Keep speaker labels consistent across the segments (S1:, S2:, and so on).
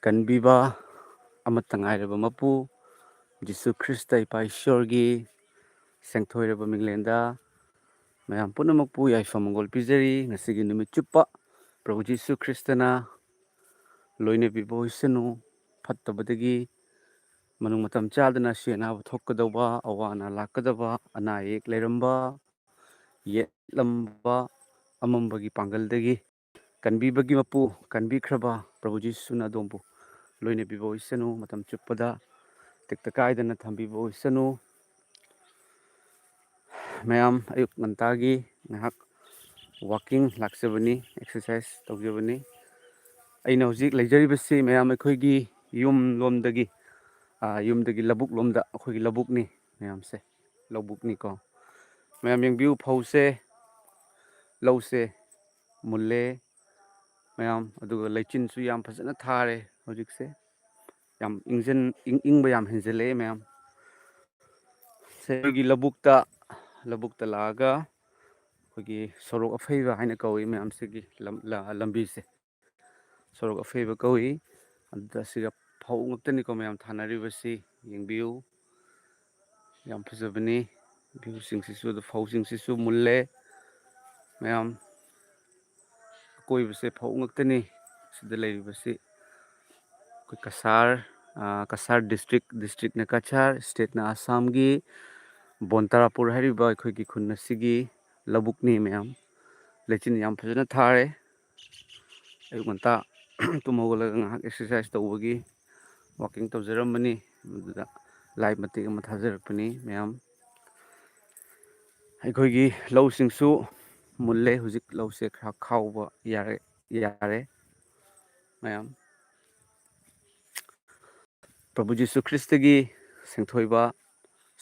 S1: ꯀꯟꯕꯤꯕ ꯑꯃꯠꯇ ꯉꯥꯏꯔꯕ ꯃꯄꯨ ꯖꯤꯁꯨ ꯈ꯭ꯔꯤꯁꯇ ꯏꯄꯥ ꯏꯁ꯭ꯋꯔꯒꯤ ꯁꯦꯡꯊꯣꯏꯔꯕ ꯃꯤꯡꯂꯦꯟꯗ ꯃꯌꯥꯝ ꯄꯨꯝꯅꯃꯛꯄꯨ ꯌꯥꯏꯐ ꯃꯪꯒꯣꯜ ꯄꯤꯖꯔꯤ꯫ ꯉꯁꯤꯒꯤ ꯅꯨꯃꯤꯠ ꯆꯨꯞꯄ ꯄ꯭ꯔꯚꯨ ꯖꯤꯁꯨ ꯈ꯭ꯔꯤꯁꯇꯅ ꯂꯣꯏꯅꯕꯤꯕ ꯑꯣꯏꯁꯅꯨ꯫ ꯐꯠꯇꯕꯗꯒꯤ ꯃꯅꯨꯡ ꯃꯇꯝ ꯆꯥꯗꯅ ꯑꯁꯤ ꯑꯅꯥꯕ ꯊꯣꯛꯀꯗꯧꯕ, ꯑꯋꯥ ꯑꯅꯥ ꯂꯥꯛꯀꯗꯕ, ꯑꯅꯥ ꯑꯌꯦꯛ ꯂꯩꯔꯝꯕ, ꯌꯦꯠꯂꯝꯕ ꯑꯃꯝꯕꯒꯤ ꯄꯥꯡꯒꯜꯗꯒꯤ ꯀꯟꯕꯤꯕꯒꯤ ꯃꯄꯨ ꯀꯟꯕꯤꯈ꯭ꯔꯕ ꯄ꯭ꯔꯚꯨ ꯖꯤꯁꯨꯅ ꯑꯗꯣꯝꯕꯨ ꯂꯣꯏꯅꯕꯤꯕ ꯑꯣꯏꯁꯅꯨ꯫ ꯃꯇꯝ ꯆꯨꯞꯄꯗ ꯇꯦꯛꯇ ꯀꯥꯏꯗꯅ ꯊꯝꯕꯤꯕ ꯑꯣꯏꯁꯅꯨ꯫ ꯃꯌꯥꯝ ꯑꯌꯨꯛ ꯉꯟꯇꯥꯒꯤ ꯉꯥꯏꯍꯥꯛ ꯋꯥꯛꯀꯤꯡ ꯂꯥꯛꯆꯕꯅꯤ, ꯑꯦꯛꯁꯔꯁꯥꯏꯁ ꯇꯧꯖꯕꯅꯤ꯫ ꯑꯩꯅ ꯍꯧꯖꯤꯛ ꯂꯩꯖꯔꯤꯕꯁꯤ ꯃꯌꯥꯝ ꯑꯩꯈꯣꯏꯒꯤ ꯌꯨꯝꯗꯒꯤ ꯂꯧꯕꯨꯛ ꯂꯣꯝꯗ, ꯑꯩꯈꯣꯏꯒꯤ ꯂꯧꯕꯨꯛꯅꯤ ꯃꯌꯥꯝꯁꯦ, ꯂꯧꯕꯨꯛꯅꯤꯀꯣ ꯃꯌꯥꯝ ꯌꯦꯡꯕꯤꯌꯨ꯫ ꯂꯧꯁꯦ ꯃꯨꯜꯂꯦ ꯃꯌꯥꯝ, ꯑꯗꯨꯒ ꯂꯩꯆꯤꯟꯁꯨ ꯌꯥꯝ ꯐꯖꯅ ꯊꯥꯔꯦ ꯍꯧꯖꯤꯛꯁꯦ꯫ ꯌꯥꯝ ꯏꯪꯕ ꯌꯥꯝ ꯍꯦꯟꯖꯜꯂꯛꯑꯦ ꯃꯌꯥꯝ꯫ ꯑꯩꯈꯣꯏꯒꯤ ꯂꯧꯕꯨꯛꯇ ꯂꯥꯛꯑꯒ ꯑꯩꯈꯣꯏꯒꯤ ꯁꯣꯔꯣꯛ ꯑꯐꯩꯕ ꯍꯥꯏꯅ ꯀꯧꯏ ꯃꯌꯥꯝꯁꯤꯒꯤ ꯂꯝꯕꯤꯁꯦ, ꯁꯣꯔꯣꯛ ꯑꯐꯩꯕ ꯀꯧꯏ꯫ ꯑꯗꯨꯗ ꯁꯤꯒ ꯐꯧ ꯉꯛꯇꯅꯤꯀꯣ ꯃꯌꯥꯝ ꯊꯥꯅꯔꯤꯕꯁꯤ, ꯌꯦꯡꯕꯤꯌꯨ ꯌꯥꯝ ꯐꯖꯕꯅꯤ ꯚ꯭ꯌꯨꯁꯤꯡꯁꯤꯁꯨ꯫ ꯑꯗꯨ ꯐꯧꯁꯤꯡꯁꯤꯁꯨ ꯃꯨꯜꯂꯦ ꯃꯌꯥꯝ, ꯑꯀꯣꯏꯕꯁꯦ ꯐꯧ ꯉꯛꯇꯅꯤ ꯁꯤꯗ ꯂꯩꯔꯤꯕꯁꯤ꯫ ꯑꯩꯈꯣꯏ ꯀꯁꯥꯔ ꯗꯤꯁꯇ꯭ꯔꯤꯛꯅ ꯀꯁꯥꯔ, ꯏꯁꯇꯦꯠꯅ ꯑꯁꯥꯝꯒꯤ ꯕꯣꯟꯇꯥꯔꯥꯄꯨꯔ ꯍꯥꯏꯔꯤꯕ ꯑꯩꯈꯣꯏꯒꯤ ꯈꯨꯟ ꯑꯁꯤꯒꯤ ꯂꯧꯕꯨꯛꯅꯤ ꯃꯌꯥꯝ꯫ ꯂꯩꯆꯤꯟ ꯌꯥꯝ ꯐꯖꯅ ꯊꯥꯔꯦ꯫ ꯑꯌꯨꯛ ꯉꯟꯇꯥ ꯇꯨꯝ ꯍꯧꯒꯠꯂꯒ ꯉꯥꯏꯍꯥꯛ ꯑꯦꯛꯁꯔꯁꯥꯏꯁ ꯇꯧꯕꯒꯤ ꯋꯥꯛꯀꯤꯡ ꯇꯧꯖꯔꯝꯕꯅꯤ, ꯃꯗꯨꯗ ꯂꯥꯏꯞ ꯃꯇꯦꯛ ꯑꯃ ꯊꯥꯖꯔꯛꯄꯅꯤ ꯃꯌꯥꯝ꯫ ꯑꯩꯈꯣꯏꯒꯤ ꯂꯧꯁꯤꯡꯁꯨ ꯃꯨꯜꯂꯦ ꯍꯧꯖꯤꯛ, ꯂꯧꯁꯦ ꯈꯔ ꯈꯥꯎꯕ ꯌꯥꯔꯦ ꯃꯌꯥꯝ꯫ ꯄ꯭ꯔꯚꯨ ꯖꯤꯁꯨ ꯈ꯭ꯔꯤꯁꯇꯒꯤ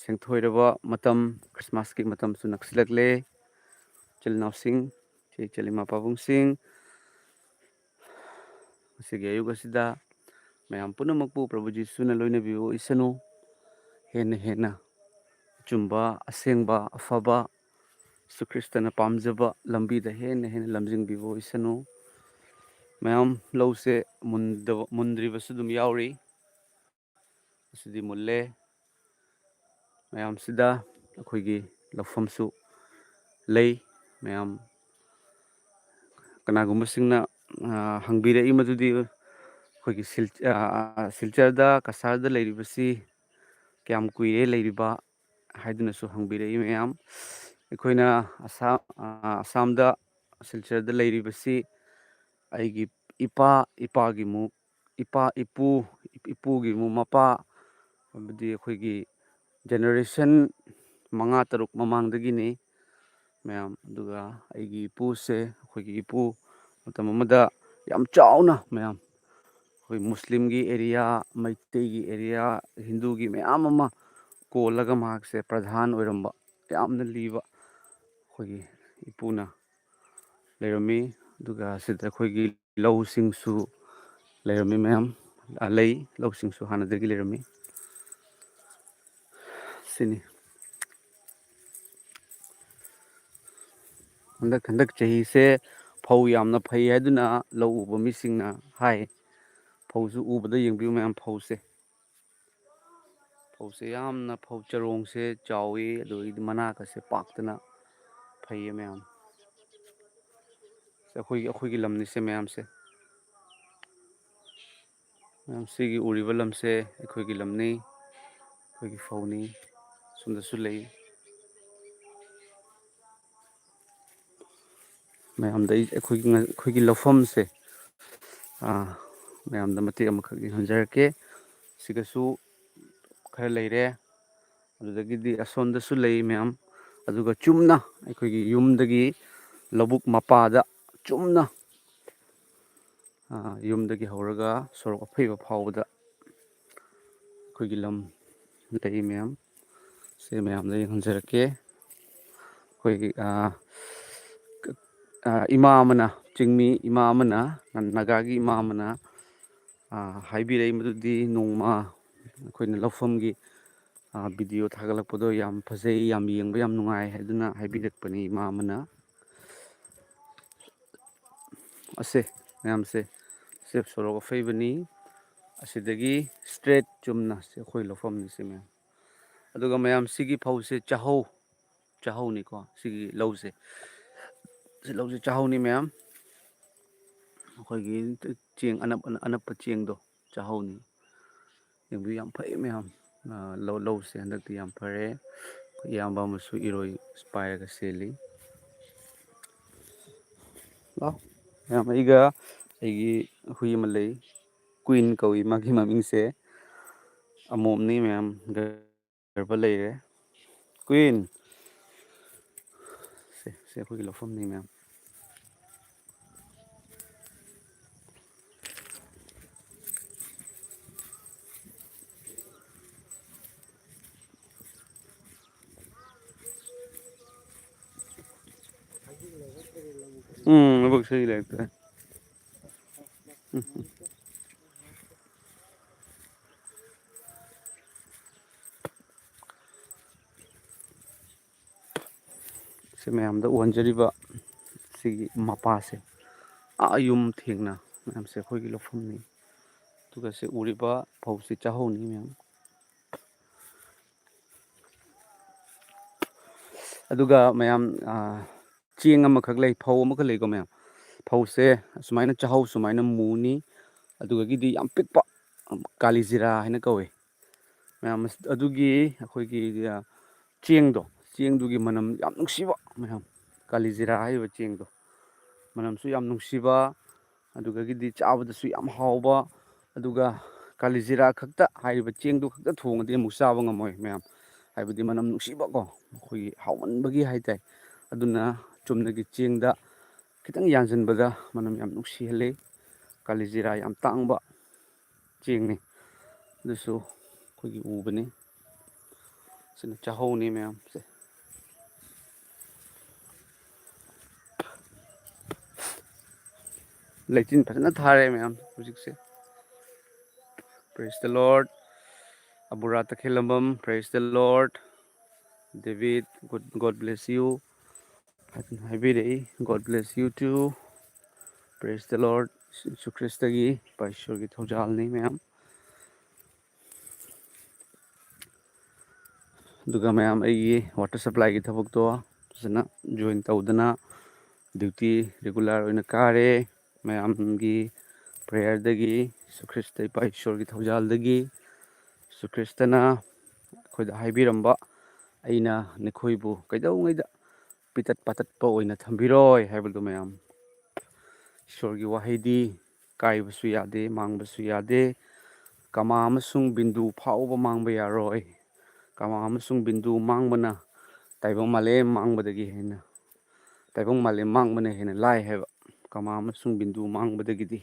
S1: ꯁꯦꯡꯊꯣꯏꯔꯕ ꯃꯇꯝ, ꯈ꯭ꯔꯤꯁꯃꯥꯁꯀꯤ ꯃꯇꯝꯁꯨ ꯅꯛꯁꯤꯜꯂꯛꯂꯦ꯫ ꯏꯆꯤꯜ ꯏꯅꯥꯎꯁꯤꯡ, ꯏꯆꯦ ꯏꯃꯥ ꯄꯥꯕꯨꯡꯁꯤꯡ, ꯉꯁꯤꯒꯤ ꯑꯌꯨꯛ ꯑꯁꯤꯗ ꯃꯌꯥꯝ ꯄꯨꯝꯅꯃꯛꯄꯨ ꯄ꯭ꯔꯚꯨ ꯖꯤꯁꯨꯅ ꯂꯣꯏꯅꯕꯤꯕ ꯑꯣꯏꯁꯅꯨ꯫ ꯍꯦꯟꯅ ꯑꯆꯨꯝꯕ, ꯑꯁꯦꯡꯕ, ꯑꯐꯕ, ꯖꯤꯁꯨ ꯈ꯭ꯔꯤꯁꯇꯅ ꯄꯥꯝꯖꯕ ꯂꯝꯕꯤꯗ ꯍꯦꯟꯅ ꯂꯝꯖꯤꯡꯕꯤꯕ ꯑꯣꯏꯁꯅꯨ꯫ ꯃꯌꯥꯝ ꯂꯧꯁꯦ ꯃꯨꯟꯗ꯭ꯔꯤꯕꯁꯨ ꯑꯗꯨꯝ ꯌꯥꯎꯔꯤ, ꯑꯁꯤꯗꯤ ꯃꯨꯜꯂꯦ꯫ ꯃꯌꯥꯝꯁꯤꯗ ꯑꯩꯈꯣꯏꯒꯤ ꯂꯧꯐꯝꯁꯨ ꯂꯩ ꯃꯌꯥꯝ꯫ ꯀꯅꯥꯒꯨꯝꯕꯁꯤꯡꯅ ꯍꯪꯕꯤꯔꯛꯏ ꯃꯗꯨꯗꯤ ꯑꯩꯈꯣꯏꯒꯤ ꯁꯤꯜꯆꯔꯗ, ꯀꯁꯥꯔꯗ ꯂꯩꯔꯤꯕꯁꯤ ꯀꯌꯥꯝ ꯀꯨꯏꯔꯦ ꯂꯩꯔꯤꯕ ꯍꯥꯏꯗꯨꯅꯁꯨ ꯍꯪꯕꯤꯔꯛꯏ ꯃꯌꯥꯝ꯫ ꯑꯩꯈꯣꯏꯅ ꯑꯁꯥꯝꯗ ꯁꯤꯜꯆꯔꯗ ꯂꯩꯔꯤꯕꯁꯤ ꯑꯩꯒꯤ ꯏꯄꯨꯒꯤ ꯃꯄꯥ, ꯍꯥꯏꯕꯗꯤ ꯑꯩꯈꯣꯏꯒꯤ ꯖꯦꯅꯦꯔꯦꯁꯟ 5-6 ꯃꯃꯥꯡꯗꯒꯤꯅꯤ ꯃꯌꯥꯝ꯫ ꯑꯗꯨꯒ ꯑꯩꯒꯤ ꯑꯩꯈꯣꯏꯒꯤ ꯏꯄꯨ ꯃꯇꯝ ꯑꯃꯗ ꯌꯥꯝ ꯆꯥꯎꯅ ꯃꯌꯥꯝ, ꯑꯩꯈꯣই ꯃꯨꯁꯂꯤꯝꯒꯤ ꯑꯦꯔꯤꯌꯥ, ꯃꯩꯇꯩꯒꯤ ꯑꯦꯔꯤꯌꯥ, ꯍꯤꯟꯗꯨꯒꯤ ꯃꯌꯥꯝ ꯑꯃ ꯀꯣꯜꯂꯒ ꯃꯍꯥꯛꯁꯦ ꯄ꯭ꯔꯙꯥꯟ ꯑꯣꯏꯔꯝꯕ ꯌꯥꯝꯅ ꯂꯤꯕ ꯑꯩꯈꯣꯏꯒꯤ ꯏꯄꯨꯅ ꯂꯩꯔꯝꯃꯤ꯫ ꯑꯗꯨꯒ ꯁꯤꯗ ꯑꯩꯈꯣꯏꯒꯤ ꯂꯧꯁꯤꯡꯁꯨ ꯂꯩꯔꯝꯃꯤ ꯃꯌꯥꯝ, ꯂꯧꯁꯤꯡꯁꯨ ꯍꯥꯟꯅꯗꯒꯤ ꯂꯩꯔꯝꯃꯤ ꯁꯤꯅꯤ꯫ ꯍꯟꯗꯛ ꯆꯍꯤꯁꯦ ꯐꯧ ꯌꯥꯝꯅ ꯐꯩ ꯍꯥꯏꯗꯨꯅ ꯂꯧ ꯎꯕ ꯃꯤꯁꯤꯡꯅ ꯍꯥꯏ꯫ ꯐꯧꯁꯨ ꯎꯕꯗ ꯌꯦꯡꯕꯤꯌꯨ ꯃꯌꯥꯝ, ꯐꯧꯁꯦ ꯌꯥꯝꯅ, ꯐꯧ ꯆꯔꯣꯡꯁꯦ ꯆꯥꯎꯋꯤ, ꯑꯗꯨꯗꯒꯤꯗꯤ ꯃꯅꯥꯀꯁꯦ ꯄꯥꯛꯇꯅ ꯐꯩꯌꯦ ꯃꯌꯥꯝ꯫ ꯑꯩꯈꯣꯏꯒꯤ ꯂꯝꯅꯤꯁꯦ ꯃꯌꯥꯝꯁꯦ, ꯁꯤꯒꯤ ꯎꯔꯤꯕ ꯂꯝꯁꯦ ꯑꯩꯈꯣꯏꯒꯤ ꯂꯝꯅꯤ, ꯑꯩꯈꯣꯏꯒꯤ ꯐꯧꯅꯤ꯫ ꯁꯣꯝꯗꯁꯨ ꯂꯩ ꯃꯌꯥꯝꯗ ꯑꯩꯈꯣꯏꯒꯤ ꯂꯧꯐꯝꯁꯦ ꯃꯌꯥꯝꯗ ꯃꯇꯦꯛ ꯑꯃꯈꯛ ꯌꯦꯡꯍꯟꯖꯔꯛꯀꯦ꯫ ꯁꯤꯒꯁꯨ ꯈꯔ ꯂꯩꯔꯦ, ꯑꯗꯨꯗꯒꯤꯗꯤ ꯑꯁꯣꯝꯗꯁꯨ ꯂꯩ ꯃꯌꯥꯝ꯫ ꯑꯗꯨꯒ ꯆꯨꯝꯅ ꯑꯩꯈꯣꯏꯒꯤ ꯌꯨꯝꯗꯒꯤ ꯂꯧꯕꯨꯛ ꯃꯄꯥꯗ ꯆꯨꯝꯅ ꯌꯨꯝꯗꯒꯤ ꯍꯧꯔꯒ ꯁꯣꯔꯣꯛ ꯑꯐꯩꯕ ꯐꯥꯎꯕꯗ ꯑꯩꯈꯣꯏꯒꯤ ꯂꯝ ꯂꯩ ꯃꯌꯥꯝ꯫ ꯁꯤ ꯃꯌꯥꯝꯗ ꯌꯦꯡꯍꯟꯖꯔꯛꯀꯦ꯫ ꯑꯩꯈꯣꯏꯒꯤ ꯏꯃꯥ ꯑꯃꯅ, ꯆꯤꯡꯃꯤ ꯏꯃꯥ ꯑꯃꯅ, ꯅꯥꯒꯥꯒꯤ ꯏꯃꯥ ꯑꯃꯅ ꯍꯥꯏꯕꯤꯔꯛꯏ ꯃꯗꯨꯗꯤ ꯅꯣꯡꯃ ꯑꯩꯈꯣꯏꯅ ꯂꯧꯐꯝꯒꯤ ꯚꯤꯗꯤꯑꯣ ꯊꯥꯒꯠꯂꯛꯄꯗꯣ ꯌꯥꯝ ꯐꯖꯩ, ꯌꯥꯝ ꯌꯦꯡꯕ ꯌꯥꯝ ꯅꯨꯡꯉꯥꯏ ꯍꯥꯏꯗꯨꯅ ꯍꯥꯏꯕꯤꯔꯛꯄꯅꯤ ꯏꯃꯥ ꯑꯃꯅ꯫ ꯃꯌꯥꯝꯁꯦ ꯁꯣꯔꯣꯛ ꯑꯐꯩꯕꯅꯤ, ꯑꯁꯤꯗꯒꯤ ꯁꯇ꯭ꯔꯦꯠ ꯆꯨꯝꯅ ꯑꯩꯈꯣꯏ ꯂꯧꯐꯝꯅꯤ ꯁꯤ ꯃꯌꯥꯝ ꯑꯗꯨꯒ ꯃꯌꯥꯝ ꯁꯤꯒꯤ ꯐꯧꯁꯦ ꯆꯥꯍꯧꯅꯤꯀꯣ ꯁꯤꯒꯤ ꯂꯧꯁꯦ ꯁꯤ ꯂꯧꯁꯦ ꯆꯥꯍꯧꯅꯤ ꯃꯌꯥꯝ ꯑꯩꯈꯣꯏꯒꯤ ꯆꯦꯡ ꯑꯅꯞꯄ ꯆꯦꯡꯗꯣ ꯆꯥꯍꯧꯅꯤ ꯌꯦꯡꯕꯤꯌꯨ ꯌꯥꯝ ꯐꯩ ꯃꯌꯥꯝ ꯂꯧꯁꯦ ꯍꯟꯗꯛꯇꯤ ꯌꯥꯝ ꯐꯔꯦ ꯏꯌꯥꯝꯕ ꯑꯃꯁꯨ ꯏꯔꯣꯏ ꯄꯥꯏꯔꯒ ꯆꯦꯜꯂꯤ ꯃꯌꯥꯝ ꯑꯩꯒ ꯑꯩꯒꯤ ꯍꯨꯏ ꯑꯃ ꯂꯩ ꯀꯨꯏꯟ ꯀꯧꯏ ꯃꯥꯒꯤ ꯃꯃꯤꯡꯁꯦ ꯑꯃꯣꯝꯅꯤ ꯃꯌꯥꯝ ꯂꯩꯔꯦ ꯀꯨꯏꯟ ꯁꯦ ꯑꯩꯈꯣꯏꯒꯤ ꯂꯧꯐꯝꯅꯤ ꯃꯌꯥꯝ ꯂꯧꯕꯨꯛ ꯁꯤꯒꯤ ꯂꯩꯔꯛꯇ ꯁꯤ ꯃꯌꯥꯝꯗ ꯑꯣꯟꯖꯔꯤꯕ ꯁꯤꯒꯤ ꯃꯄꯥꯁꯦ ꯌꯨꯝ ꯊꯦꯡꯅ ꯃꯌꯥꯝꯁꯦ ꯑꯩꯈꯣꯏꯒꯤ ꯂꯧꯐꯝꯅꯤ ꯑꯗꯨꯒ ꯁꯤ ꯎꯔꯤꯕ ꯐꯧꯁꯤ ꯆꯥꯍꯧꯅꯤ ꯃꯌꯥꯝ ꯑꯗꯨꯒ ꯃꯌꯥꯝ ꯆꯦꯡ ꯑꯃꯈꯛ ꯂꯩ ꯐꯧ ꯑꯃꯈꯛ ꯂꯩꯀꯣ ꯃꯌꯥꯝ ꯐꯧꯁꯦ ꯑꯁꯨꯃꯥꯏꯅ ꯆꯥꯍꯧ ꯁꯨꯃꯥꯏꯅ ꯃꯨꯅꯤ ꯑꯗꯨꯗꯒꯤꯗꯤ ꯌꯥꯝ ꯄꯤꯛꯄ ꯀꯥꯂꯤꯖꯤꯔꯥ ꯍꯥꯏꯅ ꯀꯧꯏ ꯃꯌꯥꯝ ꯑꯗꯨꯒꯤ ꯑꯩꯈꯣꯏꯒꯤ ꯆꯦꯡꯗꯨꯒꯤ ꯃꯅꯝ ꯌꯥꯝ ꯅꯨꯡꯁꯤꯕ ꯃꯌꯥꯝ ꯀꯥꯂꯤꯖꯤꯔꯥ ꯍꯥꯏꯔꯤꯕ ꯆꯦꯡꯗꯣ ꯃꯅꯝꯁꯨ ꯌꯥꯝ ꯅꯨꯡꯁꯤꯕ ꯑꯗꯨꯗꯒꯤꯗꯤ ꯆꯥꯕꯗꯁꯨ ꯌꯥꯝ ꯍꯥꯎꯕ ꯑꯗꯨꯒ ꯀꯥꯂꯤꯖꯤꯔꯥ ꯈꯛꯇ ꯍꯥꯏꯔꯤꯕ ꯆꯦꯡꯗꯨ ꯈꯛꯇ ꯊꯣꯡꯉꯗꯤ ꯑꯃꯨꯛ ꯆꯥꯕ ꯉꯝꯃꯣꯏ ꯃꯌꯥꯝ ꯍꯥꯏꯕꯗꯤ ꯃꯅꯝ ꯅꯨꯡꯁꯤꯕꯀꯣ ꯑꯩꯈꯣꯏꯒꯤ ꯍꯥꯎꯃꯟꯕꯒꯤ ꯍꯥꯏꯇꯥꯔꯦ ꯑꯗꯨꯅ ꯆꯨꯝꯅꯒꯤ ꯆꯦꯡꯗ ꯈꯤꯇꯪ ꯌꯥꯟꯁꯤꯟꯕꯗ ꯃꯅꯝ ꯌꯥꯝ ꯅꯨꯡꯁꯤꯍꯜꯂꯤ ꯀꯥꯂꯤꯖꯤꯔꯥ ꯌꯥꯝ ꯇꯥꯡꯕ ꯆꯦꯡꯅꯤ ꯑꯗꯨꯁꯨ ꯑꯩꯈꯣꯏꯒꯤ ꯎꯕꯅꯤ ꯁꯤꯅ ꯆꯥꯍꯧꯅꯤ ꯃꯌꯥꯝꯁꯦ ꯂꯩꯆꯤꯟ ꯐꯖꯅ ꯊꯥꯔꯦ ꯃꯌꯥꯝ ꯍꯧꯖꯤꯛꯁꯦ ꯄ꯭ꯔꯦꯁ ꯗ ꯂꯣꯔꯗ ꯑꯕꯨꯔꯥ ꯇꯈꯦꯜꯂꯝꯕꯝ ꯄ꯭ꯔꯦꯁ ꯗ ꯂꯣꯔꯗ ꯗꯦꯕꯤꯠ ꯒꯣꯗ ꯕ꯭ꯂꯦꯁ ꯌꯨ ꯍꯥꯏꯕꯤꯔꯛꯏ ꯒꯣꯗ ꯕ꯭ꯂꯦꯁ ꯌꯨ ꯇꯨ ꯄ꯭ꯔꯦꯁ ꯗ ꯂꯣꯔꯗ ꯌꯤꯁꯨ ꯈ꯭ꯔꯤꯁꯇꯒꯤ ꯏꯄꯥ ꯏꯁꯣꯔꯒꯤ ꯊꯧꯖꯥꯜꯅꯤ ꯃꯌꯥꯝ ꯑꯗꯨꯒ ꯃꯌꯥꯝ ꯑꯩꯒꯤ ꯋꯥꯇꯔ ꯁꯄ꯭ꯂꯥꯏꯒꯤ ꯊꯕꯛꯇꯣ ꯐꯖꯅ ꯖꯣꯏꯟ ꯇꯧꯗꯅ ꯗ꯭ꯌꯨꯇꯤ ꯔꯤꯒꯨꯂꯔ ꯑꯣꯏꯅ ꯀꯥꯔꯦ ꯃꯌꯥꯝꯒꯤ ꯄ꯭ꯔꯦꯌꯔꯗꯒꯤ ꯌꯤꯁꯨ ꯈ꯭ꯔꯤꯁꯇ ꯏꯄꯥ ꯏꯁꯣꯔꯒꯤ ꯊꯧꯖꯥꯜꯗꯒꯤ ꯌꯤꯁꯨ ꯈ꯭ꯔꯤꯁꯇꯅ ꯑꯩꯈꯣꯏꯗ ꯍꯥꯏꯕꯤꯔꯝꯕ ꯑꯩꯅ ꯅꯈꯣꯏꯕꯨ ꯀꯩꯗꯧꯉꯩꯗ ꯄꯤꯇꯠ ꯄꯥꯇꯠꯄ ꯑꯣꯏꯅ ꯊꯝꯕꯤꯔꯣꯏ ꯍꯥꯏꯕꯗꯨ ꯃꯌꯥꯝ ꯏꯁꯣꯔꯒꯤ ꯋꯥꯍꯩꯗꯤ ꯀꯥꯏꯕꯁꯨ ꯌꯥꯗꯦ ꯃꯥꯡꯕꯁꯨ ꯌꯥꯗꯦ ꯀꯃꯥ ꯑꯃꯁꯨꯡ ꯕꯤꯟꯗꯨ ꯐꯥꯎꯕ ꯃꯥꯡꯕ ꯌꯥꯔꯣꯏ ꯀꯃꯥ ꯑꯃꯁꯨꯡ ꯕꯤꯟꯗꯨ ꯃꯥꯡꯕꯅ ꯇꯥꯏꯕꯪ ꯃꯥꯂꯦꯝ ꯃꯥꯡꯕꯗꯒꯤ ꯍꯦꯟꯅ ꯇꯥꯏꯕꯪ ꯃꯥꯂꯦꯝ ꯃꯥꯡꯕꯅ ꯍꯦꯟꯅ ꯂꯥꯏ ꯍꯥꯏꯕ ꯀꯃꯥ ꯑꯃꯁꯨꯡ ꯕꯤꯟꯗꯨ ꯃꯥꯡꯕꯗꯒꯤꯗꯤ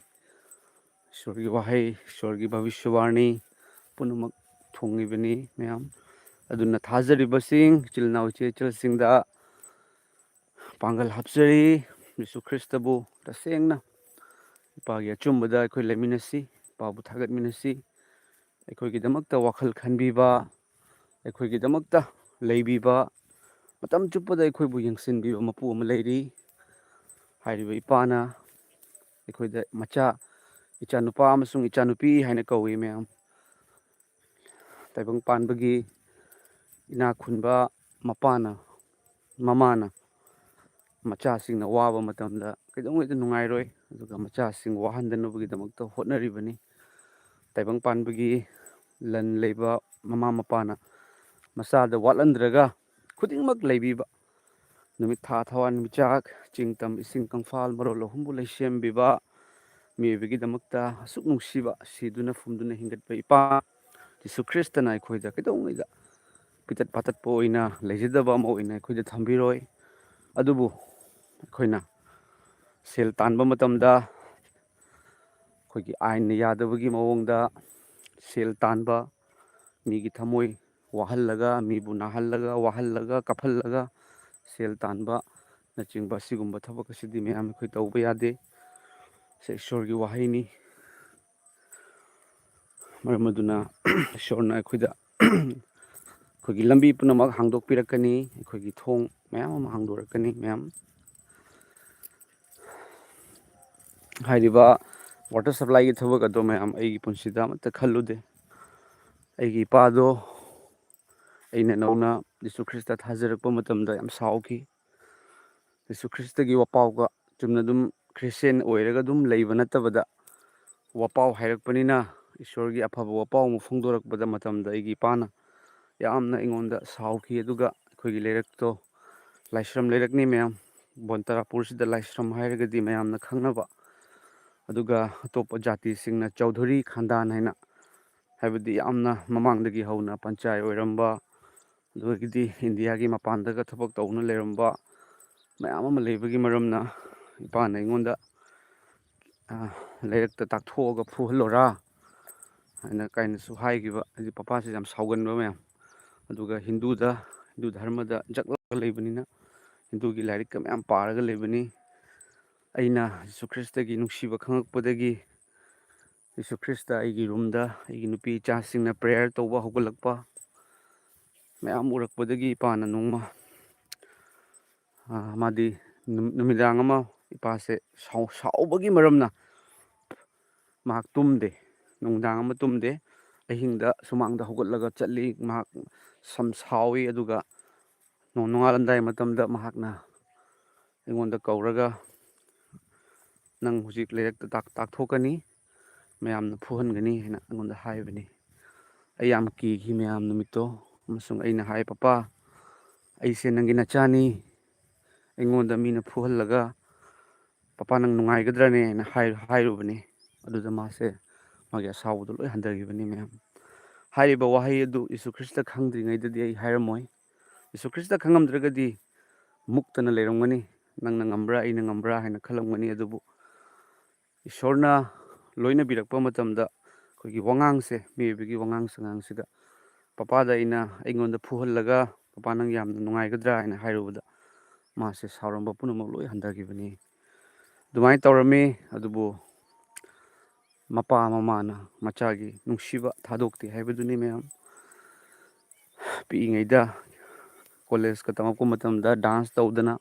S1: ꯏꯁꯣꯔꯒꯤ ꯋꯥꯍꯩ ꯏꯁꯣꯔꯒꯤ ꯚꯕꯤꯁ꯭ꯌꯋꯥꯅꯤ ꯄꯨꯝꯅꯃꯛ ꯊꯨꯡꯉꯤꯕꯅꯤ ꯃꯌꯥꯝ ꯑꯗꯨꯅ ꯊꯥꯖꯔꯤꯕꯁꯤꯡ ꯏꯆꯤꯜ ꯏꯅꯥꯎ ꯏꯆꯦ ꯏꯆꯜꯁꯤꯡꯗ ꯄꯥꯡꯒꯜ ꯍꯥꯞꯆꯔꯤ ꯌꯤꯁꯨ ꯈ꯭ꯔꯤꯁꯇꯕꯨ ꯇꯁꯦꯡꯅ ꯏꯄꯥꯒꯤ ꯑꯆꯨꯝꯕꯗ ꯑꯩꯈꯣꯏ ꯂꯩꯃꯤꯟꯅꯁꯤ ꯏꯄꯥꯕꯨ ꯊꯥꯒꯠꯃꯤꯟꯅꯁꯤ ꯑꯩꯈꯣꯏꯒꯤꯗꯃꯛꯇ ꯋꯥꯈꯜ ꯈꯟꯕꯤꯕ ꯑꯩꯈꯣꯏꯒꯤꯗꯃꯛꯇ ꯂꯩꯕꯤꯕ ꯃꯇꯝ ꯆꯨꯞꯄꯗ ꯑꯩꯈꯣꯏꯕꯨ ꯌꯦꯡꯁꯤꯟꯕꯤꯕ ꯃꯄꯨ ꯑꯃ ꯂꯩꯔꯤ ꯍꯥꯏꯔꯤꯕ ꯏꯄꯥꯅ ꯑꯩꯈꯣꯏꯗ ꯏꯆꯥꯅꯨꯄꯥ ꯑꯃꯁꯨꯡ ꯏꯆꯥꯅꯨꯄꯤ ꯍꯥꯏꯅ ꯀꯧꯏ ꯃꯌꯥꯝ ꯇꯥꯏꯕꯪ ꯄꯥꯟꯕꯒꯤ ꯏꯅꯥꯛ ꯈꯨꯟꯕ ꯃꯃꯥꯅ ꯃꯆꯥꯁꯤꯡꯅ ꯋꯥꯕ ꯃꯇꯝꯗ ꯀꯩꯗꯧꯉꯩꯗ ꯅꯨꯡꯉꯥꯏꯔꯣꯏ ꯑꯗꯨꯒ ꯃꯆꯥꯁꯤꯡ ꯋꯥꯍꯟꯗꯅꯕꯒꯤꯗꯃꯛꯇ ꯍꯣꯠꯅꯔꯤꯕꯅꯤ ꯇꯥꯏꯕꯪ ꯄꯥꯟꯕꯒꯤ ꯂꯟ ꯂꯩꯕ ꯃꯃꯥ ꯃꯄꯥꯅ ꯃꯆꯥꯗ ꯋꯥꯠꯍꯟꯗ꯭ꯔꯒ ꯈꯨꯗꯤꯡꯃꯛ ꯂꯩꯕꯤꯕ ꯅꯨꯃꯤꯠ ꯊꯥ ꯊꯋꯥꯟꯃꯤꯆꯥꯛ ꯆꯤꯡ ꯇꯝ ꯏꯁꯤꯡ ꯀꯪꯐꯥꯜ ꯃꯔꯣꯜ ꯑꯍꯨꯝꯕꯨ ꯂꯩꯁꯦꯝꯕꯤꯕ ꯃꯤꯑꯣꯏꯕꯒꯤꯗꯃꯛꯇ ꯑꯁꯨꯛ ꯅꯨꯡꯁꯤꯕ ꯁꯤꯗꯨꯅ ꯐꯨꯝꯗꯨꯅ ꯍꯤꯡꯒꯠꯄ ꯏꯄꯥ ꯌꯤꯁꯨ ꯈ꯭ꯔꯤꯁꯇꯅ ꯑꯩꯈꯣꯏꯗ ꯀꯩꯗꯧꯉꯩꯗ ꯄꯤꯇꯠ ꯄꯥꯇꯠꯄ ꯑꯣꯏꯅ ꯂꯩꯖꯗꯕ ꯑꯃ ꯑꯣꯏꯅ ꯑꯩꯈꯣꯏꯗ ꯊꯝꯕꯤꯔꯣꯏ ꯑꯗꯨꯕꯨ ꯑꯩꯈꯣꯏꯅ ꯁꯦꯜ ꯇꯥꯟꯕ ꯃꯇꯝꯗ ꯑꯩꯈꯣꯏꯒꯤ ꯑꯥꯏꯟꯅ ꯌꯥꯗꯕꯒꯤ ꯃꯑꯣꯡꯗ ꯁꯦꯜ ꯇꯥꯟꯕ ꯃꯤꯒꯤ ꯊꯃꯣꯏ ꯋꯥꯍꯜꯂꯒ ꯃꯤꯕꯨ ꯅꯥꯍꯜꯂꯒ ꯋꯥꯍꯜꯂꯒ ꯀꯞꯍꯜꯂꯒ ꯁꯦꯜ ꯇꯥꯟꯕꯅꯆꯤꯡꯕ ꯑꯁꯤꯒꯨꯝꯕ ꯊꯕꯛ ꯑꯁꯤꯗꯤ ꯃꯌꯥꯝ ꯑꯩꯈꯣꯏ ꯇꯧꯕ ꯌꯥꯗꯦ ꯁꯤ ꯏꯁꯣꯔꯒꯤ ꯋꯥꯍꯩꯅꯤ ꯃꯔꯝ ꯑꯗꯨꯅ ꯏꯁꯣꯔꯅ ꯑꯩꯈꯣꯏꯒꯤ ꯂꯝꯕꯤ ꯄꯨꯝꯅꯃꯛ ꯍꯥꯡꯗꯣꯛꯄꯤꯔꯛꯀꯅꯤ ꯑꯩꯈꯣꯏꯒꯤ ꯊꯣꯡ ꯃꯌꯥꯝ ꯑꯃ ꯍꯥꯡꯗꯣꯔꯛꯀꯅꯤ ꯃꯌꯥꯝ ꯍꯥꯏꯔꯤꯕ ꯋꯥꯇꯔ ꯁꯄ꯭ꯂꯥꯏꯒꯤ ꯊꯕꯛ ꯑꯗꯣ ꯃꯌꯥꯝ ꯑꯩꯒꯤ ꯄꯨꯟꯁꯤꯗ ꯑꯃꯠꯇ ꯈꯜꯂꯨꯗꯦ꯫ ꯑꯩꯒꯤ ꯏꯄꯥꯗꯣ ꯑꯩꯅ ꯅꯧꯅ ꯌꯤꯁꯨ ꯈ꯭ꯔꯤꯁꯇ ꯊꯥꯖꯔꯛꯄ ꯃꯇꯝꯗ ꯌꯥꯝ ꯁꯥꯎꯈꯤ꯫ ꯌꯤꯁꯨ ꯈ꯭ꯔꯤꯁꯇꯒꯤ ꯋꯥꯄꯥꯎꯒ ꯆꯨꯝꯅ ꯑꯗꯨꯝ ꯈ꯭ꯔꯤꯁꯇꯦꯟ ꯑꯣꯏꯔꯒ ꯑꯗꯨꯝ ꯂꯩꯕ ꯅꯠꯇꯕꯗ ꯋꯥꯄꯥꯎ ꯍꯥꯏꯔꯛꯄꯅꯤꯅ ꯏꯁꯣꯔꯒꯤ ꯑꯐꯕ ꯋꯥꯄꯥꯎ ꯑꯃ ꯐꯣꯡꯗꯣꯔꯛꯄꯗ ꯃꯇꯝꯗ ꯑꯩꯒꯤ ꯏꯄꯥꯅ ꯌꯥꯝꯅ ꯑꯩꯉꯣꯟꯗ ꯁꯥꯎꯈꯤ꯫ ꯑꯗꯨꯒ ꯑꯩꯈꯣꯏꯒꯤ ꯂꯩꯔꯛꯇꯣ ꯂꯥꯏꯁ꯭ꯔꯝ ꯂꯩꯔꯛꯅꯤ ꯃꯌꯥꯝ, ꯕꯣꯟꯇꯥꯔꯥꯄꯨꯔꯁꯤꯗ ꯂꯥꯏꯁ꯭ꯔꯝ ꯍꯥꯏꯔꯒꯗꯤ ꯃꯌꯥꯝꯅ ꯈꯪꯅꯕ, ꯑꯗꯨꯒ ꯑꯇꯣꯞꯄ ꯖꯥꯇꯤꯁꯤꯡꯅ ꯆꯧꯙꯨꯔꯤ ꯈꯥꯟꯗꯥꯟ ꯍꯥꯏꯅ, ꯍꯥꯏꯕꯗꯤ ꯌꯥꯝꯅ ꯃꯃꯥꯡꯗꯒꯤ ꯍꯧꯅ ꯄꯟꯆꯥꯏ ꯑꯣꯏꯔꯝꯕ, ꯑꯗꯨꯗꯒꯤꯗꯤ ꯏꯟꯗꯤꯌꯥꯒꯤ ꯃꯄꯥꯟꯗꯒ ꯊꯕꯛ ꯇꯧꯅ ꯂꯩꯔꯝꯕ ꯃꯌꯥꯝ ꯑꯃ ꯂꯩꯕꯒꯤ ꯃꯔꯝꯅ ꯏꯄꯥꯅ ꯑꯩꯉꯣꯟꯗ ꯂꯩꯔꯛꯇ ꯇꯥꯛꯊꯣꯛꯑꯒ ꯐꯨꯍꯜꯂꯣꯔꯥ ꯍꯥꯏꯅ ꯀꯥꯏꯅꯁꯨ ꯍꯥꯏꯈꯤꯕ꯫ ꯍꯥꯏꯗꯤ ꯄꯄꯥꯁꯦ ꯌꯥꯝ ꯁꯥꯎꯒꯟꯕ ꯃꯌꯥꯝ, ꯑꯗꯨꯒ ꯍꯤꯟꯗꯨ ꯙꯔꯃꯗ ꯖꯒꯂꯒ ꯂꯩꯕꯅꯤꯅ ꯍꯤꯟꯗꯨꯒꯤ ꯂꯥꯏꯔꯤꯛꯀ ꯃꯌꯥꯝ ꯄꯥꯔꯒ ꯂꯩꯕꯅꯤ꯫ ꯑꯩꯅ ꯌꯤꯁꯨ ꯈ꯭ꯔꯤꯁꯇꯒꯤ ꯅꯨꯡꯁꯤꯕ ꯈꯪꯉꯛꯄꯗꯒꯤ ꯌꯤꯁꯨ ꯈ꯭ꯔꯤꯁꯇ ꯑꯩꯒꯤ ꯔꯨꯝꯗ ꯑꯩꯒꯤ ꯅꯨꯄꯤ ꯏꯆꯥꯁꯤꯡꯅ ꯄ꯭ꯔꯦꯌꯔ ꯇꯧꯕ ꯍꯧꯒꯠꯂꯛꯄ ꯃꯌꯥꯝ ꯎꯔꯛꯄꯗꯒꯤ ꯏꯄꯥꯅ ꯅꯣꯡꯃ ꯃꯥꯗꯤ ꯅꯨꯃꯤꯗꯥꯡ ꯑꯃ ꯏꯄꯥꯁꯦ ꯁꯥꯎꯕꯒꯤ ꯃꯔꯝꯅ ꯃꯍꯥꯛ ꯇꯨꯝꯗꯦ, ꯅꯨꯡꯗꯥꯡ ꯑꯃ ꯇꯨꯝꯗꯦ, ꯑꯍꯤꯡꯗ ꯁꯨꯃꯥꯡꯗ ꯍꯧꯒꯠꯂꯒ ꯆꯠꯂꯤ꯫ ꯃꯍꯥꯛ ꯁꯥꯎꯋꯤ, ꯑꯗꯨꯒ ꯅꯣꯡꯉꯥꯜꯂꯝꯗꯥꯏ ꯃꯇꯝꯗ ꯃꯍꯥꯛꯅ ꯑꯩꯉꯣꯟꯗ ꯀꯧꯔꯒ ꯅꯪ ꯍꯧꯖꯤꯛ ꯂꯩꯔꯛꯇ ꯇꯥꯛꯊꯣꯛꯀꯅꯤ, ꯃꯌꯥꯝꯅ ꯐꯨꯍꯟꯒꯅꯤ ꯍꯥꯏꯅ ꯑꯩꯉꯣꯟꯗ ꯍꯥꯏꯕꯅꯤ꯫ ꯑꯩ ꯌꯥꯝ ꯀꯤꯈꯤ ꯃꯌꯥꯝ ꯅꯨꯃꯤꯠꯇꯣ, ꯑꯃꯁꯨꯡ ꯑꯩꯅ ꯍꯥꯏ, ꯄꯄꯥ ꯑꯩꯁꯦ ꯅꯪꯒꯤ ꯅꯆꯥꯅꯤ, ꯑꯩꯉꯣꯟꯗ ꯃꯤꯅ ꯐꯨꯍꯜꯂꯒ ꯄꯄꯥ ꯅꯪ ꯅꯨꯡꯉꯥꯏꯒꯗ꯭ꯔꯅꯦ ꯍꯥꯏꯅ ꯍꯥꯏꯔꯨꯕꯅꯤ꯫ ꯑꯗꯨꯗ ꯃꯥꯁꯦ ꯃꯥꯒꯤ ꯑꯁꯥꯎꯕꯗꯣ ꯂꯣꯏ ꯍꯟꯊꯈꯤꯕꯅꯤ ꯃꯌꯥꯝ꯫ ꯍꯥꯏꯔꯤꯕ ꯋꯥꯍꯩ ꯑꯗꯨ ꯌꯤꯁꯨ ꯈ꯭ꯔꯤꯁꯇ ꯈꯪꯗ꯭ꯔꯤꯉꯩꯗꯗꯤ ꯑꯩ ꯍꯥꯏꯔꯝꯃꯣꯏ꯫ ꯌꯤꯁꯨ ꯈ꯭ꯔꯤꯁꯇ ꯈꯪꯉꯝꯗ꯭ꯔꯒꯗꯤ ꯃꯨꯛꯇꯅ ꯂꯩꯔꯝꯒꯅꯤ, ꯅꯪꯅ ꯉꯝꯕ꯭ꯔꯥ ꯑꯩꯅ ꯉꯝꯕ꯭ꯔꯥ ꯍꯥꯏꯅ ꯈꯜꯂꯝꯒꯅꯤ꯫ ꯑꯗꯨꯕꯨ ꯏꯁꯣꯔꯅ ꯂꯣꯏꯅꯕꯤꯔꯛꯄ ꯃꯇꯝꯗ ꯑꯩꯈꯣꯏꯒꯤ ꯋꯥꯉꯥꯡꯁꯦ, ꯃꯤꯑꯣꯏꯕꯒꯤ ꯋꯥꯉꯥꯡ ꯁꯉꯥꯡꯁꯤꯗ ꯄꯄꯥꯗ ꯑꯩꯉꯣꯟꯗ ꯐꯨꯍꯜꯂꯒ ꯄꯄꯥ ꯅꯪ ꯌꯥꯝꯅ ꯅꯨꯡꯉꯥꯏꯒꯗ꯭ꯔꯥ ꯍꯥꯏꯅ ꯍꯥꯏꯔꯨꯕꯗ ꯃꯥꯁꯦ ꯁꯥꯎꯔꯝꯕ ꯄꯨꯝꯅꯃꯛ ꯂꯣꯏ ꯍꯟꯊꯈꯤꯕꯅꯤ꯫ ꯑꯗꯨꯃꯥꯏꯅ ꯇꯧꯔꯝꯃꯤ꯫ ꯑꯗꯨꯕꯨ ꯃꯄꯥ ꯃꯃꯥꯅ ꯃꯆꯥꯒꯤ ꯅꯨꯡꯁꯤꯕ ꯊꯥꯗꯣꯛꯇꯦ ꯍꯥꯏꯕꯗꯨꯅꯤ ꯃꯌꯥꯝ꯫ ꯄꯤꯛꯏꯉꯩꯗ ꯀꯣꯂꯦꯖꯀ ꯇꯝꯃꯛꯄ ꯃꯇꯝꯗ ꯗꯥꯟꯁ ꯇꯧꯗꯅ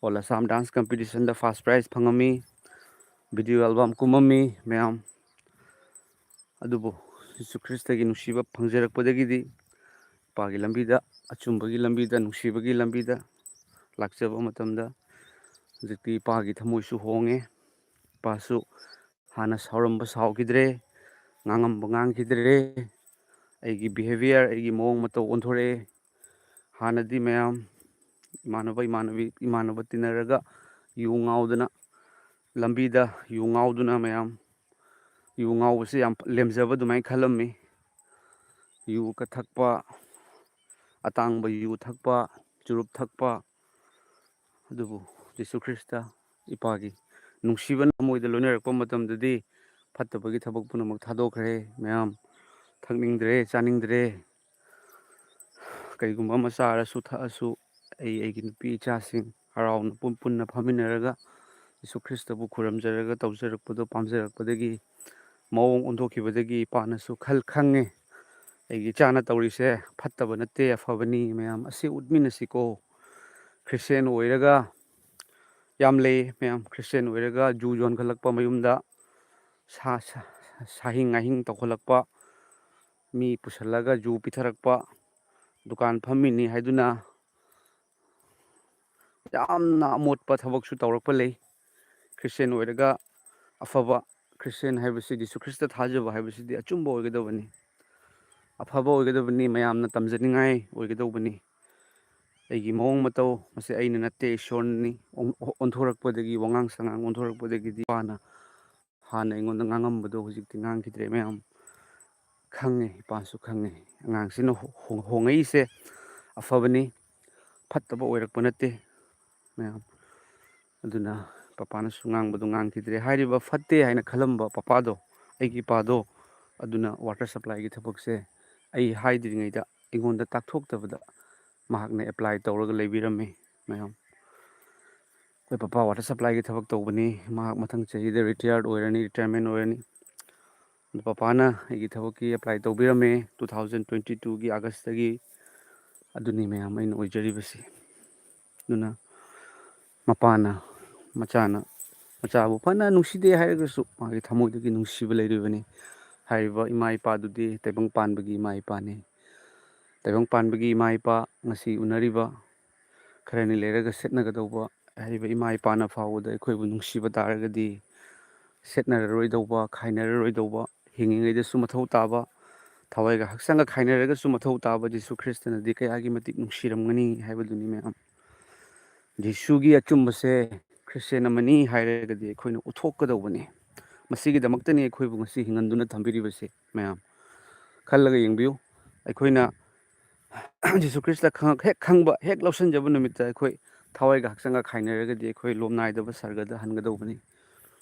S1: ꯑꯣꯜ ꯑꯁꯥꯝ ꯗꯥꯟꯁ ꯀꯝꯄꯤꯇꯤꯁꯟꯗ ꯐꯥꯔꯁ ꯄ꯭ꯔꯥꯏꯖ ꯐꯪꯉꯝꯃꯤ, ꯚꯤꯗꯤꯑꯣ ꯑꯦꯜꯕꯝ ꯀꯨꯝꯃꯝꯃꯤ ꯃꯌꯥꯝ꯫ ꯑꯗꯨꯕꯨ ꯌꯤꯁꯨ ꯈ꯭ꯔꯤꯁꯇꯒꯤ ꯅꯨꯡꯁꯤꯕ ꯐꯪꯖꯔꯛꯄꯗꯒꯤꯗꯤ ꯏꯄꯥꯒꯤ ꯂꯝꯕꯤꯗ, ꯑꯆꯨꯝꯕꯒꯤ ꯂꯝꯕꯤꯗ, ꯅꯨꯡꯁꯤꯕꯒꯤ ꯂꯝꯕꯤꯗ ꯂꯥꯛꯆꯕ ꯃꯇꯝꯗ ꯍꯧꯖꯤꯛꯇꯤ ꯏꯄꯥꯒꯤ ꯊꯃꯣꯏꯁꯨ ꯍꯣꯡꯉꯦ꯫ ꯏꯄꯥꯁꯨ ꯍꯥꯟꯅ ꯁꯥꯎꯔꯝꯕ ꯁꯥꯎꯈꯤꯗ꯭ꯔꯦ, ꯉꯥꯡꯉꯝꯕ ꯉꯥꯡꯈꯤꯗ꯭ꯔꯦ, ꯑꯩꯒꯤ ꯕꯤꯍꯦꯕꯤꯌꯔ, ꯑꯩꯒꯤ ꯃꯑꯣꯡ ꯃꯇꯧ ꯑꯣꯟꯊꯣꯔꯛꯑꯦ꯫ ꯍꯥꯟꯅꯗꯤ ꯃꯌꯥꯝ ꯏꯃꯥꯟꯅꯕ ꯇꯤꯟꯅꯔꯒ ꯌꯨ ꯉꯥꯎꯗꯅ ꯂꯝꯕꯤꯗ ꯌꯨ ꯉꯥꯎꯗꯨꯅ ꯃꯌꯥꯝ ꯌꯨ ꯉꯥꯎꯕꯁꯤ ꯌꯥꯝ ꯂꯦꯝꯖꯕ ꯑꯗꯨꯃꯥꯏꯅ ꯈꯜꯂꯝꯃꯤ꯫ ꯌꯨꯒ ꯊꯛꯄ, ꯑꯇꯥꯡꯕ ꯌꯨ ꯊꯛꯄ, ꯆꯨꯔꯨꯞ ꯊꯛꯄ, ꯑꯗꯨꯕꯨ ꯌꯤꯁꯨ ꯈ꯭ꯔꯤꯁꯇ ꯏꯄꯥꯒꯤ ꯅꯨꯡꯁꯤꯕꯅ ꯊꯃꯣꯏꯗ ꯂꯣꯏꯅꯔꯛꯄ ꯃꯇꯝꯗꯗꯤ ꯐꯠꯇꯕꯒꯤ ꯊꯕꯛ ꯄꯨꯝꯅꯃꯛ ꯊꯥꯗꯣꯛꯈ꯭ꯔꯦ ꯃꯌꯥꯝ꯫ ꯊꯛꯅꯤꯡꯗ꯭ꯔꯦ, ꯆꯥꯅꯤꯡꯗ꯭ꯔꯦ, ꯀꯩꯒꯨꯝꯕ ꯑꯃ ꯆꯥꯔꯁꯨ ꯊꯛꯑꯁꯨ ꯑꯩꯒꯤ ꯅꯨꯄꯤ ꯏꯆꯥꯁꯤꯡ ꯍꯔꯥꯎꯅ ꯄꯨꯟꯅ ꯐꯝꯃꯤꯟꯅꯔꯒ ꯌꯤꯁꯨ ꯈ꯭ꯔꯤꯁꯇꯕꯨ ꯈꯨꯔꯨꯝꯖꯔꯒ ꯇꯧꯖꯔꯛꯄꯗꯣ ꯄꯥꯝꯖꯔꯛꯄꯗꯒꯤ, ꯃꯑꯣꯡ ꯑꯣꯟꯊꯣꯛꯈꯤꯕꯗꯒꯤ ꯏꯄꯥꯅꯁꯨ ꯈꯪꯉꯦ ꯑꯩꯒꯤ ꯏꯆꯥꯅ ꯇꯧꯔꯤꯁꯦ ꯐꯠꯇꯕ ꯅꯠꯇꯦ, ꯑꯐꯕꯅꯤ, ꯃꯌꯥꯝ ꯑꯁꯤ ꯎꯠꯃꯤꯟꯅꯁꯤꯀꯣ꯫ ꯈ꯭ꯔꯤꯁꯇꯦꯟ ꯑꯣꯏꯔꯒ ꯌꯥꯝ ꯂꯩ ꯃꯌꯥꯝ, ꯈ꯭ꯔꯤꯁꯇꯦꯟ ꯑꯣꯏꯔꯒ ꯖꯨ ꯌꯣꯟꯈꯠꯂꯛꯄ, ꯃꯌꯨꯝꯗ ꯁꯥꯍꯤꯡ ꯉꯥꯍꯤꯡ ꯇꯧꯈꯠꯂꯛꯄ, ꯃꯤ ꯄꯨꯁꯤꯜꯂꯒ ꯖꯨ ꯄꯤꯊꯔꯛꯄ, ꯗꯨꯀꯥꯟ ꯐꯝꯃꯤꯅꯤ ꯍꯥꯏꯗꯨꯅ ꯌꯥꯝꯅ ꯑꯃꯣꯠꯄ ꯊꯕꯛꯁꯨ ꯇꯧꯔꯛꯄ ꯂꯩ꯫ ꯈ꯭ꯔꯤꯁꯇꯦꯟ ꯑꯣꯏꯔꯒ ꯑꯐꯕ ꯈ꯭ꯔꯤꯁꯇꯦꯟ ꯍꯥꯏꯕꯁꯤꯗꯤ ꯌꯤꯁꯨ ꯈ꯭ꯔꯤꯁꯇ ꯊꯥꯖꯕ ꯍꯥꯏꯕꯁꯤꯗꯤ ꯑꯆꯨꯝꯕ ꯑꯣꯏꯒꯗꯕꯅꯤ, ꯑꯐꯕ ꯑꯣꯏꯒꯗꯕꯅꯤ, ꯃꯌꯥꯝꯅ ꯇꯝꯖꯅꯤꯡꯉꯥꯏ ꯑꯣꯏꯒꯗꯧꯕꯅꯤ꯫ ꯑꯩꯒꯤ ꯃꯑꯣꯡ ꯃꯇꯧ ꯃꯁꯤ ꯑꯩꯅ ꯅꯠꯇꯦ, ꯏꯁꯣꯔꯅꯤ꯫ ꯑꯣꯟꯊꯣꯔꯛꯄꯗꯒꯤ, ꯋꯥꯉꯥꯡ ꯁꯉꯥꯡ ꯑꯣꯟꯊꯣꯔꯛꯄꯗꯒꯤꯗꯤ ꯏꯄꯥꯅ ꯍꯥꯟꯅ ꯑꯩꯉꯣꯟꯗ ꯉꯥꯡꯉꯝꯕꯗꯣ ꯍꯧꯖꯤꯛꯇꯤ ꯉꯥꯡꯈꯤꯗ꯭ꯔꯦ ꯃꯌꯥꯝ꯫ ꯈꯪꯉꯦ, ꯏꯄꯥꯁꯨ ꯈꯪꯉꯦ, ꯑꯉꯥꯡꯁꯤꯅ ꯍꯣꯡꯉꯛꯏꯁꯦ ꯑꯐꯕꯅꯤ, ꯐꯠꯇꯕ ꯑꯣꯏꯔꯛꯄ ꯅꯠꯇꯦ ꯃꯌꯥꯝ꯫ ꯑꯗꯨꯅ ꯄꯄꯥꯅꯁꯨ ꯉꯥꯡꯕꯗꯣ ꯉꯥꯡꯈꯤꯗ꯭ꯔꯦ꯫ ꯍꯥꯏꯔꯤꯕ ꯐꯠꯇꯦ ꯍꯥꯏꯅ ꯈꯜꯂꯝꯕ ꯄꯄꯥꯗꯣ, ꯑꯩꯒꯤ ꯏꯄꯥꯗꯣ, ꯑꯗꯨꯅ ꯋꯥꯇꯔ ꯁꯄ꯭ꯂꯥꯏꯒꯤ ꯊꯕꯛꯁꯦ ꯑꯩ ꯍꯥꯏꯗ꯭ꯔꯤꯉꯩꯗ, ꯑꯩꯉꯣꯟꯗ ꯇꯥꯛꯊꯣꯛꯇꯕꯗ ꯃꯍꯥꯛꯅ ꯑꯦꯄ꯭ꯂꯥꯏ ꯇꯧꯔꯒ ꯂꯩꯕꯤꯔꯝꯃꯤ ꯃꯌꯥꯝ꯫ ꯑꯩꯈꯣꯏ ꯄꯄꯥ ꯋꯥꯇꯔ ꯁꯄ꯭ꯂꯥꯏꯒꯤ ꯊꯕꯛ ꯇꯧꯕꯅꯤ, ꯃꯍꯥꯛ ꯃꯊꯪ ꯆꯍꯤꯗ ꯔꯤꯇꯥꯌꯔꯃꯦꯟ ꯑꯣꯏꯔꯅꯤ꯫ ꯄꯄꯥꯅ ꯑꯩꯒꯤ ꯊꯕꯛꯀꯤ ꯑꯦꯄ꯭ꯂꯥꯏ ꯇꯧꯕꯤꯔꯝꯃꯦ 2022ꯒꯤ ꯑꯥꯒꯁꯇꯒꯤ꯫ ꯑꯗꯨꯅꯤ ꯃꯌꯥꯝ ꯑꯩꯅ ꯑꯣꯏꯖꯔꯤꯕꯁꯤ꯫ ꯑꯗꯨꯅ ꯃꯄꯥꯅ ꯃꯆꯥꯅ ꯃꯆꯥꯕꯨ ꯐꯅ ꯅꯨꯡꯁꯤꯗꯦ ꯍꯥꯏꯔꯒꯁꯨ ꯃꯥꯒꯤ ꯊꯃꯣꯏꯗꯒꯤ ꯅꯨꯡꯁꯤꯕ ꯂꯩꯔꯤꯕꯅꯤ꯫ ꯍꯥꯏꯔꯤꯕ ꯏꯃꯥ ꯏꯄꯥꯗꯨꯗꯤ ꯇꯥꯏꯕꯪ ꯄꯥꯟꯕꯒꯤ ꯏꯃꯥ ꯏꯄꯥꯅꯤ꯫ ꯇꯥꯏꯕꯪ ꯄꯥꯟꯕꯒꯤ ꯏꯃꯥ ꯏꯄꯥ ꯉꯁꯤ ꯎꯅꯔꯤꯕ ꯈꯔꯅꯤ ꯂꯩꯔꯒ ꯁꯦꯠꯅꯒꯗꯧꯕ ꯍꯥꯏꯔꯤꯕ ꯏꯃꯥ ꯏꯄꯥꯅ ꯐꯥꯎꯕꯗ ꯑꯩꯈꯣꯏꯕꯨ ꯅꯨꯡꯁꯤꯕ ꯇꯥꯔꯒꯗꯤ ꯁꯦꯠꯅꯔꯔꯣꯏꯗꯧꯕ, ꯈꯥꯏꯅꯔꯔꯣꯏꯗꯧꯕ, ꯍꯤꯡꯂꯤꯉꯩꯗꯁꯨ ꯃꯊꯧ ꯇꯥꯕ, ꯊꯋꯥꯏꯒ ꯍꯛꯆꯥꯡꯒ ꯈꯥꯏꯅꯔꯒꯁꯨ ꯃꯊꯧ ꯇꯥꯕ ꯖꯤꯁꯨ ꯈ꯭ꯔꯤꯁꯇꯅꯗꯤ ꯀꯌꯥꯒꯤ ꯃꯇꯤꯛ ꯅꯨꯡꯁꯤꯔꯝꯒꯅꯤ ꯍꯥꯏꯕꯗꯨꯅꯤ ꯃꯌꯥꯝ꯫ ꯖꯤꯁꯨꯒꯤ ꯑꯆꯨꯝꯕꯁꯦ ꯈ꯭ꯔꯤꯁꯇꯦꯟ ꯑꯃꯅꯤ ꯍꯥꯏꯔꯒꯗꯤ ꯑꯩꯈꯣꯏꯅ ꯎꯠꯊꯣꯛꯀꯗꯧꯕꯅꯤ꯫ ꯃꯁꯤꯒꯤꯗꯃꯛꯇꯅꯤ ꯑꯩꯈꯣꯏꯕꯨ ꯉꯁꯤ ꯍꯤꯡꯍꯟꯗꯨꯅ ꯊꯝꯕꯤꯔꯤꯕꯁꯦ ꯃꯌꯥꯝ ꯈꯜꯂꯒ ꯌꯦꯡꯕꯤꯌꯨ꯫ ꯑꯩꯈꯣꯏꯅ ꯖꯤꯁꯨ ꯈ꯭ꯔꯤꯁꯇ ꯍꯦꯛ ꯈꯪꯕ, ꯍꯦꯛ ꯂꯧꯁꯤꯟꯖꯕ ꯅꯨꯃꯤꯠꯇ ꯑꯩꯈꯣꯏ ꯊꯋꯥꯏꯒ ꯍꯛꯆꯥꯡꯒ ꯈꯥꯏꯅꯔꯒꯗꯤ ꯑꯩꯈꯣই ꯂꯣꯝ ꯅꯥꯏꯗꯕ ꯁꯔꯒꯗ ꯍꯟꯒꯗꯧꯕꯅꯤ꯫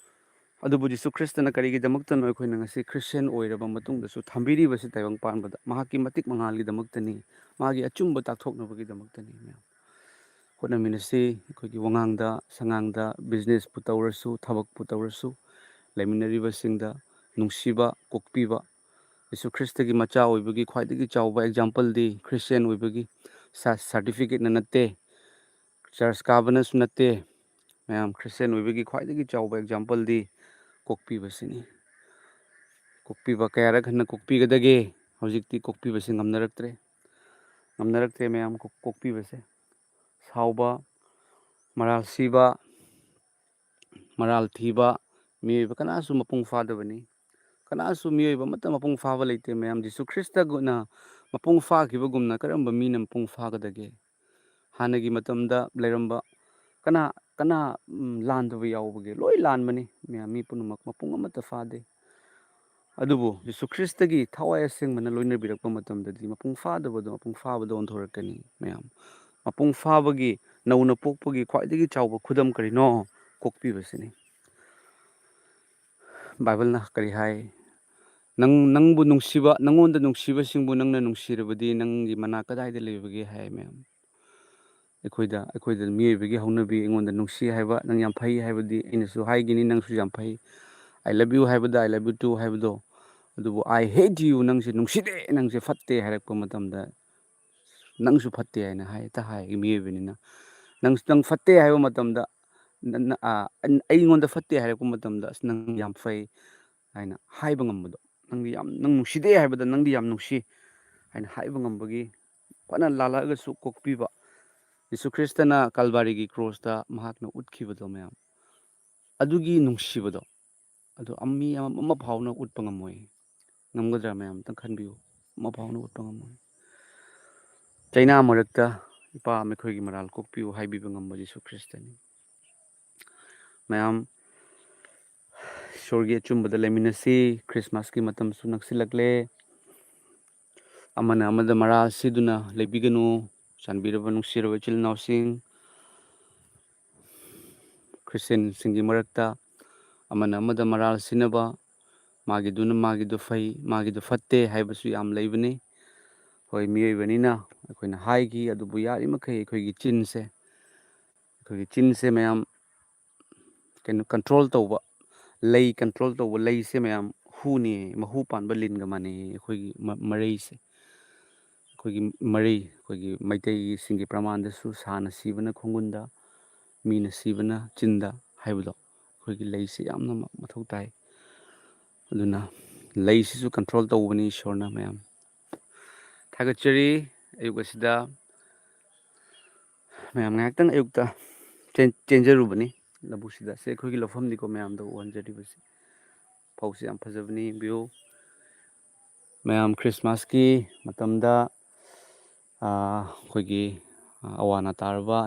S1: ꯑꯗꯨꯕꯨ ꯖꯤꯁꯨ ꯈ꯭ꯔꯤꯁꯇꯅ ꯀꯔꯤꯒꯤꯗꯃꯛꯇꯅꯣ ꯑꯩꯈꯣꯏꯅ ꯉꯁꯤ ꯈ꯭ꯔꯤꯁꯇꯦꯟ ꯑꯣꯏꯔꯕ ꯃꯇꯨꯡꯗꯁꯨ ꯊꯝꯕꯤꯔꯤꯕꯁꯤ ꯇꯥꯏꯕꯪ ꯄꯥꯟꯕꯗ ꯃꯍꯥꯛꯀꯤ ꯃꯇꯤꯛ ꯃꯉꯥꯜꯒꯤꯗꯃꯛꯇꯅꯤ, ꯃꯥꯒꯤ ꯑꯆꯨꯝꯕ ꯇꯥꯛꯊꯣꯛꯅꯕꯒꯤꯗꯃꯛꯇꯅꯤ ꯃꯌꯥꯝ꯫ ꯍꯣꯠꯅꯃꯤꯟꯅꯁꯤ ꯑꯩꯈꯣꯏꯒꯤ ꯋꯥꯉꯥꯡꯗ ꯁꯉꯥꯡꯗ, ꯕꯤꯖꯤꯅꯦꯁꯄꯨ ꯇꯧꯔꯁꯨ, ꯊꯕꯛꯄꯨ ꯇꯧꯔꯁꯨ, ꯂꯩꯃꯤꯟꯅꯔꯤꯕꯁꯤꯡꯗ ꯅꯨꯡꯁꯤꯕ, ꯀꯣꯛꯄꯤꯕ꯫ ꯖꯤꯁꯨ ꯈ꯭ꯔꯤꯁꯇꯒꯤ ꯃꯆꯥ ꯑꯣꯏꯕꯒꯤ ꯈ꯭ꯋꯥꯏꯗꯒꯤ ꯆꯥꯎꯕ ꯑꯦꯛꯖꯥꯝꯄꯜꯗꯤ ꯈ꯭ꯔꯤꯁꯇꯦꯟ ꯑꯣꯏꯕꯒꯤ ꯁꯥꯔꯇꯤꯐꯤꯀꯦꯠꯅ ꯅꯠꯇꯦ, ꯆꯔꯆ ꯀꯥꯕꯅꯁꯨ ꯅꯠꯇꯦ ꯃꯌꯥꯝ꯫ ꯈ꯭ꯔꯤꯁꯇꯦꯟ ꯑꯣꯏꯕꯒꯤ ꯈ꯭ꯋꯥꯏꯗꯒꯤ ꯆꯥꯎꯕ ꯑꯦꯛꯖꯥꯝꯄꯜꯗꯤ ꯀꯣꯛꯄꯤꯕꯁꯤꯅꯤ꯫ ꯀꯣꯛꯄꯤꯕ ꯀꯌꯥꯔꯛ ꯍꯟꯅ ꯀꯣꯛꯄꯤꯒꯗꯒꯦ? ꯍꯧꯖꯤꯛꯇꯤ ꯀꯣꯛꯄꯤꯕꯁꯤ ꯉꯝꯅꯔꯛꯇ꯭ꯔꯦ ꯃꯌꯥꯝ ꯀꯣꯛꯄꯤꯕꯁꯦ꯫ ꯁꯥꯎꯕ, ꯃꯔꯥꯜ ꯁꯤꯕ, ꯃꯔꯥꯜ ꯊꯤꯕ ꯃꯤꯑꯣꯏꯕ ꯀꯅꯥꯁꯨ ꯃꯄꯨꯡ ꯐꯥꯗꯕꯅꯤ꯫ ꯀꯅꯥꯁꯨ ꯃꯤꯑꯣꯏꯕ ꯑꯃꯠꯇ ꯃꯄꯨꯡ ꯐꯥꯕ ꯂꯩꯇꯦ ꯃꯌꯥꯝ꯫ ꯖꯤꯁꯨ ꯈ꯭ꯔꯤꯁꯇꯒꯨꯝꯅ ꯃꯄꯨꯡ ꯐꯥꯈꯤꯕꯒꯨꯝꯅ ꯀꯔꯝꯕ ꯃꯤꯅ ꯃꯄꯨꯡ ꯐꯥꯒꯗꯒꯦ? ꯍꯥꯟꯅꯒꯤ ꯃꯇꯝꯗ ꯂꯩꯔꯝꯕ ꯀꯅꯥ ꯂꯥꯟꯗꯕ ꯌꯥꯎꯕꯒꯦ? ꯂꯣꯏ ꯂꯥꯟꯕꯅꯤ ꯃꯌꯥꯝ, ꯃꯤ ꯄꯨꯝꯅꯃꯛ ꯃꯄꯨꯡ ꯑꯃꯠꯇ ꯐꯥꯗꯦ꯫ ꯑꯗꯨꯕꯨ ꯖꯤꯁꯨ ꯈ꯭ꯔꯤꯁꯇꯒꯤ ꯊꯋꯥꯏ ꯑꯁꯦꯡꯕꯅ ꯂꯣꯏꯅꯕꯤꯔꯛꯄ ꯃꯇꯝꯗꯗꯤ ꯃꯄꯨꯡ ꯐꯥꯗꯕꯗꯣ ꯃꯄꯨꯡ ꯐꯥꯕꯗ ꯑꯣꯟꯊꯣꯔꯛꯀꯅꯤ ꯃꯌꯥꯝ꯫ ꯃꯄꯨꯡ ꯐꯥꯕꯒꯤ, ꯅꯧꯅ ꯄꯣꯛꯄꯒꯤ ꯈ꯭ꯋꯥꯏꯗꯒꯤ ꯆꯥꯎꯕ ꯈꯨꯗꯝ ꯀꯔꯤꯅꯣ? ꯀꯣꯛꯄꯤꯕꯁꯤꯅꯤ꯫ ꯕꯥꯏꯕꯜꯅ ꯀꯔꯤ ꯍꯥꯏ? ꯅꯪꯕꯨ ꯅꯨꯡꯁꯤꯕ, ꯅꯪꯉꯣꯟꯗ ꯅꯨꯡꯁꯤꯕꯁꯤꯡꯕꯨ ꯅꯪꯅ ꯅꯨꯡꯁꯤꯔꯕꯗꯤ ꯅꯪꯒꯤ ꯃꯅꯥ ꯀꯗꯥꯏꯗ ꯂꯩꯕꯒꯦ ꯍꯥꯏ ꯃꯌꯥꯝ꯫ ꯑꯩꯈꯣꯏꯗ ꯃꯤꯑꯣꯏꯕꯒꯤ ꯍꯧꯅꯕꯤ, ꯑꯩꯉꯣꯟꯗ ꯅꯨꯡꯁꯤ ꯍꯥꯏꯕ, ꯅꯪ ꯌꯥꯝ ꯐꯩ ꯍꯥꯏꯕꯗꯤ ꯑꯩꯅꯁꯨ ꯍꯥꯏꯒꯅꯤ ꯅꯪꯁꯨ ꯌꯥꯝ ꯐꯩ꯫ ꯑꯥꯏ ꯂꯚ ꯌꯨ ꯍꯥꯏꯕꯗ ꯑꯥꯏ ꯂꯚ ꯌꯨ ꯇꯨ ꯍꯥꯏꯕꯗꯣ, ꯑꯗꯨꯕꯨ ꯑꯥꯏ ꯍꯦꯠ ꯌꯨ, ꯅꯪꯁꯦ ꯅꯨꯡꯁꯤꯗꯦ, ꯅꯪꯁꯦ ꯐꯠꯇꯦ ꯍꯥꯏꯔꯛꯄ ꯃꯇꯝꯗ ꯅꯪꯁꯨ ꯐꯠꯇꯦ ꯍꯥꯏꯅ ꯍꯦꯛꯇ ꯍꯥꯏ ꯃꯤꯑꯣꯏꯕꯅꯤꯅ꯫ ꯅꯪ ꯐꯠꯇꯦ ꯍꯥꯏꯕ ꯃꯇꯝꯗ, ꯑꯩꯉꯣꯟꯗ ꯐꯠꯇꯦ ꯍꯥꯏꯔꯛꯄ ꯃꯇꯝꯗ ꯑꯁ ꯅꯪ ꯌꯥꯝ ꯐꯩ ꯍꯥꯏꯅ ꯍꯥꯏꯕ ꯉꯝꯕꯗꯣ, ꯅꯪ ꯅꯨꯡꯁꯤꯗꯦ ꯍꯥꯏꯕꯗ ꯅꯪꯗꯤ ꯌꯥꯝ ꯅꯨꯡꯁꯤ ꯍꯥꯏꯅ ꯍꯥꯏꯕ ꯉꯝꯕꯒꯤ, ꯐꯅ ꯂꯥꯜꯂꯛꯑꯒꯁꯨ ꯀꯣꯛꯄꯤꯕ ꯌꯤꯁꯨ ꯈ꯭ꯔꯤꯁꯇꯅ ꯀꯜꯕꯥꯔꯤꯒꯤ ꯀ꯭ꯔꯣꯁꯇ ꯃꯍꯥꯛꯅ ꯎꯠꯈꯤꯕꯗꯣ ꯃꯌꯥꯝ, ꯑꯗꯨꯒꯤ ꯅꯨꯡꯁꯤꯕꯗꯣ ꯑꯗꯨ ꯃꯤ ꯑꯃ ꯐꯥꯎꯅ ꯎꯠꯄ ꯉꯝꯃꯣꯏ꯫ ꯉꯝꯒꯗ꯭ꯔꯥ ꯃꯌꯥꯝ ꯑꯝꯇꯪ ꯈꯟꯕꯤꯌꯨ? ꯑꯃ ꯐꯥꯎꯅ ꯎꯠꯄ ꯉꯝꯃꯣꯏ꯫ ꯆꯩꯅꯥ ꯃꯔꯛꯇ ꯏꯄꯥ ꯑꯩꯈꯣꯏꯒꯤ ꯃꯔꯥꯜ ꯀꯣꯛꯄꯤꯌꯨ ꯍꯥꯏꯕꯤꯕ ꯉꯝꯕ ꯖꯤꯁꯨ ꯈ꯭ꯔꯤꯁꯇꯅꯤ ꯃꯌꯥꯝ꯫ ꯏꯁꯣꯔꯒꯤ ꯑꯆꯨꯝꯕꯗ ꯂꯩꯃꯤꯟꯅꯁꯤ꯫ ꯈ꯭ꯔꯤꯁꯃꯥꯁꯀꯤ ꯃꯇꯝꯁꯨ ꯅꯛꯁꯤꯜꯂꯛꯂꯦ꯫ ꯑꯃꯅ ꯑꯃꯗ ꯃꯔꯥꯜ ꯁꯤꯗꯨꯅ ꯂꯩꯕꯤꯒꯅꯨ꯫ ꯆꯥꯟꯕꯤꯔꯕ ꯅꯨꯡꯁꯤꯔꯕ ꯏꯆꯤꯜ ꯏꯅꯥꯎꯁꯤꯡ, ꯈ꯭ꯔꯤꯁꯇꯦꯟꯁꯤꯡꯒꯤ ꯃꯔꯛꯇ ꯑꯃꯅ ꯑꯃꯗ ꯃꯔꯥꯜ ꯁꯤꯟꯅꯕ, ꯃꯥꯒꯤꯗꯨꯅ ꯃꯥꯒꯤꯗꯨ ꯐꯩ, ꯃꯥꯒꯤꯗꯨ ꯐꯠꯇꯦ ꯍꯥꯏꯕꯁꯨ ꯌꯥꯝ ꯂꯩꯕꯅꯤ꯫ ꯍꯣꯏ, ꯃꯤꯑꯣꯏꯕꯅꯤꯅ ꯑꯩꯈꯣꯏꯅ ꯍꯥꯏꯈꯤ, ꯑꯗꯨꯕꯨ ꯌꯥꯔꯤꯃꯈꯩ ꯑꯩꯈꯣꯏꯒꯤ ꯆꯤꯟꯁꯦ ꯃꯌꯥꯝ ꯀꯟꯇ꯭ꯔꯣꯜ ꯇꯧꯕ, ꯂꯩ ꯀꯟꯇ꯭ꯔꯣꯜ ꯇꯧꯕ, ꯂꯩꯁꯦ ꯃꯌꯥꯝ ꯍꯨꯅꯤ, ꯃꯍꯨ ꯄꯥꯟꯕ ꯂꯤꯟꯒ ꯃꯥꯟꯅꯩ ꯑꯩꯈꯣꯏꯒꯤ ꯃꯔꯩꯁꯦ꯫ ꯑꯩꯈꯣꯏꯒꯤ ꯃꯩꯇꯩꯁꯤꯡꯒꯤ ꯄ꯭ꯔꯃꯥꯟꯗꯁꯨ ꯁꯥꯅ ꯁꯤꯕꯅ ꯈꯣꯡꯒꯨꯟꯗ, ꯃꯤꯅ ꯁꯤꯕꯅ ꯆꯤꯟꯗ ꯍꯥꯏꯕꯗꯣ, ꯑꯩꯈꯣꯏꯒꯤ ꯂꯩꯁꯦ ꯌꯥꯝꯅ ꯃꯊꯧ ꯇꯥꯏ꯫ ꯑꯗꯨꯅ ꯂꯩꯁꯤꯁꯨ ꯀꯟꯇ꯭ꯔꯣꯜ ꯇꯧꯕꯅꯤ ꯏꯁꯣꯔꯅ ꯃꯌꯥꯝ꯫ ꯊꯥꯒꯠꯆꯔꯤ ꯑꯌꯨꯛ ꯑꯁꯤꯗ ꯃꯌꯥꯝ ꯉꯥꯏꯍꯥꯛꯇꯪ ꯑꯌꯨꯛꯇ ꯆꯦꯟꯖꯔꯨꯕꯅꯤ ꯂꯧꯕꯨꯛꯁꯤꯗ꯫ ꯁꯤ ꯑꯩꯈꯣꯏꯒꯤ ꯂꯧꯐꯝꯅꯤꯀꯣ ꯃꯌꯥꯝꯗ ꯎꯍꯟꯖꯔꯤꯕꯁꯤ꯫ ꯐꯧꯁꯤ ꯌꯥꯝ ꯐꯖꯕꯅꯤ ꯌꯦꯡꯕꯤꯌꯨ ꯃꯌꯥꯝ꯫ ꯈ꯭ꯔꯤꯁꯃꯥꯁꯀꯤ ꯃꯇꯝꯗ ꯑꯩꯈꯣꯏꯒꯤ ꯑꯋꯥ ꯑꯅꯥ ꯇꯥꯔꯕ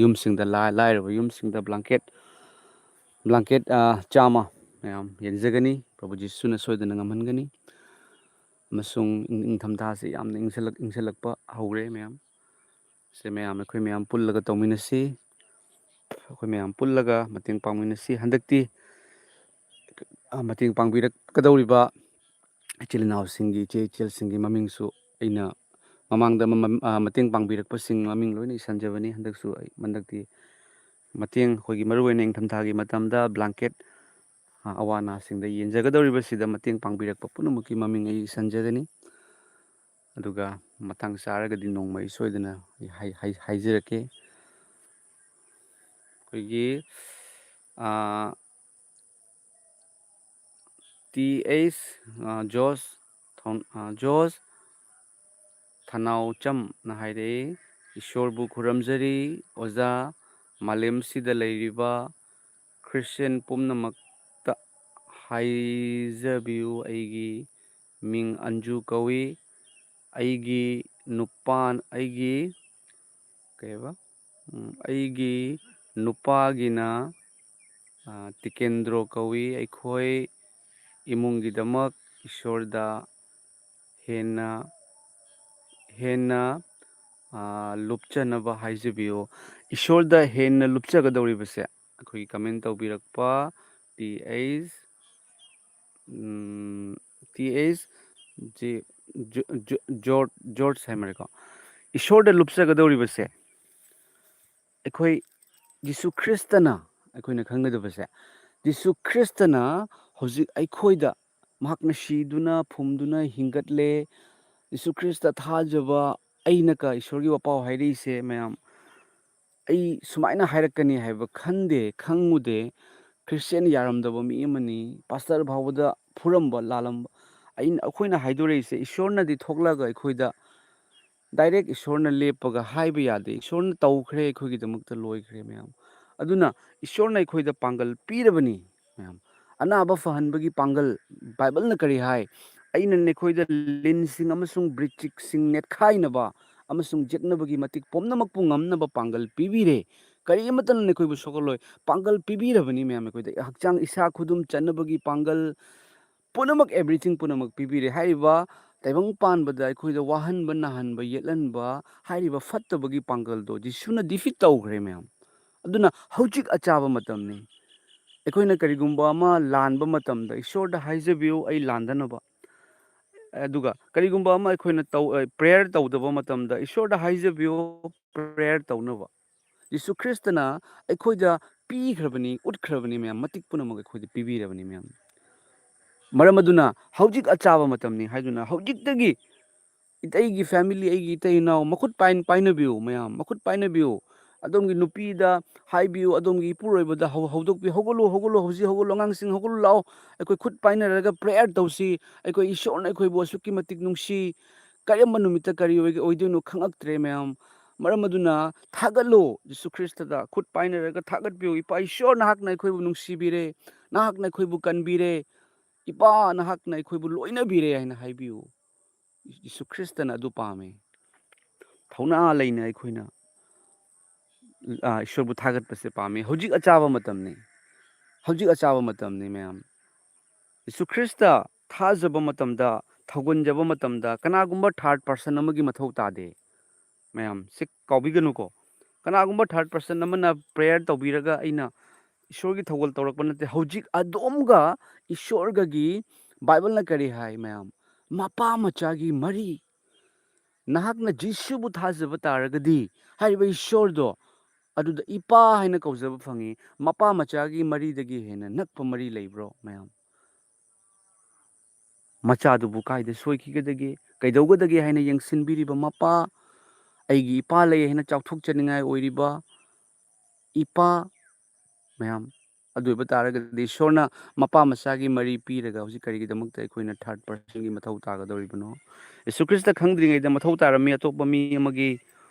S1: ꯌꯨꯝꯁꯤꯡꯗ, ꯂꯥꯏꯔꯕ ꯌꯨꯝꯁꯤꯡꯗ ꯕ꯭ꯂꯥꯡꯀꯦꯠ 100 ꯃꯌꯥꯝ ꯌꯦꯟꯖꯒꯅꯤ꯫ ꯄ꯭ꯔꯚꯨ ꯖꯤꯁꯨꯅ ꯁꯣꯏꯗꯅ ꯉꯝꯍꯟꯒꯅꯤ꯫ ꯑꯃꯁꯨꯡ ꯅꯤꯡꯊꯝꯊꯥꯁꯤ ꯌꯥꯝꯅ ꯏꯪꯁꯤꯜꯂꯛꯄ ꯍꯧꯔꯦ ꯃꯌꯥꯝ꯫ ꯑꯩꯈꯣꯏ ꯃꯌꯥꯝ ꯄꯨꯜꯂꯒ ꯇꯧꯃꯤꯟꯅꯁꯤ꯫ ꯑꯩꯈꯣꯏ ꯃꯌꯥꯝ ꯄꯨꯜꯂꯒ ꯃꯇꯦꯡ ꯄꯥꯡꯃꯤꯟꯅꯁꯤ꯫ ꯍꯟꯗꯛꯇꯤ ꯃꯇꯦꯡ ꯄꯥꯡꯕꯤꯔꯛꯀꯗꯧꯔꯤꯕ ꯏꯆꯤꯜ ꯏꯅꯥꯎꯁꯤꯡꯒꯤ, ꯏꯆꯦ ꯏꯆꯜꯁꯤꯡꯒꯤ ꯃꯃꯤꯡꯁꯨ ꯑꯩꯅ ꯃꯃꯥꯡꯗ ꯃꯇꯦꯡ ꯄꯥꯡꯕꯤꯔꯛꯄꯁꯤꯡ ꯃꯃꯤꯡ ꯂꯣꯏꯅ ꯏꯁꯟꯖꯕꯅꯤ꯫ ꯍꯟꯗꯛꯇꯤ ꯑꯩꯈꯣꯏꯒꯤ ꯃꯔꯨꯑꯣꯏꯅ ꯏꯪꯊꯝꯊꯥꯒꯤ ꯃꯇꯝꯗ ꯕ꯭ꯂꯥꯡꯀꯦꯠ ꯑꯋꯥ ꯑꯅꯥꯁꯤꯡꯗ ꯌꯦꯟꯖꯒꯗꯧꯔꯤꯕꯁꯤꯗ ꯃꯇꯦꯡ ꯄꯥꯡꯕꯤꯔꯛꯄ ꯄꯨꯝꯅꯃꯛꯀꯤ ꯃꯃꯤꯡ ꯑꯩ ꯏꯁꯟꯖꯒꯅꯤ꯫ ꯑꯗꯨꯒ ꯃꯇꯥꯡ ꯆꯥꯔꯒꯗꯤ ꯅꯣꯡꯃ ꯑꯩ ꯁꯣꯏꯗꯅ ꯍꯥꯏꯖꯔꯛꯀꯦ꯫ ꯑꯩꯈꯣꯏꯒꯤ TH Josh Thanaucham na haire Ishorbu khuramjari oza malemsida leiriba Christian pumnamakta haijabiu aigi ming Anju kawi aigi nupan aigi kaiba aigi nupagina Tikendro kawi aikhoi imungidamak Ishorda hena hena lupchanaba haijabiu Ishorda hena lupchagadoribase akhoi comment tawbirakpa TH George Hamerko Ishorda lupchagadoribase akhoi Jisu Kristana akhoi na khangadabase Jisu Kristana hojik aikhoida mahakna shiduna phumduna hingatle Jisu Krista thajaba ainaka Ishorgi wapau hairise mayam ai sumaina hairakani haiba khande khangude Christian yaramdaba mi amani pastor bhawda phuramba lalamba akhoi haidorese Ishorna di thoklaga aikhoida direct Ishorna lepaga haiba yade Ishorna tawkhre aikhoigi damakta loikhre mayam aduna Ishorna aikhoida pangal pirabani mayam anaba fahanbagi pangal Bible na kari hai aina nekhoida linsing amasung brichik sing net khainaba amasung jetnabagi matik pomnamakpu ngamnaba pangal pibire kari amatan nekhoibu sokoloi pangal pibirabani mayam aikhoida hakchang isa khudum chanabagi pangal punamak everything punamak pibire haiba taibang panbada aikhoida wahanba nahanba yetlanba haiba fattabagi pangal do Jisuna defeat tawkhre mayam aduna hojik achaba matamni ꯑꯩꯈꯣꯏꯅ ꯀꯔꯤꯒꯨꯝꯕ ꯑꯃ ꯂꯥꯟꯕ ꯃꯇꯝꯗ ꯏꯁꯣꯔꯗ ꯍꯥꯏꯖꯕꯤꯌꯨ ꯑꯩ ꯂꯥꯟꯗꯅꯕ ꯑꯗꯨꯒ ꯀꯔꯤꯒꯨꯝꯕ ꯑꯃ ꯑꯩꯈꯣꯏꯅ ꯄ꯭ꯔꯦꯌꯔ ꯇꯧꯗꯕ ꯃꯇꯝꯗ ꯏꯁꯣꯔꯗ ꯍꯥꯏꯖꯕꯤꯌꯨ ꯄ꯭ꯔꯦꯌꯔ ꯇꯧꯅꯕ ꯌꯤꯁꯨ ꯈ꯭ꯔꯤꯁꯇꯅ ꯑꯩꯈꯣꯏꯗ ꯄꯤꯈ꯭ꯔꯕꯅꯤ ꯎꯠꯈ꯭ꯔꯕꯅꯤ ꯃꯌꯥꯝ ꯃꯇꯤꯛ ꯄꯨꯝꯅꯃꯛ ꯑꯩꯈꯣꯏꯗ ꯄꯤꯕꯤꯔꯕꯅꯤ ꯃꯌꯥꯝ ꯃꯔꯝ ꯑꯗꯨꯅ ꯍꯧꯖꯤꯛ ꯑꯆꯥꯕ ꯃꯇꯝꯅꯤ ꯍꯥꯏꯗꯨꯅ ꯍꯧꯖꯤꯛꯇꯒꯤ ꯑꯩꯒꯤ ꯐꯦꯃꯤꯂꯤ ꯑꯩꯒꯤ ꯏꯇꯩ ꯏꯅꯥꯎ ꯃꯈꯨꯠ ꯄꯥꯏꯅꯕꯤꯌꯨ ꯃꯌꯥꯝ ꯃꯈꯨꯠ ꯄꯥꯏꯅꯕꯤꯌꯨ ꯑꯗꯣꯝꯒꯤ ꯅꯨꯄꯤꯗ ꯍꯥꯏꯕꯤꯌꯨ ꯑꯗꯣꯝꯒꯤ ꯏꯄꯨꯔꯣꯏꯕꯗ ꯍꯧꯗꯣꯛꯄꯤꯌꯨ ꯍꯧꯒꯠꯂꯨ ꯍꯧꯒꯠꯂꯨ ꯍꯧꯖꯤꯛ ꯍꯧꯒꯠꯂꯨ ꯑꯉꯥꯡꯁꯤꯡ ꯍꯧꯒꯠꯂꯨ ꯂꯥꯛꯑꯣ ꯑꯩꯈꯣꯏ ꯈꯨꯠ ꯄꯥꯏꯅꯔꯒ ꯄ꯭ꯔꯦꯌꯔ ꯇꯧꯁꯤ ꯑꯩꯈꯣꯏ ꯏꯁꯣꯔꯅ ꯑꯩꯈꯣꯏꯕꯨ ꯑꯁꯨꯛꯀꯤ ꯃꯇꯤꯛ ꯅꯨꯡꯁꯤ ꯀꯔꯝꯕ ꯅꯨꯃꯤꯠꯇ ꯀꯔꯤ ꯑꯣꯏꯗꯣꯏꯅꯣ ꯈꯪꯉꯛꯇ꯭ꯔꯦ ꯃꯌꯥꯝ ꯃꯔꯝ ꯑꯗꯨꯅ ꯊꯥꯒꯠꯂꯨ ꯖꯤꯁꯨ ꯈ꯭ꯔꯤꯁꯇꯗ ꯈꯨꯠ ꯄꯥꯏꯅꯔꯒ ꯊꯥꯒꯠꯄꯤꯌꯨ ꯏꯄꯥ ꯏꯁꯣꯔ ꯅꯍꯥꯛꯅ ꯑꯩꯈꯣꯏꯕꯨ ꯅꯨꯡꯁꯤꯕꯤꯔꯦ ꯅꯍꯥꯛꯅ ꯑꯩꯈꯣꯏꯕꯨ ꯀꯟꯕꯤꯔꯦ ꯏꯄꯥ ꯅꯍꯥꯛꯅ ꯑꯩꯈꯣꯏꯕꯨ ꯂꯣꯏꯅꯕꯤꯔꯦ ꯍꯥꯏꯅ ꯍꯥꯏꯕꯤꯌꯨ ꯖꯤꯁꯨ ꯈ꯭ꯔꯤꯁꯇꯅ ꯑꯗꯨ ꯄꯥꯝꯃꯦ ꯊꯧꯅꯥ ꯂꯩꯅ ꯑꯩꯈꯣꯏꯅ ꯏꯁꯣꯔꯕꯨ ꯊꯥꯒꯠꯄꯁꯦ ꯄꯥꯝꯃꯦ ꯍꯧꯖꯤꯛ ꯑꯆꯥꯕ ꯃꯇꯝꯅꯤ ꯍꯧꯖꯤꯛ ꯑꯆꯥꯕ ꯃꯇꯝꯅꯤ ꯃꯌꯥꯝ ꯌꯤꯁꯨ ꯈ꯭ꯔꯤꯁꯇ ꯊꯥꯖꯕ ꯃꯇꯝꯗ ꯊꯧꯒꯟꯖꯕ ꯃꯇꯝꯗ ꯀꯅꯥꯒꯨꯝꯕ ꯊꯥꯔꯠ ꯄꯥꯔꯁꯟ ꯑꯃꯒꯤ ꯃꯊꯧ ꯇꯥꯗꯦ ꯃꯌꯥꯝ ꯁꯤ ꯀꯥꯎꯕꯤꯒꯅꯨꯀꯣ ꯀꯅꯥꯒꯨꯝꯕ ꯊꯥꯔꯠ ꯄꯥꯔꯁꯟ ꯑꯃꯅ ꯄ꯭ꯔꯦꯌꯔ ꯇꯧꯕꯤꯔꯒ ꯑꯩꯅ ꯏꯁꯣꯔꯒꯤ ꯊꯧꯒꯜ ꯇꯧꯔꯛꯄ ꯅꯠꯇꯦ ꯍꯧꯖꯤꯛ ꯑꯗꯣꯝꯒ ꯏꯁꯣꯔꯒꯒꯤ ꯕꯥꯏꯕꯜꯅ ꯀꯔꯤ ꯍꯥꯏ ꯃꯌꯥꯝ ꯃꯄꯥ ꯃꯆꯥꯒꯤ ꯃꯔꯤ ꯅꯍꯥꯛꯅ ꯖꯤꯁꯨꯕꯨ ꯊꯥꯖꯕ ꯇꯥꯔꯒꯗꯤ ꯍꯥꯏꯔꯤꯕ ꯏꯁꯣꯔꯗꯣ ꯑꯗꯨꯗ ꯏꯄꯥ ꯍꯥꯏꯅ ꯀꯧꯖꯕ ꯐꯪꯉꯤ ꯃꯄꯥ ꯃꯆꯥꯒꯤ ꯃꯔꯤꯗꯒꯤ ꯍꯦꯟꯅ ꯅꯛꯄ ꯃꯔꯤ ꯂꯩꯕ꯭ꯔꯣ ꯃꯌꯥꯝ ꯃꯆꯥꯗꯨꯕꯨ ꯀꯥꯏꯗ ꯁꯣꯏꯈꯤꯒꯗꯒꯦ ꯀꯩꯗꯧꯒꯗꯒꯦ ꯍꯥꯏꯅ ꯌꯦꯡꯁꯤꯟꯕꯤꯔꯤꯕ ꯃꯄꯥ ꯑꯩꯒꯤ ꯏꯄꯥ ꯂꯩ ꯍꯥꯏꯅ ꯆꯥꯎꯊꯣꯛꯆꯅꯤꯡꯉꯥꯏ ꯑꯣꯏꯔꯤꯕ ꯏꯄꯥ ꯃꯌꯥꯝ ꯑꯗꯨ ꯑꯣꯏꯕ ꯇꯥꯔꯒꯗꯤ ꯏꯁꯣꯔꯅ ꯃꯄꯥ ꯃꯆꯥꯒꯤ ꯃꯔꯤ ꯄꯤꯔꯒ ꯍꯧꯖꯤꯛ ꯀꯔꯤꯒꯤꯗꯃꯛꯇ ꯑꯩꯈꯣꯏꯅ ꯊꯥꯔꯠ ꯄꯥꯔꯁꯟꯒꯤ ꯃꯊꯧ ꯇꯥꯒꯗꯧꯔꯤꯕꯅꯣ ꯌꯤꯁꯨ ꯈ꯭ꯔꯤꯁꯇ ꯈꯪꯗ꯭ꯔꯤꯉꯩꯗ ꯃꯊꯧ ꯇꯥꯔꯝꯃꯤ ꯑꯇꯣꯞꯄ ꯃꯤ ꯑꯃꯒꯤ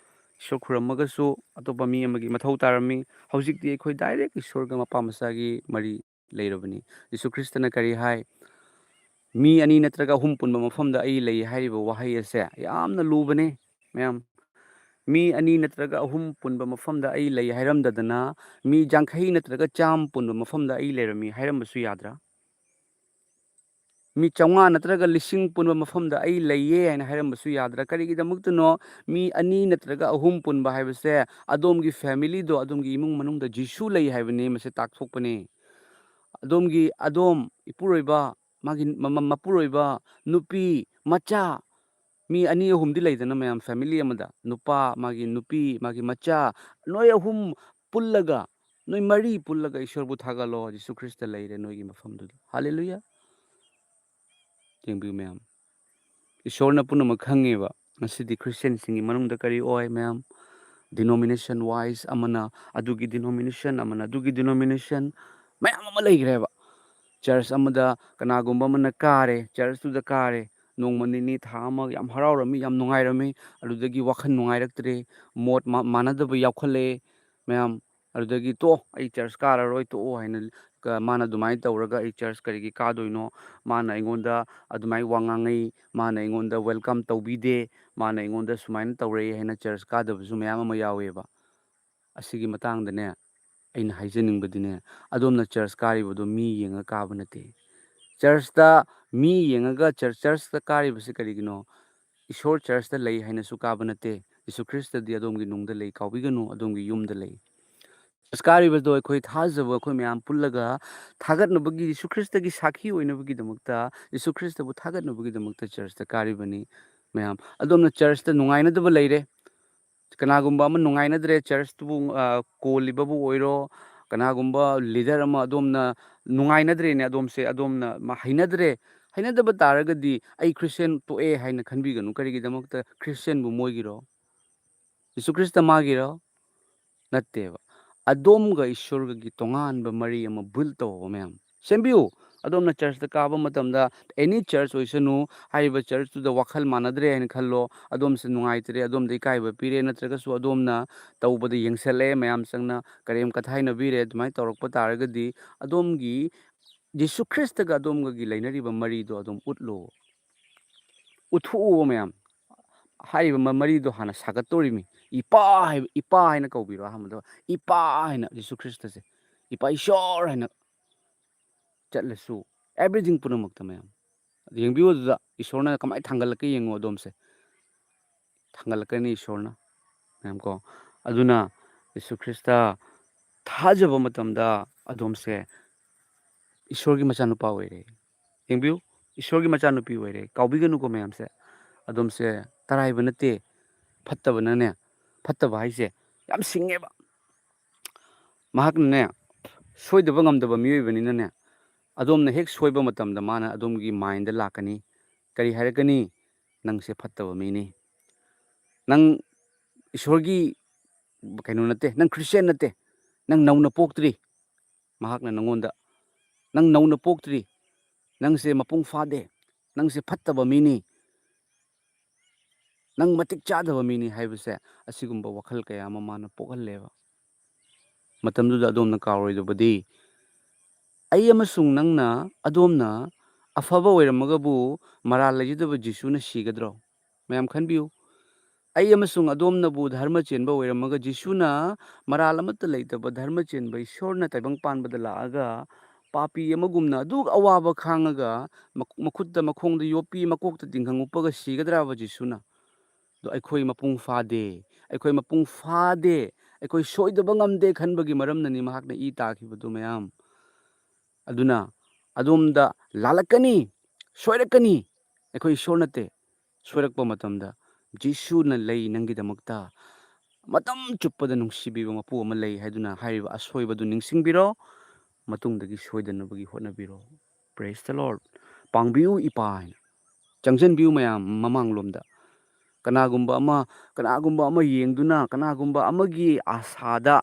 S1: ꯏꯁꯣꯔ ꯈꯨꯔꯝꯃꯒꯁꯨ ꯑꯇꯣꯞꯄ ꯃꯤ ꯑꯃꯒꯤ ꯃꯊꯧ ꯇꯥꯔꯝꯃꯤ ꯍꯧꯖꯤꯛꯇꯤ ꯑꯩꯈꯣꯏ ꯗꯥꯏꯔꯦꯛ ꯏꯁꯣꯔꯒ ꯃꯄꯥ ꯃꯆꯥꯒꯤ ꯃꯔꯤ ꯂꯩꯔꯕꯅꯤ ꯌꯤꯁꯨ ꯈ꯭ꯔꯤꯁꯇꯅ ꯀꯔꯤ ꯍꯥꯏ ꯃꯤ ꯑꯅꯤ ꯅꯠꯇ꯭ꯔꯒ ꯑꯍꯨꯝ ꯄꯨꯟꯕ ꯃꯐꯝꯗ ꯑꯩ ꯂꯩ ꯍꯥꯏꯔꯤꯕ ꯋꯥꯍꯩ ꯑꯁꯦ ꯌꯥꯝꯅ ꯂꯨꯕꯅꯦ ꯃꯌꯥꯝ ꯃꯤ ꯑꯅꯤ ꯅꯠꯇ꯭ꯔꯒ ꯑꯍꯨꯝ ꯄꯨꯟꯕ ꯃꯐꯝꯗ ꯑꯩ ꯂꯩ ꯍꯥꯏꯔꯝꯗꯗꯅ ꯃꯤ ꯌꯥꯡꯈꯩ ꯅꯠꯇ꯭ꯔꯒ ꯆꯥꯝꯃ ꯄꯨꯟꯕ ꯃꯐꯝꯗ ꯑꯩ ꯂꯩꯔꯝꯃꯤ ꯍꯥꯏꯔꯝꯕꯁꯨ ꯌꯥꯗ꯭ꯔꯥ ꯃꯤ 500 ꯅꯠꯇ꯭ꯔꯒ 1000 ꯄꯨꯟꯕ ꯃꯐꯝꯗ ꯑꯩ ꯂꯩꯌꯦ ꯍꯥꯏꯅ ꯍꯥꯏꯔꯝꯕꯁꯨ ꯌꯥꯗ꯭ꯔꯥ ꯀꯔꯤꯒꯤꯗꯃꯛꯇꯅꯣ ꯃꯤ 2 ꯅꯠꯇ꯭ꯔꯒ 3 ꯄꯨꯟꯕ ꯍꯥꯏꯕꯁꯦ ꯑꯗꯣꯝꯒꯤ ꯐꯦꯃꯤꯂꯤꯗꯣ ꯑꯗꯣꯝꯒꯤ ꯏꯃꯨꯡ ꯃꯅꯨꯡꯗ ꯖꯤꯁꯨ ꯂꯩ ꯍꯥꯏꯕꯅꯤ ꯃꯁꯤ ꯇꯥꯛꯊꯣꯛꯄꯅꯤ ꯑꯗꯣꯝ ꯏꯄꯨꯔꯣꯏꯕ ꯃꯥꯒꯤ ꯃꯄꯨꯔꯣꯏꯕ ꯅꯨꯄꯤ ꯃꯆꯥ ꯃꯤ 2 3ꯗꯤ ꯂꯩꯗꯅ ꯃꯌꯥꯝ ꯐꯦꯃꯤꯂꯤ ꯑꯃꯗ ꯅꯨꯄꯥ ꯃꯥꯒꯤ ꯅꯨꯄꯤ ꯃꯥꯒꯤ ꯃꯆꯥ ꯅꯣꯏ 3 ꯄꯨꯜꯂꯒ ꯅꯣꯏ 4 ꯄꯨꯜꯂꯒ ꯏꯁꯣꯔꯕꯨ ꯊꯥꯒꯠꯂꯣ ꯖꯤꯁꯨ ꯈ꯭ꯔꯤꯁꯇ ꯂꯩꯔꯦ ꯅꯣꯏꯒꯤ ꯃꯐꯝꯗꯨꯗ ꯍꯜꯂꯦꯂꯨꯌꯥ ꯌꯦꯡꯕꯤꯌꯨ ꯃꯌꯥꯝ ꯏꯁꯣꯔꯅ ꯄꯨꯝꯅꯃꯛ ꯈꯪꯉꯦꯕ ꯉꯁꯤꯗꯤ ꯈ꯭ꯔꯤꯁꯇꯤꯌꯟꯁꯤꯡꯒꯤ ꯃꯅꯨꯡꯗ ꯀꯔꯤ ꯑꯣꯏ ꯃꯌꯥꯝ ꯗꯤꯅꯣꯃꯤꯅꯦꯁꯟ ꯋꯥꯏꯁ ꯑꯃꯅ ꯑꯗꯨꯒꯤ ꯗꯤꯅꯣꯃꯤꯅꯦꯁꯟ ꯑꯃꯅ ꯑꯗꯨꯒꯤ ꯗꯤꯅꯣꯃꯤꯅꯦꯁꯟ ꯃꯌꯥꯝ ꯑꯃ ꯂꯩꯈ꯭ꯔꯦꯕ ꯆꯔꯆ ꯑꯃꯗ ꯀꯅꯥꯒꯨꯝꯕ ꯑꯃꯅ ꯀꯥꯔꯦ ꯆꯔꯆꯇꯨꯗ ꯀꯥꯔꯦ ꯅꯣꯡꯃ ꯅꯤꯅꯤ ꯊꯥ ꯑꯃ ꯌꯥꯝ ꯍꯔꯥꯎꯔꯝꯃꯤ ꯌꯥꯝ ꯅꯨꯡꯉꯥꯏꯔꯝꯃꯤ ꯑꯗꯨꯗꯒꯤ ꯋꯥꯈꯜ ꯅꯨꯡꯉꯥꯏꯔꯛꯇ꯭ꯔꯦ ꯃꯣꯠ ꯃꯥꯟꯅꯗꯕ ꯌꯥꯎꯈꯠꯂꯛꯑꯦ ꯃꯌꯥꯝ ꯑꯗꯨꯗꯒꯤ ꯇꯣꯛꯑꯣ ꯑꯩ ꯆꯔꯆ ꯀꯥꯔꯔꯣꯏ ꯇꯣꯛꯑꯣ ꯍꯥꯏꯅ ꯃꯥꯅ ꯑꯗꯨꯃꯥꯏꯅ ꯇꯧꯔꯒ ꯑꯩ ꯆꯔꯆ ꯀꯔꯤꯒꯤ ꯀꯥꯗꯣꯏꯅꯣ ꯃꯥꯅ ꯑꯩꯉꯣꯟꯗ ꯑꯗꯨꯃꯥꯏꯅ ꯋꯥ ꯉꯥꯡꯉꯩ ꯃꯥꯅ ꯑꯩꯉꯣꯟꯗ ꯋꯦꯜꯀꯝ ꯇꯧꯕꯤꯗꯦ ꯃꯥꯅ ꯑꯩꯉꯣꯟꯗ ꯁꯨꯃꯥꯏꯅ ꯇꯧꯔꯛꯏ ꯍꯥꯏꯅ ꯆꯔꯆ ꯀꯥꯗꯕꯁꯨ ꯃꯌꯥꯝ ꯑꯃ ꯌꯥꯎꯋꯦꯕ ꯑꯁꯤꯒꯤ ꯃꯇꯥꯡꯗꯅꯦ ꯑꯩꯅ ꯍꯥꯏꯖꯅꯤꯡꯕꯗꯤꯅꯦ ꯑꯗꯣꯝꯅ ꯆꯔꯆ ꯀꯥꯔꯤꯕꯗꯣ ꯃꯤ ꯌꯦꯡꯉ ꯀꯥꯕ ꯅꯠꯇꯦ ꯆꯔꯆꯇ ꯃꯤ ꯌꯦꯡꯉꯒ ꯆꯔꯆꯇ ꯀꯥꯔꯤꯕꯁꯤ ꯀꯔꯤꯒꯤꯅꯣ ꯏꯁꯣꯔ ꯆꯔꯆꯇ ꯂꯩ ꯍꯥꯏꯅꯁꯨ ꯀꯥꯕ ꯅꯠꯇꯦ ꯌꯤꯁꯨ ꯈ꯭ꯔꯤꯁꯇꯗꯤ ꯑꯗꯣꯝꯒꯤ ꯅꯨꯡꯗ ꯂꯩ ꯀꯥꯎꯕꯤꯒꯅꯨ ꯑꯗꯣꯝꯒꯤ ꯌꯨꯝꯗ ꯂꯩ ꯆꯔꯆ ꯀꯥꯔꯤꯕꯗꯣ ꯑꯩꯈꯣꯏ ꯊꯥꯖꯕ ꯑꯩꯈꯣꯏ ꯃꯌꯥꯝ ꯄꯨꯜꯂꯒ ꯊꯥꯒꯠꯅꯕꯒꯤ ꯌꯤꯁꯨ ꯈ꯭ꯔꯤꯁꯇꯒꯤ ꯁꯥꯈꯤ ꯑꯣꯏꯅꯕꯒꯤꯗꯃꯛꯇ ꯌꯤꯁꯨ ꯈ꯭ꯔꯤꯁꯇꯕꯨ ꯊꯥꯒꯠꯅꯕꯒꯤꯗꯃꯛꯇ ꯆꯔꯆꯇ ꯀꯥꯔꯤꯕꯅꯤ ꯃꯌꯥꯝ ꯑꯗꯣꯝꯅ ꯆꯔꯆꯇ ꯅꯨꯡꯉꯥꯏꯅꯗꯕ ꯂꯩꯔꯦ ꯀꯅꯥꯒꯨꯝꯕ ꯑꯃ ꯅꯨꯡꯉꯥꯏꯅꯗ꯭ꯔꯦ ꯆꯔꯆꯇꯨꯕꯨ ꯀꯣꯜꯂꯤꯕꯕꯨ ꯑꯣꯏꯔꯣ ꯀꯅꯥꯒꯨꯝꯕ ꯂꯤꯗꯔ ꯑꯃ ꯑꯗꯣꯝꯅ ꯅꯨꯡꯉꯥꯏꯅꯗ꯭ꯔꯦꯅꯦ ꯑꯗꯣꯝꯅ ꯍꯩꯅꯗ꯭ꯔꯦ ꯍꯩꯅꯗꯕ ꯇꯥꯔꯒꯗꯤ ꯑꯩ ꯈ꯭ꯔꯤꯁꯇꯦꯟ ꯇꯣꯛꯑꯦ ꯍꯥꯏꯅ ꯈꯟꯕꯤꯒꯅꯨ ꯀꯔꯤꯒꯤꯗꯃꯛꯇ ꯈ꯭ꯔꯤꯁꯇꯦꯟꯕꯨ ꯃꯣꯏꯒꯤꯔꯣ ꯌꯤꯁꯨ ꯈ꯭ꯔꯤꯁꯇ ꯃꯥꯒꯤꯔꯣ ꯅꯠꯇꯦꯕ ꯑꯗꯣꯝꯒ ꯏꯁꯣꯔꯒꯒꯤ ꯇꯣꯉꯥꯟꯕ ꯃꯔꯤ ꯑꯃ ꯕꯤꯜ ꯇꯧꯕ ꯃꯌꯥꯝ ꯁꯦꯝꯕꯤꯌꯨ ꯑꯗꯣꯝꯅ ꯆꯔꯆꯇ ꯀꯥꯕ ꯃꯇꯝꯗ ꯑꯦꯅꯤ ꯆꯔꯆ ꯑꯣꯏꯁꯅꯨ ꯍꯥꯏꯔꯤꯕ ꯆꯔꯆꯇꯨꯗ ꯋꯥꯈꯜ ꯃꯥꯟꯅꯗ꯭ꯔꯦ ꯍꯥꯏꯅ ꯈꯜꯂꯣ ꯑꯗꯣꯝꯁꯦ ꯅꯨꯡꯉꯥꯏꯇ꯭ꯔꯦ ꯑꯗꯣꯝꯗ ꯏꯀꯥꯏꯕ ꯄꯤꯔꯦ ꯅꯠꯇ꯭ꯔꯒꯁꯨ ꯑꯗꯣꯝꯅ ꯇꯧꯕꯗ ꯌꯦꯡꯁꯜꯂꯛꯑꯦ ꯃꯌꯥꯝ ꯆꯪꯅ ꯀꯔꯦꯝ ꯀꯊꯥꯏꯅꯕꯤꯔꯦ ꯑꯗꯨꯃꯥꯏꯅ ꯇꯧꯔꯛꯄ ꯇꯥꯔꯒꯗꯤ ꯑꯗꯣꯝꯒꯤ ꯌꯤꯁꯨ ꯈ꯭ꯔꯤꯁꯇꯒ ꯑꯗꯣꯝꯒꯒꯤ ꯂꯩꯅꯔꯤꯕ ꯃꯔꯤꯗꯣ ꯑꯗꯨꯝ ꯎꯠꯂꯣ ꯎꯠꯊꯣꯛꯎꯕ ꯃꯌꯥꯝ ꯍꯥꯏꯔꯤꯕ ꯃꯔꯤꯗꯣ ꯍꯥꯟꯅ ꯁꯥꯒꯠꯇꯣꯔꯤꯃꯤ ꯏꯄꯥ ꯍꯥꯏꯅ ꯀꯧꯕꯤꯔꯣ ꯑꯍꯥꯟꯕꯗ ꯏꯄꯥ ꯍꯥꯏꯅ ꯌꯤꯁꯨ ꯈ꯭ꯔꯤꯁꯇꯁꯦ ꯏꯄꯥ ꯏꯁꯣꯔ ꯍꯥꯏꯅ ꯆꯠꯂꯁꯨ ꯑꯦꯕ꯭ꯔꯤꯊꯤꯡ ꯄꯨꯝꯅꯃꯛꯇ ꯃꯌꯥꯝ ꯌꯦꯡꯕꯤꯌꯨ ꯑꯗꯨꯗ ꯏꯁꯣꯔꯅ ꯀꯃꯥꯏꯅ ꯊꯥꯡꯒꯠꯂꯛꯀꯦ ꯌꯦꯡꯉꯣ ꯑꯗꯣꯝꯁꯦ ꯊꯥꯡꯒꯠꯂꯛꯀꯅꯤ ꯏꯁꯣꯔꯅ ꯃꯌꯥꯝ ꯀꯣ ꯑꯗꯨꯅ ꯌꯤꯁꯨ ꯈ꯭ꯔꯤꯁꯇ ꯊꯥꯖꯕ ꯃꯇꯝꯗ ꯑꯗꯣꯝꯁꯦ ꯏꯁꯣꯔꯒꯤ ꯃꯆꯥꯅꯨꯄꯥ ꯑꯣꯏꯔꯦ ꯌꯦꯡꯕꯤꯌꯨ ꯏꯁꯣꯔꯒꯤ ꯃꯆꯥꯅꯨꯄꯤ ꯑꯣꯏꯔꯦ ꯀꯥꯎꯕꯤꯒꯅꯨꯀꯣ ꯃꯌꯥꯝꯁꯦ ꯑꯗꯣꯝꯁꯦ ꯇꯔꯥꯏꯕ ꯅꯠꯇꯦ ꯐꯠꯇꯕꯅꯅꯦ ꯐꯠꯇꯕ ꯍꯥꯏꯁꯦ ꯌꯥꯝ ꯁꯤꯡꯉꯦꯕ ꯃꯍꯥꯛꯅꯅꯦ ꯁꯣꯏꯗꯕ ꯉꯝꯗꯕ ꯃꯤꯑꯣꯏꯕꯅꯤꯅꯅꯦ ꯑꯗꯣꯝꯅ ꯍꯦꯛ ꯁꯣꯏꯕ ꯃꯇꯝꯗ ꯃꯥꯅ ꯑꯗꯣꯝꯒꯤ ꯃꯥꯏꯟꯗ ꯂꯥꯛꯀꯅꯤ ꯀꯔꯤ ꯍꯥꯏꯔꯛꯀꯅꯤ ꯅꯪꯁꯦ ꯐꯠꯇꯕ ꯃꯤꯅꯤ ꯅꯪ ꯏꯁꯣꯔꯒꯤ ꯀꯩꯅꯣ ꯅꯠꯇꯦ ꯅꯪ ꯈ꯭ꯔꯤꯁꯇꯦꯟ ꯅꯠꯇꯦ ꯅꯪ ꯅꯧꯅ ꯄꯣꯛꯇ꯭ꯔꯤ ꯃꯍꯥꯛꯅ ꯅꯪꯉꯣꯟꯗ ꯅꯪ ꯅꯧꯅ ꯄꯣꯛꯇ꯭ꯔꯤ ꯅꯪꯁꯦ ꯃꯄꯨꯡ ꯐꯥꯗꯦ ꯅꯪꯁꯦ ꯐꯠꯇꯕ ꯃꯤꯅꯤ ꯅꯪ ꯃꯇꯤꯛ ꯆꯥꯗꯕ ꯃꯤꯅꯤ ꯍꯥꯏꯕꯁꯦ ꯑꯁꯤꯒꯨꯝꯕ ꯋꯥꯈꯜ ꯀꯌꯥ ꯑꯃ ꯃꯥꯅ ꯄꯣꯛꯍꯜꯂꯦꯕ ꯃꯇꯝꯗꯨꯗ ꯑꯗꯣꯝꯅ ꯀꯥꯎꯔꯣꯏꯗꯕꯗꯤ ꯑꯩ ꯑꯃꯁꯨꯡ ꯑꯗꯣꯝꯅ ꯑꯐꯕ ꯑꯣꯏꯔꯝꯃꯒꯕꯨ ꯃꯔꯥꯜ ꯂꯩꯖꯗꯕ ꯖꯤꯁꯨꯅ ꯁꯤꯒꯗ꯭ꯔꯣ ꯃꯌꯥꯝ ꯈꯟꯕꯤꯌꯨ ꯑꯩ ꯑꯃꯁꯨꯡ ꯑꯗꯣꯝꯅꯕꯨ ꯙꯔꯃ ꯆꯦꯟꯕ ꯑꯣꯏꯔꯝꯃꯒ ꯖꯤꯁꯨꯅ ꯃꯔꯥꯜ ꯑꯃꯠꯇ ꯂꯩꯇꯕ ꯙꯔꯃ ꯆꯦꯟꯕ ꯏꯁꯣꯔꯅ ꯇꯥꯏꯕꯪ ꯄꯥꯟꯕꯗ ꯂꯥꯛꯑꯒ ꯄꯥꯄꯤ ꯑꯃꯒꯨꯝꯅ ꯑꯗꯨꯛ ꯑꯋꯥꯕ ꯈꯥꯡꯉꯒ ꯃꯈꯨꯠꯇ ꯃꯈꯣꯡꯗ ꯌꯣꯠꯄꯤ ꯃꯀꯣꯛꯇ ꯇꯤꯡꯈꯪ ꯎꯞꯄꯒ ꯁꯤꯒꯗ꯭ꯔꯕ ꯖꯤꯁꯨꯅ ꯑꯗꯣ ꯑꯩꯈꯣꯏ ꯃꯄꯨꯡ ꯐꯥꯗꯦ ꯑꯩꯈꯣꯏ ꯁꯣꯏꯗꯕ ꯉꯝꯗꯦ ꯈꯟꯕꯒꯤ ꯃꯔꯝꯅꯅꯤ ꯃꯍꯥꯛꯅ ꯏ ꯇꯥꯈꯤꯕꯗꯨ ꯃꯌꯥꯝ ꯑꯗꯨꯅ ꯑꯗꯣꯝꯗ ꯂꯥꯜꯂꯛꯀꯅꯤ ꯁꯣꯏꯔꯛꯀꯅꯤ ꯑꯩꯈꯣꯏ ꯏꯁꯣꯔ ꯅꯠꯇꯦ ꯁꯣꯏꯔꯛꯄ ꯃꯇꯝꯗ ꯖꯤꯁꯨꯅ ꯂꯩ ꯅꯪꯒꯤꯗꯃꯛꯇ ꯃꯇꯝ ꯆꯨꯞꯄꯗ ꯅꯨꯡꯁꯤꯕꯤꯕ ꯃꯄꯨ ꯑꯃ ꯂꯩ ꯍꯥꯏꯗꯨꯅ ꯍꯥꯏꯔꯤꯕ ꯑꯁꯣꯏꯕꯗꯨ ꯅꯤꯡꯁꯤꯡꯕꯤꯔꯣ ꯃꯇꯨꯡꯗꯒꯤ ꯁꯣꯏꯗꯅꯕꯒꯤ ꯍꯣꯠꯅꯕꯤꯔꯣ ꯄ꯭ꯔꯦꯁ ꯗ ꯂꯣꯔꯗ ꯄꯥꯡꯕꯤꯌꯨ ꯏꯄꯥ ꯍꯥꯏꯅ ꯆꯪꯁꯤꯟꯕꯤꯌꯨ ꯃꯌꯥꯝ ꯃꯃꯥꯡꯂꯣꯝꯗ ꯀꯅꯥꯒꯨꯝꯕ ꯑꯃ ꯌꯦꯡꯗꯨꯅ ꯀꯅꯥꯒꯨꯝꯕ ꯑꯃꯒꯤ ꯑꯁꯥꯗ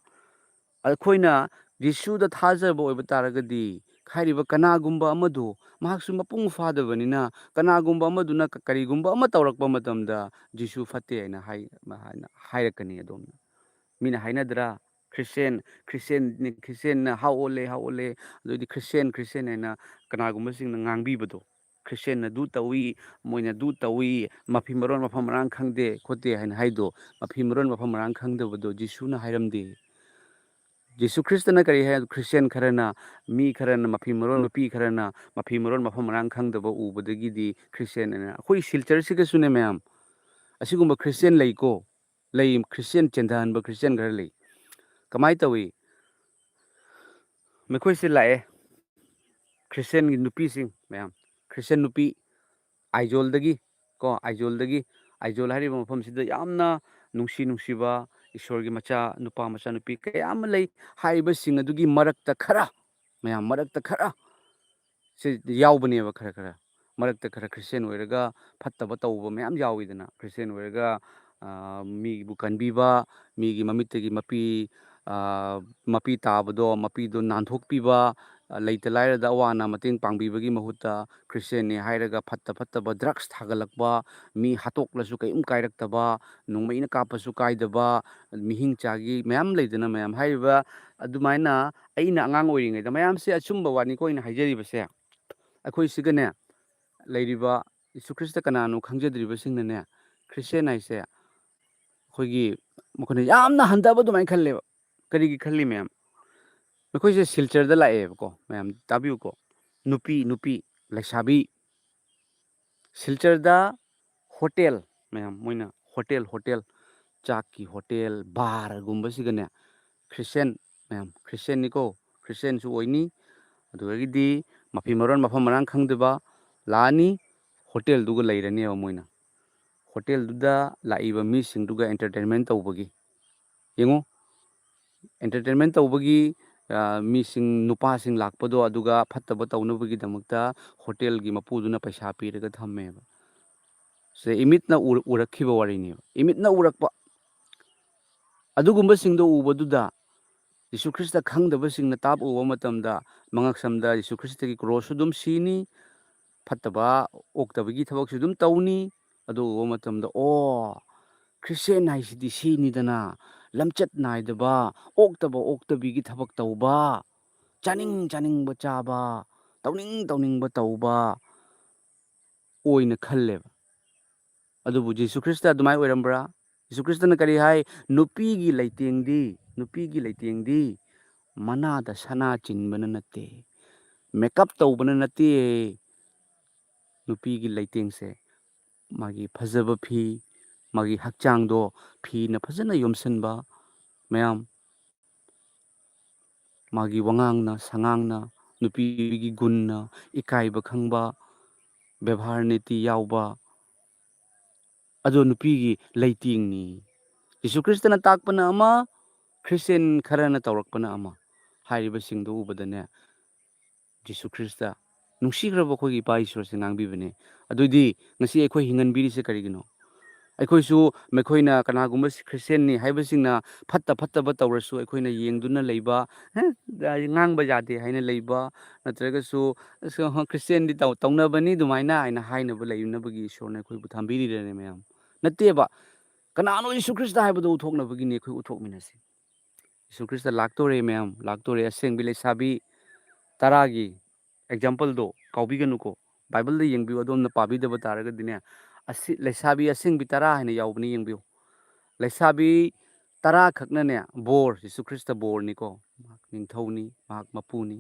S1: ꯑꯩꯈꯣꯏꯅ ꯖꯤꯁꯨꯗ ꯊꯥꯖꯕ ꯑꯣꯏꯕ ꯇꯥꯔꯒꯗꯤ ꯍꯥꯏꯔꯤꯕ ꯀꯅꯥꯒꯨꯝꯕ ꯑꯃꯗꯨ ꯃꯍꯥꯛꯁꯨ ꯃꯄꯨꯡ ꯐꯥꯗꯕꯅꯤꯅ ꯀꯅꯥꯒꯨꯝꯕ ꯑꯃꯗꯨꯅ ꯀꯔꯤꯒꯨꯝꯕ ꯑꯃ ꯇꯧꯔꯛꯄ ꯃꯇꯝꯗ ꯖꯤꯁꯨ ꯐꯠꯇꯦ ꯍꯥꯏꯅ ꯍꯥꯏꯔꯛꯀꯅꯤ ꯑꯗꯣꯝꯅ ꯃꯤꯅ ꯍꯥꯏꯅꯗ꯭ꯔꯥ ꯈ꯭ꯔꯤꯁꯇꯦꯟꯅ ꯍꯥꯎ ꯑꯣꯜꯂꯦ ꯑꯗꯨꯏꯗꯤ ꯈ꯭ꯔꯤꯁꯇꯦꯟ ꯍꯥꯏꯅ ꯀꯅꯥꯒꯨꯝꯕꯁꯤꯡꯅ ꯉꯥꯡꯕꯤꯕꯗꯣ ꯈ꯭ꯔꯤꯁꯇꯦꯟꯅ ꯑꯗꯨ ꯇꯧꯏ ꯃꯣꯏꯅ ꯑꯗꯨ ꯇꯧꯏ ꯃꯐꯤ ꯃꯔꯣꯟ ꯃꯐꯝ ꯃꯔꯥꯡ ꯈꯪꯗꯦ ꯈꯣꯠꯇꯦ ꯍꯥꯏꯅ ꯍꯥꯏꯗꯣ ꯃꯐꯤ ꯃꯔꯣꯟ ꯃꯐꯝ ꯃꯔꯥꯡ ꯈꯪꯗꯕꯗꯣ ꯖꯤꯁꯨꯅ ꯍꯥꯏꯔꯝꯗꯦ ꯖꯤꯁꯨ ꯈ꯭ꯔꯤꯁꯇꯅ ꯀꯔꯤ ꯍꯥꯏ ꯈ꯭ꯔꯤꯁꯇꯦꯟ ꯈꯔꯅ ꯃꯤ ꯈꯔꯅ ꯃꯐꯤ ꯃꯔꯣꯟ ꯅꯨꯄꯤ ꯈꯔꯅ ꯃꯐꯤ ꯃꯔꯣꯟ ꯃꯐꯝ ꯃꯔꯥꯡ ꯈꯪꯗꯕ ꯎꯕꯗꯒꯤꯗꯤ ꯈ꯭ꯔꯤꯁꯇꯦꯟ ꯑꯅ ꯑꯩꯈꯣꯏ ꯁꯤꯜꯆꯔꯁꯤꯒꯁꯨꯅꯦ ꯃꯌꯥꯝ ꯑꯁꯤꯒꯨꯝꯕ ꯈ꯭ꯔꯤꯁꯇꯦꯟ ꯂꯩꯀꯣ ꯂꯩ ꯈ꯭ꯔꯤꯁꯇꯦꯟ ꯆꯦꯟꯊꯍꯟꯕ ꯈ꯭ꯔꯤꯁꯇꯦꯟ ꯈꯔ ꯂꯩ ꯀꯃꯥꯏꯅ ꯇꯧꯏ ꯃꯈꯣꯏꯁꯦ ꯂꯥꯛꯑꯦ ꯈ꯭ꯔꯤꯁꯇꯦꯟꯒꯤ ꯅꯨꯄꯤꯁꯤꯡ ꯃꯌꯥꯝ ꯈ꯭ꯔꯤꯁꯇꯦꯟ ꯅꯨꯄꯤ ꯑꯥꯏꯖꯣꯜ ꯍꯥꯏꯔꯤꯕ ꯃꯐꯝꯁꯤꯗ ꯌꯥꯝꯅ ꯅꯨꯡꯁꯤꯕ ꯏꯁꯣꯔꯒꯤ ꯃꯆꯥ ꯅꯨꯄꯤ ꯀꯌꯥ ꯑꯃ ꯂꯩ ꯍꯥꯏꯔꯤꯕꯁꯤꯡ ꯑꯗꯨꯒꯤ ꯃꯔꯛꯇ ꯈꯔ ꯁꯤ ꯌꯥꯎꯕꯅꯦꯕ ꯃꯔꯛꯇ ꯈꯔ ꯈ꯭ꯔꯤꯁꯇꯦꯟ ꯑꯣꯏꯔꯒ ꯐꯠꯇꯕ ꯇꯧꯕ ꯃꯌꯥꯝ ꯌꯥꯎꯋꯤꯗꯅ ꯈ꯭ꯔꯤꯁꯇꯦꯟ ꯑꯣꯏꯔꯒ ꯃꯤꯕꯨ ꯀꯟꯕꯤꯕ ꯃꯤꯒꯤ ꯃꯃꯤꯠꯇꯒꯤ ꯃꯄꯤ ꯃꯄꯤ ꯇꯥꯕꯗꯣ ꯃꯄꯤꯗꯣ ꯅꯥꯟꯊꯣꯛꯄꯤꯕ, ꯂꯩꯇ ꯂꯥꯏꯔꯗ ꯑꯋꯥ ꯑꯅꯥ ꯃꯇꯦꯡ ꯄꯥꯡꯕꯤꯕꯒꯤ ꯃꯍꯨꯠꯇ ꯈ꯭ꯔꯤꯁꯇꯦꯟꯅꯤ ꯍꯥꯏꯔꯒ ꯐꯠꯇꯕ ꯗ꯭ꯔꯒꯁ ꯊꯥꯒꯠꯂꯛꯄ, ꯃꯤ ꯍꯥꯠꯇꯣꯛꯂꯁꯨ ꯀꯩꯝ ꯀꯥꯏꯔꯛꯇꯕ, ꯅꯣꯡꯃꯩꯅ ꯀꯥꯞꯄꯁꯨ ꯀꯥꯏꯗꯕ, ꯃꯤꯍꯤꯡ ꯆꯥꯒꯤ ꯃꯌꯥꯝ ꯂꯩꯗꯅ ꯃꯌꯥꯝ ꯍꯥꯏꯔꯤꯕ ꯑꯗꯨꯃꯥꯏꯅ ꯑꯩꯅ ꯑꯉꯥꯡ ꯑꯣꯏꯔꯤꯉꯩꯗ ꯃꯌꯥꯝꯁꯦ ꯑꯆꯨꯝꯕ ꯋꯥꯅꯤꯀꯣ ꯑꯩꯅ ꯍꯥꯏꯖꯔꯤꯕꯁꯦ, ꯑꯩꯈꯣꯏꯁꯤꯒꯅꯦ ꯂꯩꯔꯤꯕ ꯌꯤꯁꯨ ꯈ꯭ꯔꯤꯁꯇ ꯀꯅꯥꯅꯣ ꯈꯪꯖꯗ꯭ꯔꯤꯕꯁꯤꯡꯅꯅꯦ ꯈ꯭ꯔꯤꯁꯇꯦꯟ ꯍꯥꯏꯁꯦ ꯑꯩꯈꯣꯏꯒꯤ ꯃꯈꯣꯏꯅ ꯌꯥꯝꯅ ꯍꯟꯊꯕ ꯑꯗꯨꯃꯥꯏꯅ ꯈꯜꯂꯦꯕ꯫ ꯀꯔꯤꯒꯤ ꯈꯜꯂꯤ ꯃꯌꯥꯝ? ꯃꯈꯣꯏꯁꯦ ꯁꯤꯜꯆꯔꯗ ꯂꯥꯛꯑꯦꯕꯀꯣ ꯃꯌꯥꯝ ꯇꯥꯕꯤꯌꯨꯀꯣ, ꯅꯨꯄꯤ ꯂꯩꯁꯥꯕꯤ ꯁꯤꯜꯆꯔꯗ ꯍꯣꯇꯦꯜ ꯃꯌꯥꯝ, ꯃꯣꯏꯅ ꯍꯣꯇꯦꯜ ꯆꯥꯛꯀꯤ ꯍꯣꯇꯦꯜ ꯕꯥꯔꯒꯨꯝꯕꯁꯤꯒꯅꯦ ꯈ꯭ꯔꯤꯁꯇꯦꯟ ꯃꯌꯥꯝ, ꯈ꯭ꯔꯤꯁꯇꯦꯟꯅꯤꯀꯣ, ꯈ꯭ꯔꯤꯁꯇꯦꯟꯁꯨ ꯑꯣꯏꯅꯤ, ꯑꯗꯨꯗꯒꯤꯗꯤ ꯃꯐꯤ ꯃꯔꯣꯟ ꯃꯐꯝ ꯃꯔꯥꯡ ꯈꯪꯗꯕ ꯂꯥꯛꯑꯅꯤ, ꯍꯣꯇꯦꯜꯗꯨꯒ ꯂꯩꯔꯅꯦꯕ ꯃꯣꯏꯅ, ꯍꯣꯇꯦꯜꯗꯨꯗ ꯂꯥꯛꯏꯕ ꯃꯤꯁꯤꯡꯗꯨꯒ ꯑꯦꯟꯇꯔꯇꯦꯟꯃꯦꯟ ꯇꯧꯕꯒꯤ, ꯌꯦꯡꯉꯨ ꯑꯦꯟꯇꯔꯇꯦꯟꯃꯦꯟ ꯇꯧꯕꯒꯤ ꯃꯤꯁꯤꯡ ꯅꯨꯄꯥꯁꯤꯡ ꯂꯥꯛꯄꯗꯣ ꯑꯗꯨꯒ ꯐꯠꯇꯕ ꯇꯧꯅꯕꯒꯤꯗꯃꯛꯇ ꯍꯣꯇꯦꯜꯒꯤ ꯃꯄꯨꯗꯨꯅ ꯄꯩꯁꯥ ꯄꯤꯔꯒ ꯊꯝꯃꯦꯕ꯫ ꯁꯦ ꯏꯃꯤꯠꯅ ꯎꯔꯛꯈꯤꯕ ꯋꯥꯔꯤꯅꯦꯕ, ꯏꯃꯤꯠꯅ ꯎꯔꯛꯄ ꯑꯗꯨꯒꯨꯝꯕꯁꯤꯡꯗꯣ ꯎꯕꯗꯨꯗ ꯌꯤꯁꯨ ꯈ꯭ꯔꯤꯁꯇ ꯈꯪꯗꯕꯁꯤꯡꯅ ꯇꯥꯞ ꯎꯕ ꯃꯇꯝꯗ ꯃꯉꯛꯁꯝꯗ ꯌꯤꯁꯨ ꯈ꯭ꯔꯤꯁꯇꯒꯤ ꯀ꯭ꯔꯣꯁꯁꯨ ꯑꯗꯨꯝ ꯁꯤꯅꯤ, ꯐꯠꯇꯕ ꯑꯣꯛꯇꯕꯒꯤ ꯊꯕꯛꯁꯨ ꯑꯗꯨꯝ ꯇꯧꯅꯤ꯫ ꯑꯗꯨ ꯎꯕ ꯃꯇꯝꯗ ꯑꯣ ꯈ꯭ꯔꯤꯁꯇꯦꯟ ꯍꯥꯏꯁꯤꯗꯤ ꯁꯤꯅꯤꯗꯅ, ꯂꯝꯆꯠ ꯅꯥꯏꯗꯕ, ꯑꯣꯛꯇꯕꯤꯒꯤ ꯊꯕꯛ ꯇꯧꯕ, ꯆꯥꯅꯤꯡꯕ ꯆꯥꯕ, ꯇꯧꯅꯤꯡꯕ ꯇꯧꯕ ꯑꯣꯏꯅ ꯈꯜꯂꯦꯕ꯫ ꯑꯗꯨꯕꯨ ꯌꯤꯁꯨ ꯈ꯭ꯔꯤꯁꯇ ꯑꯗꯨꯃꯥꯏꯅ ꯑꯣꯏꯔꯝꯕ꯭ꯔꯥ? ꯌꯤꯁꯨ ꯈ꯭ꯔꯤꯁꯇꯅ ꯀꯔꯤ ꯍꯥꯏ? ꯅꯨꯄꯤꯒꯤ ꯂꯩꯇꯦꯡꯗꯤ ꯃꯅꯥꯗ ꯁꯅꯥ ꯆꯤꯟꯕꯅ ꯅꯠꯇꯦ, ꯃꯦꯀꯞ ꯇꯧꯕꯅ ꯅꯠꯇꯦ, ꯅꯨꯄꯤꯒꯤ ꯂꯩꯇꯦꯡꯁꯦ ꯃꯥꯒꯤ ꯐꯖꯕ ꯐꯤ, ꯃꯥꯒꯤ ꯍꯛꯆꯥꯡꯗꯣ ꯐꯤꯅ ꯐꯖꯅ ꯌꯣꯝꯁꯤꯟꯕ ꯃꯌꯥꯝ, ꯃꯥꯒꯤ ꯋꯥꯉꯥꯡꯅ ꯁꯉꯥꯡꯅ, ꯅꯨꯄꯤꯒꯤ ꯒꯨꯟꯅ, ꯏꯀꯥꯏꯕ ꯈꯪꯕ, ꯕꯦꯕꯥꯔ ꯅꯤꯇꯤ ꯌꯥꯎꯕ, ꯑꯗꯣ ꯅꯨꯄꯤꯒꯤ ꯂꯩꯇꯦꯡꯅꯤ꯫ ꯌꯤꯁꯨ ꯈ꯭ꯔꯤꯁꯇꯅ ꯇꯥꯛꯄꯅ ꯑꯃ, ꯈ꯭ꯔꯤꯁꯇꯦꯟ ꯈꯔꯅ ꯇꯧꯔꯛꯄꯅ ꯑꯃ, ꯍꯥꯏꯔꯤꯕꯁꯤꯡꯗꯨ ꯎꯕꯗꯅꯦ ꯌꯤꯁꯨ ꯈ꯭ꯔꯤꯁꯇ ꯅꯨꯡꯁꯤꯈ꯭ꯔꯕ ꯑꯩꯈꯣꯏꯒꯤ ꯏꯄꯥ ꯏꯁꯣꯔꯁꯦ ꯉꯥꯡꯕꯤꯕꯅꯦ꯫ ꯑꯗꯨꯗꯤ ꯉꯁꯤ ꯑꯩꯈꯣꯏ ꯍꯤꯡꯍꯟꯕꯤꯔꯤꯁꯦ ꯀꯔꯤꯒꯤꯅꯣ? ꯑꯩꯈꯣꯏꯁꯨ ꯃꯈꯣꯏꯅ ꯀꯅꯥꯒꯨꯝꯕ ꯈ꯭ꯔꯤꯁꯇꯦꯟꯅꯤ ꯍꯥꯏꯕꯁꯤꯡꯅ ꯐꯠꯇꯕ ꯇꯧꯔꯁꯨ ꯑꯩꯈꯣꯏꯅ ꯌꯦꯡꯗꯨꯅ ꯂꯩꯕ, ꯉꯥꯡꯕ ꯌꯥꯗꯦ ꯍꯥꯏꯅ ꯂꯩꯕ, ꯅꯠꯇ꯭ꯔꯒꯁꯨ ꯈ꯭ꯔꯤꯁꯇꯦꯟꯗꯤ ꯇꯧꯅꯕꯅꯤ ꯑꯗꯨꯃꯥꯏꯅ ꯍꯥꯏꯅꯕ ꯂꯩꯅꯕꯒꯤ ꯏꯁꯣꯔꯅ ꯑꯩꯈꯣꯏꯕꯨ ꯊꯝꯕꯤꯔꯤꯔꯅꯦ ꯃꯌꯥꯝ? ꯅꯠꯇꯦꯕ, ꯀꯅꯥꯅꯣ ꯌꯤꯁꯨ ꯈ꯭ꯔꯤꯁꯇ ꯍꯥꯏꯕꯗꯨ ꯎꯠꯊꯣꯛꯅꯕꯒꯤꯅꯤ ꯑꯩꯈꯣꯏ ꯎꯠꯊꯣꯛꯃꯤꯟꯅꯁꯤ꯫ ꯌꯤꯁꯨ ꯈ꯭ꯔꯤꯁꯇ ꯂꯥꯛꯇꯣꯔꯦ ꯃꯌꯥꯝ, ꯂꯥꯛꯇꯣꯔꯦ, ꯑꯁꯦꯡꯕꯤ ꯂꯩꯁꯥꯕꯤ ꯇꯔꯥꯒꯤ ꯑꯦꯛꯖꯥꯝꯄꯜꯗꯣ ꯀꯥꯎꯕꯤꯒꯅꯨꯀꯣ, ꯕꯥꯏꯕꯜꯗ ꯌꯦꯡꯕꯤꯌꯨ, ꯑꯗꯣꯝꯅ ꯄꯥꯕꯤꯗꯕ ꯇꯥꯔꯒꯗꯤꯅꯦ, ꯂꯩꯁꯥꯕꯤ ꯑꯁꯦꯡꯕꯤ 10 ꯍꯥꯏꯅ ꯌꯥꯎꯕꯅꯤ, ꯌꯦꯡꯕꯤꯌꯨ꯫ ꯂꯩꯁꯥꯕꯤ 10 ꯈꯛꯅꯅꯦ ꯕꯣꯔ, ꯌꯤꯁꯨ ꯈ꯭ꯔꯤꯁꯇ ꯕꯣꯔꯅꯤꯀꯣ, ꯃꯍꯥꯛ ꯅꯤꯡꯊꯧꯅꯤ, ꯃꯍꯥꯛ ꯃꯄꯨꯅꯤ,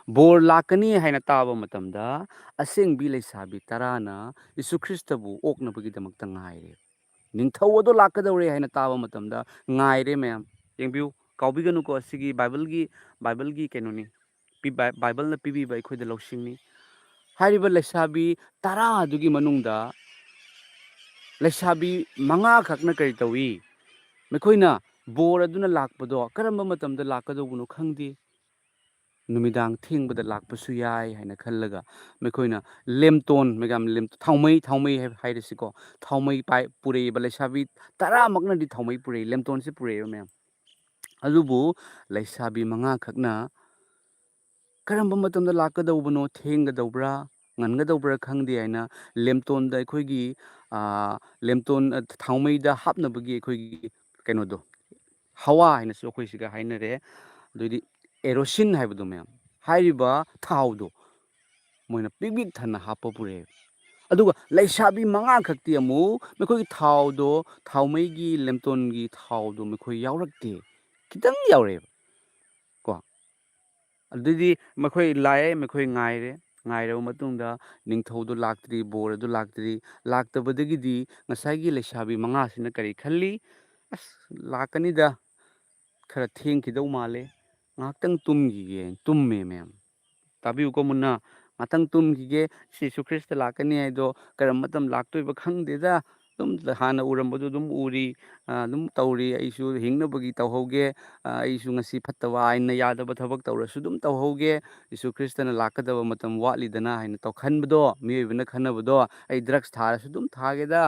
S1: ꯕꯣꯔ ꯂꯥꯛꯀꯅꯤ ꯍꯥꯏꯅ ꯇꯥꯕ ꯃꯇꯝꯗ ꯑꯁꯦꯡꯕꯤ ꯂꯩꯁꯥꯕꯤ 10ꯅ ꯌꯤꯁꯨ ꯈ꯭ꯔꯤꯁꯇꯕꯨ ꯑꯣꯛꯅꯕꯒꯤꯗꯃꯛꯇ ꯉꯥꯏꯔꯦ꯫ ꯅꯤꯡꯊꯧ ꯑꯗꯣ ꯂꯥꯛꯀꯗꯧꯔꯦ ꯍꯥꯏꯅ ꯇꯥꯕ ꯃꯇꯝꯗ ꯉꯥꯏꯔꯦ ꯃꯌꯥꯝ, ꯌꯦꯡꯕꯤꯌꯨ, ꯀꯥꯎꯕꯤꯒꯅꯨꯀꯣ, ꯑꯁꯤꯒꯤ ꯕꯥꯏꯕꯜꯒꯤ ꯀꯩꯅꯣꯅꯤ, ꯕꯥꯏꯕꯜꯅ ꯄꯤꯕꯤꯕ ꯑꯩꯈꯣꯏꯗ ꯂꯧꯁꯤꯡꯅꯤ꯫ ꯍꯥꯏꯔꯤꯕ ꯂꯩꯁꯥꯕꯤ 10 ꯑꯗꯨꯒꯤ ꯃꯅꯨꯡꯗ ꯂꯩꯁꯥꯕꯤ 5 ꯈꯛꯅ ꯀꯔꯤ ꯇꯧꯏ? ꯃꯈꯣꯏꯅ ꯕꯣꯔ ꯑꯗꯨꯅ ꯂꯥꯛꯄꯗꯣ ꯀꯔꯝꯕ ꯃꯇꯝꯗ ꯂꯥꯛꯀꯗꯧꯕꯅꯣ ꯈꯪꯗꯦ, ꯅꯨꯃꯤꯗꯥꯡ ꯊꯦꯡꯕꯗ ꯂꯥꯛꯄꯁꯨ ꯌꯥꯏ ꯍꯥꯏꯅ ꯈꯜꯂꯒ ꯃꯈꯣꯏꯅ ꯂꯦꯝꯇꯣꯟ, ꯊꯥꯎꯃꯩ ꯍꯥꯏꯔꯁꯤꯀꯣ, ꯊꯥꯎꯃꯩ ꯄꯨꯔꯛꯏꯕ ꯂꯩꯁꯥꯕꯤ 10ꯃꯛꯅꯗꯤ ꯊꯥꯎꯃꯩ ꯄꯨꯔꯛꯏ, ꯂꯦꯝꯇꯣꯟꯁꯦ ꯄꯨꯔꯛꯏꯕ ꯃꯌꯥꯝ꯫ ꯑꯗꯨꯕꯨ ꯂꯩꯁꯥꯕꯤ 5 ꯈꯛꯅ ꯀꯔꯝꯕ ꯃꯇꯝꯗ ꯂꯥꯛꯀꯗꯧꯕꯅꯣ, ꯊꯦꯡꯒꯗꯧꯕ꯭ꯔꯥ ꯉꯟꯒꯗꯧꯕ꯭ꯔꯥ ꯈꯪꯗꯦ ꯍꯥꯏꯅ ꯂꯦꯝꯇꯣꯟꯗ ꯑꯩꯈꯣꯏꯒꯤ ꯊꯥꯎꯃꯩꯗ ꯍꯥꯞꯅꯕꯒꯤ ꯑꯩꯈꯣꯏꯒꯤ ꯀꯩꯅꯣꯗꯣ, ꯍꯋꯥ ꯍꯥꯏꯅꯁꯨ ꯑꯩꯈꯣꯏ ꯁꯤꯒ ꯍꯥꯏꯅꯔꯦ, ꯑꯗꯨꯗꯤ ꯑꯦꯔꯣꯁꯤꯟ ꯍꯥꯏꯕꯗꯣ ꯃꯌꯥꯝ, ꯍꯥꯏꯔꯤꯕ ꯊꯥꯎꯗꯣ ꯃꯣꯏꯅ ꯄꯤꯛ ꯊꯟꯅ ꯍꯥꯞꯄ ꯄꯨꯔꯛꯑꯦ꯫ ꯑꯗꯨꯒ ꯂꯩꯁꯥꯕꯤ 5 ꯈꯛꯇꯤ ꯑꯃꯨꯛ ꯃꯈꯣꯏꯒꯤ ꯊꯥꯎꯗꯣ, ꯊꯥꯎꯃꯩꯒꯤ ꯂꯦꯝꯇꯣꯟꯒꯤ ꯊꯥꯎꯗꯣ ꯃꯈꯣꯏ ꯌꯥꯎꯔꯛꯇꯦ, ꯈꯤꯇꯪ ꯌꯥꯎꯔꯛꯑꯦꯕ ꯀꯣ꯫ ꯑꯗꯨꯗꯤ ꯃꯈꯣꯏ ꯂꯥꯛꯑꯦ, ꯃꯈꯣꯏ ꯉꯥꯏꯔꯕ ꯃꯇꯨꯡꯗ ꯅꯤꯡꯊꯧꯗꯣ ꯂꯥꯛꯇ꯭ꯔꯤ, ꯕꯣꯔ ꯑꯗꯨ ꯂꯥꯛꯇ꯭ꯔꯤ, ꯂꯥꯛꯇꯕꯗꯒꯤꯗꯤ ꯉꯁꯥꯏꯒꯤ ꯂꯩꯁꯥꯕꯤ 5 ꯀꯔꯤ ꯈꯜꯂꯤ? ꯑꯁ ꯂꯥꯛꯀꯅꯤꯗ, ꯈꯔ ꯊꯦꯡꯈꯤꯗꯧ ꯃꯥꯜꯂꯦ, ꯉꯥꯏꯍꯥꯛꯇꯪ ꯇꯨꯝꯈꯤꯒꯦ, ꯇꯨꯝꯃꯦ ꯃꯌꯥꯝ꯫ ꯇꯥꯕꯤꯌꯨꯀꯣ ꯃꯨꯟꯅ, ꯉꯥꯛꯇꯪ ꯇꯨꯝꯈꯤꯒꯦ, ꯌꯤꯁꯨ ꯈ꯭ꯔꯤꯁꯇ ꯂꯥꯛꯀꯅꯤ ꯍꯥꯏꯗꯣ ꯀꯔꯝꯕ ꯃꯇꯝ ꯂꯥꯛꯇꯣꯏꯕ ꯈꯪꯗꯦꯗ, ꯑꯗꯨꯝ ꯍꯥꯟꯅ ꯎꯔꯝꯕꯗꯨ ꯑꯗꯨꯝ ꯎꯔꯤ, ꯑꯗꯨꯝ ꯇꯧꯔꯤ. ꯑꯩꯁꯨ ꯍꯤꯡꯅꯕꯒꯤ ꯇꯧꯍꯧꯒꯦ. ꯑꯩꯁꯨ ꯉꯁꯤ ꯐꯠꯇꯕ ꯑꯥꯏꯟꯅ ꯌꯥꯗꯕ ꯊꯕꯛ ꯇꯧꯔꯁꯨ ꯑꯗꯨꯝ ꯇꯧꯍꯧꯒꯦ. ꯌꯤꯁꯨ ꯈ꯭ꯔꯤꯁꯇꯅ ꯂꯥꯛꯀꯗꯕ ꯃꯇꯝ ꯋꯥꯠꯂꯤꯗꯅ ꯍꯥꯏꯅ ꯈꯟꯕꯗꯣ, ꯃꯤꯑꯣꯏꯕꯅ ꯈꯟꯅꯕꯗꯣ, ꯑꯩ ꯗ꯭ꯔꯒꯁ ꯊꯥꯔꯁꯨ ꯑꯗꯨꯝ ꯊꯥꯒꯦꯗ,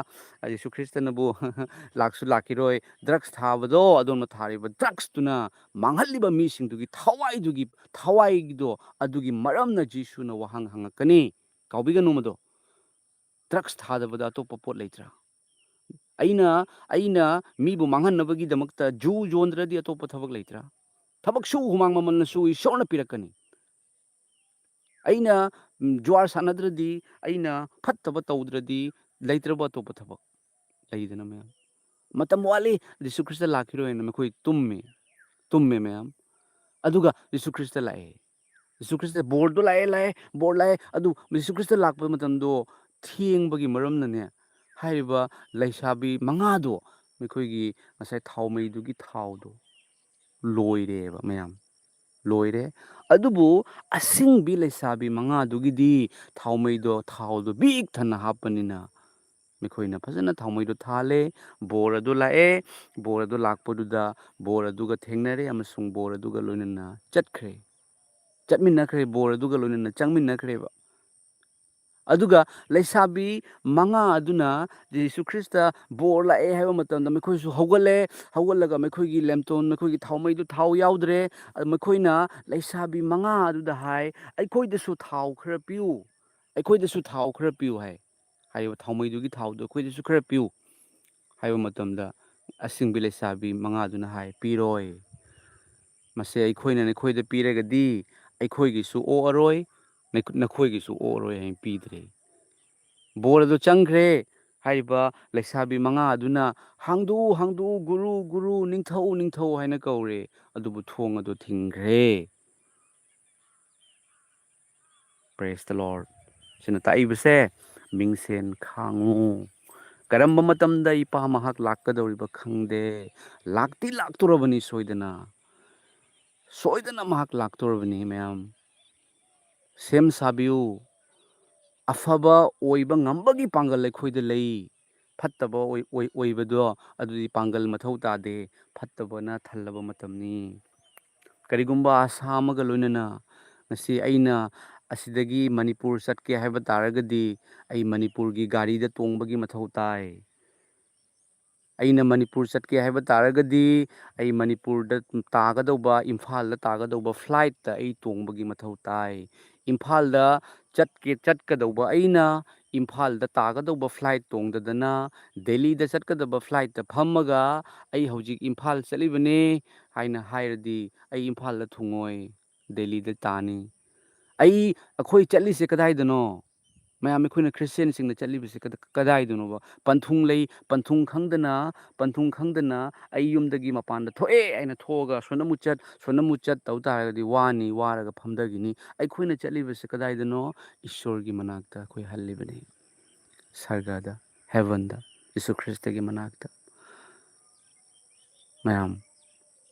S1: ꯌꯤꯁꯨ ꯈ꯭ꯔꯤꯁꯇꯅꯕꯨ ꯂꯥꯛꯁꯨ ꯂꯥꯛꯈꯤꯔꯣꯏ. ꯗ꯭ꯔꯒꯁ ꯊꯥꯕꯗꯣ, ꯑꯗꯣꯝꯅ ꯊꯥꯔꯤꯕ ꯗ꯭ꯔꯒꯁꯇꯨꯅ ꯃꯥꯡꯍꯜꯂꯤꯕ ꯃꯤꯁꯤꯡꯗꯨꯒꯤ ꯊꯋꯥꯏꯒꯤꯗꯣ ꯑꯗꯨꯒꯤ ꯃꯔꯝꯅ ꯖꯤꯁꯨꯅ ꯋꯥꯍꯪ ꯍꯪꯉꯛꯀꯅꯤ. ꯀꯥꯎꯕꯤꯒꯅꯨ ꯃꯗꯣ. ꯗ꯭ꯔꯒꯁ ꯊꯥꯗꯕꯗ ꯑꯇꯣꯞꯄ ꯄꯣꯠ ꯂꯩꯇ꯭ꯔꯥ? ꯑꯩꯅ ꯃꯤꯕꯨ ꯃꯥꯡꯍꯟꯅꯕꯒꯤꯗꯃꯛꯇ ꯖꯨ ꯌꯣꯟꯗ꯭ꯔꯗꯤ ꯑꯇꯣꯞꯄ ꯊꯕꯛ ꯂꯩꯇ꯭ꯔꯥ? ꯊꯕꯛ ꯁꯨ ꯍꯨꯃꯥꯡ ꯃꯃꯜꯅ ꯁꯨ ꯏꯁꯣꯔꯅ ꯄꯤꯔꯛꯀꯅꯤ. ꯑꯩꯅ ꯖꯨꯋꯥꯔ ꯁꯥꯟꯅꯗ꯭ꯔꯗꯤ, ꯑꯩꯅ ꯐꯠꯇꯕ ꯇꯧꯗ꯭ꯔꯗꯤ ꯂꯩꯇ꯭ꯔꯕ ꯑꯇꯣꯞꯄ ꯊꯕꯛ ꯂꯩꯗꯅ ꯃꯌꯥꯝ. ꯃꯇꯝ ꯋꯥꯠꯂꯤ, ꯌꯤꯁꯨ ꯈ꯭ꯔꯤꯁꯇ ꯂꯥꯛꯈꯤꯔꯣꯏꯅ ꯃꯈꯣꯏ ꯇꯨꯝꯃꯦ ꯃꯌꯥꯝ. ꯑꯗꯨꯒ ꯌꯤꯁꯨ ꯈ꯭ꯔꯤꯁꯇ ꯂꯥꯛꯑꯦ. ꯌꯤꯁꯨ ꯈ꯭ꯔꯤꯁꯇ ꯕꯣꯔꯗꯣ ꯂꯥꯛꯑꯦ. ꯑꯗꯨ ꯌꯤꯁꯨ ꯈ꯭ꯔꯤꯁꯇ ꯂꯥꯛꯄ ꯃꯇꯝꯗꯣ ꯊꯦꯡꯕꯒꯤ ꯃꯔꯝꯅꯅꯦ, ꯍꯥꯏꯔꯤꯕ ꯂꯩꯁꯥꯕꯤ ꯃꯉꯥꯗꯣ ꯃꯈꯣꯏꯒꯤ ꯉꯁꯥꯏ ꯊꯥꯎꯃꯩꯗꯨꯒꯤ ꯊꯥꯎꯗꯣ ꯂꯣꯏꯔꯦꯕ ꯃꯌꯥꯝ. ꯂꯣꯏꯔꯦ. ꯑꯗꯨꯕꯨ ꯑꯁꯤꯡꯕꯤ ꯂꯩꯁꯥꯕꯤ ꯃꯉꯥꯗꯨꯒꯤꯗꯤ ꯊꯥꯎꯗꯣ ꯕꯤꯛ ꯊꯟꯅ ꯍꯥꯞꯄꯅꯤꯅ ꯃꯈꯣꯏꯅ ꯐꯖꯅ ꯊꯥꯎꯃꯩꯗꯣ ꯊꯥꯜꯂꯦ. ꯕꯣꯔ ꯑꯗꯨ ꯂꯥꯛꯑꯦ. ꯕꯣꯔ ꯑꯗꯨ ꯂꯥꯛꯄꯗꯨꯗ ꯕꯣꯔ ꯑꯗꯨꯒ ꯊꯦꯡꯅꯔꯦ ꯑꯃꯁꯨꯡ ꯕꯣꯔ ꯑꯗꯨꯒ ꯂꯣꯏꯅꯅ ꯆꯠꯃꯤꯟꯅꯈ꯭ꯔꯦ. ꯕꯣꯔ ꯑꯗꯨꯒ ꯂꯣꯏꯅꯅ ꯆꯪꯃꯤꯟꯅꯈ꯭ꯔꯦꯕ. ꯑꯗꯨꯒ ꯂꯩꯁꯥꯕꯤ ꯃꯉꯥ ꯑꯗꯨꯅ ꯌꯤꯁꯨ ꯈ꯭ꯔꯤꯁꯇ ꯕꯣꯔ ꯂꯥꯛꯑꯦ ꯍꯥꯏꯕ ꯃꯇꯝꯗ ꯃꯈꯣꯏꯁꯨ ꯍꯧꯒꯠꯂꯒ ꯃꯈꯣꯏꯒꯤ ꯂꯦꯝꯇꯣꯟ, ꯃꯈꯣꯏꯒꯤ ꯊꯥꯎꯃꯩꯗꯨ ꯊꯥꯎ ꯌꯥꯎꯗ꯭ꯔꯦ. ꯃꯈꯣꯏꯅ ꯂꯩꯁꯥꯕꯤ ꯃꯉꯥ ꯑꯗꯨꯗ ꯍꯥꯏ, ꯑꯩꯈꯣꯏꯗꯁꯨ ꯊꯥꯎ ꯈꯔ ꯄꯤꯌꯨ. ꯑꯩꯈꯣꯏꯗꯁꯨ ꯊꯥꯎ ꯈꯔ ꯄꯤꯌꯨ ꯍꯥꯏ. ꯍꯥꯏꯔꯤꯕ ꯊꯥꯎꯃꯩꯗꯨꯒꯤ ꯊꯥꯎꯗꯣ ꯑꯩꯈꯣꯏꯗꯁꯨ ꯈꯔ ꯄꯤꯌꯨ ꯍꯥꯏꯕ ꯃꯇꯝꯗ ꯑꯁꯤꯡꯕꯤ ꯂꯩꯁꯥꯕꯤ ꯃꯉꯥꯗꯨꯅ ꯍꯥꯏ, ꯄꯤꯔꯣꯏ. ꯃꯁꯦ ꯑꯩꯈꯣꯏꯅ ꯅꯈꯣꯏꯗ ꯄꯤꯔꯒꯗꯤ ꯑꯩꯈꯣꯏꯒꯤꯁꯨ ꯑꯣꯛꯑꯔꯣꯏ, ꯅꯈꯣꯏꯒꯤꯁꯨ ꯑꯣꯛꯑꯔꯣꯏ ꯍꯥꯏꯅ ꯄꯤꯗ꯭ꯔꯦ. ꯕꯣꯔ ꯑꯗꯨ ꯆꯪꯈ꯭ꯔꯦ. ꯍꯥꯏꯔꯤꯕ ꯂꯩꯁꯥꯕꯤ ꯃꯉꯥ ꯑꯗꯨꯅ ꯍꯥꯡꯗꯣꯛꯎ, ꯒꯨꯔꯨ, ꯅꯤꯡꯊꯧ ꯍꯥꯏꯅ ꯀꯧꯔꯦ. ꯑꯗꯨꯕꯨ ꯊꯣꯡ ꯑꯗꯨ ꯊꯤꯡꯈ꯭ꯔꯦ. Press the ꯂꯣꯔꯗ. ꯁꯤꯅ ꯇꯥꯛꯏꯕꯁꯦ, ꯃꯤꯡꯁꯦꯟ ꯈꯥꯡꯉꯨ. ꯀꯔꯝꯕ ꯃꯇꯝꯗ ꯏꯄꯥ ꯃꯍꯥꯛ ꯂꯥꯛꯀꯗꯧꯔꯤꯕ ꯈꯪꯗꯦ. ꯂꯥꯛꯇꯤ ꯂꯥꯛꯇꯣꯔꯕꯅꯤ ꯁꯣꯏꯗꯅ ꯃꯍꯥꯛ ꯂꯥꯛꯇꯣꯔꯕꯅꯤ ꯃꯌꯥꯝ. ꯁꯦꯝ ꯁꯥꯕꯤꯌꯨ. ꯑꯐꯕ ꯑꯣꯏꯕ ꯉꯝꯕꯒꯤ ꯄꯥꯡꯒꯜ ꯑꯩꯈꯣꯏꯗ ꯂꯩ. ꯐꯠꯇꯕ ꯑꯣꯏꯕꯗꯣ ꯑꯗꯨꯗꯤ ꯄꯥꯡꯒꯜ ꯃꯊꯧ ꯇꯥꯗꯦ. ꯐꯠꯇꯕꯅ ꯊꯜꯂꯕ ꯃꯇꯝꯅꯤ. ꯀꯔꯤꯒꯨꯝꯕ ꯑꯁꯥ ꯑꯃꯒ ꯂꯣꯏꯅꯅ ꯉꯁꯤ ꯑꯩꯅ ꯑꯁꯤꯗꯒꯤ ꯃꯅꯤꯄꯨꯔ ꯆꯠꯀꯦ ꯍꯥꯏꯕ ꯇꯥꯔꯒꯗꯤ ꯑꯩ ꯃꯅꯤꯄꯨꯔꯒꯤ ꯒꯥꯔꯤꯗ ꯇꯣꯡꯕꯒꯤ ꯃꯊꯧ ꯇꯥꯏ. ꯑꯩꯅ ꯃꯅꯤꯄꯨꯔ ꯆꯠꯀꯦ ꯍꯥꯏꯕ ꯇꯥꯔꯒꯗꯤ ꯑꯩ ꯃꯅꯤꯄꯨꯔꯗ ꯇꯥꯒꯗꯧꯕ, ꯏꯝꯐꯥꯜꯗ ꯇꯥꯒꯗꯧꯕ ꯐ꯭ꯂꯥꯏꯠꯇ ꯑꯩ ꯇꯣꯡꯕꯒꯤ ꯃꯊꯧ ꯇꯥꯏ. ꯏꯝꯐꯥꯜꯗ ꯆꯠꯀꯗꯧꯕ ꯑꯩꯅ ꯏꯝꯐꯥꯜꯗ ꯇꯥꯒꯗꯧꯕ ꯐ꯭ꯂꯥꯏꯠ ꯇꯣꯡꯗꯗꯅ ꯗꯦꯜꯂꯤꯗ ꯆꯠꯀꯗꯕ ꯐ꯭ꯂꯥꯏꯠꯇ ꯐꯝꯃꯒ ꯑꯩ ꯍꯧꯖꯤꯛ ꯏꯝꯐꯥꯜ ꯆꯠꯂꯤꯕꯅꯦ ꯍꯥꯏꯅ ꯍꯥꯏꯔꯗꯤ ꯑꯩ ꯏꯝꯐꯥꯜꯗ ꯊꯨꯡꯉꯣꯏ, ꯗꯦꯜꯂꯤꯗ ꯇꯥꯅꯤ. ꯑꯩꯈꯣꯏ ꯆꯠꯂꯤꯁꯦ ꯀꯗꯥꯏꯗꯅꯣ? ꯃꯌꯥꯝ ꯑꯩꯈꯣꯏꯅ ꯈ꯭ꯔꯤꯁꯇꯦꯟꯁꯤꯡꯅ ꯆꯠꯂꯤꯕꯁꯦ ꯀꯗꯥꯏꯗꯅꯣꯕ? ꯄꯟꯊꯨꯡ ꯂꯩ. ꯄꯟꯊꯨꯡ ꯈꯪꯗꯅ ꯑꯩ ꯌꯨꯝꯗꯒꯤ ꯃꯄꯥꯟꯗ ꯊꯣꯛꯑꯦ ꯍꯥꯏꯅ ꯊꯣꯛꯑꯒ ꯁꯣꯟꯅꯃꯨꯠ ꯆꯠ ꯇꯧ ꯇꯥꯔꯒꯗꯤ ꯋꯥꯔꯒ ꯐꯝꯊꯈꯤꯅꯤ. ꯑꯩꯈꯣꯏꯅ ꯆꯠꯂꯤꯕꯁꯦ ꯀꯗꯥꯏꯗꯅꯣ? ꯏꯁꯣꯔꯒꯤ ꯃꯅꯥꯛꯇ ꯑꯩꯈꯣꯏ ꯍꯜꯂꯤꯕꯅꯤ. ꯁꯔꯒꯗ, ꯍꯦꯚꯟꯗ, ꯌꯤꯁꯨ ꯈ꯭ꯔꯤꯁꯇꯒꯤ ꯃꯅꯥꯛꯇ ꯃꯌꯥꯝ.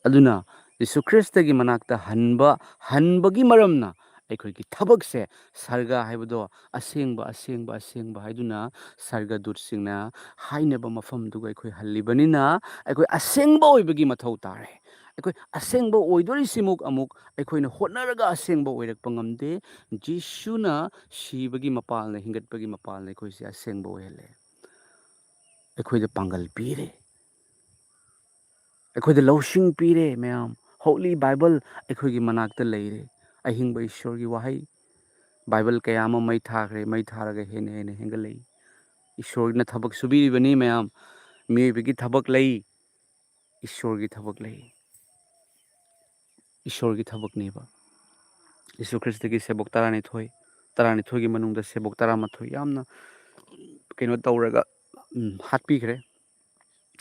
S1: ꯑꯗꯨꯅ ꯌꯤꯁꯨ ꯈ꯭ꯔꯤꯁꯇꯒꯤ ꯃꯅꯥꯛꯇ ꯍꯟꯕꯒꯤ ꯃꯔꯝꯅ ꯑꯩꯈꯣꯏꯒꯤ ꯊꯕꯛꯁꯦ, ꯁꯔꯒ ꯍꯥꯏꯕꯗꯣ ꯑꯁꯦꯡꯕ ꯍꯥꯏꯗꯨꯅ ꯁꯔꯒꯗꯨꯠꯁꯤꯡꯅ ꯍꯥꯏꯅꯕ ꯃꯐꯝꯗꯨꯒ ꯑꯩꯈꯣꯏ ꯍꯜꯂꯤꯕꯅꯤꯅ ꯑꯩꯈꯣꯏ ꯑꯁꯦꯡꯕ ꯑꯣꯏꯕꯒꯤ ꯃꯊꯧ ꯇꯥꯔꯦ. ꯑꯩꯈꯣꯏ ꯑꯁꯦꯡꯕ ꯑꯣꯏꯗꯣꯔꯤꯁꯤꯃꯨꯛ ꯑꯃꯨꯛ ꯑꯩꯈꯣꯏꯅ ꯍꯣꯠꯅꯔꯒ ꯑꯁꯦꯡꯕ ꯑꯣꯏꯔꯛꯄ ꯉꯝꯗꯦ. ꯖꯤꯁꯨꯅ ꯁꯤꯕꯒꯤ ꯃꯄꯥꯜꯅ, ꯍꯤꯡꯒꯠꯄꯒꯤ ꯃꯄꯥꯜꯅ ꯑꯩꯈꯣꯏꯁꯦ ꯑꯁꯦꯡꯕ ꯑꯣꯏꯍꯜꯂꯦ. ꯑꯩꯈꯣꯏꯗ ꯄꯥꯡꯒꯜ ꯄꯤꯔꯦ. ꯑꯩꯈꯣꯏꯗ ꯂꯧꯁꯤꯡ ꯄꯤꯔꯦ ꯃꯌꯥꯝ. ꯍꯣꯂꯤ ꯕꯥꯏꯕꯜ ꯑꯩꯈꯣꯏꯒꯤ ꯃꯅꯥꯛꯇ ꯂꯩꯔꯦ. ꯑꯍꯤꯡꯕ ꯏꯁꯣꯔꯒꯤ ꯋꯥꯍꯩ. ꯕꯥꯏꯕꯜ ꯀꯌꯥ ꯑꯃ ꯃꯩ ꯊꯥꯈ꯭ꯔꯦ. ꯃꯩ ꯊꯥꯔꯒ ꯍꯦꯟꯅ ꯍꯦꯟꯒꯠꯂꯛꯏ. ꯏꯁꯣꯔꯅ ꯊꯕꯛ ꯁꯨꯕꯤꯔꯤꯕꯅꯤ ꯃꯌꯥꯝ. ꯃꯤꯑꯣꯏꯕꯒꯤ ꯊꯕꯛ ꯂꯩ, ꯏꯁꯣꯔꯒꯤ ꯊꯕꯛ ꯂꯩ. ꯏꯁꯣꯔꯒꯤ ꯊꯕꯛꯅꯦꯕ. ꯌꯤꯁꯨ ꯈ꯭ꯔꯤꯁꯇꯒꯤ ꯁꯦꯕꯣꯛ 12ꯒꯤ ꯃꯅꯨꯡꯗ ꯁꯦꯕꯣꯛ 11 ꯌꯥꯝꯅ ꯀꯩꯅꯣ ꯇꯧꯔꯒ ꯍꯥꯠꯄꯤꯈ꯭ꯔꯦ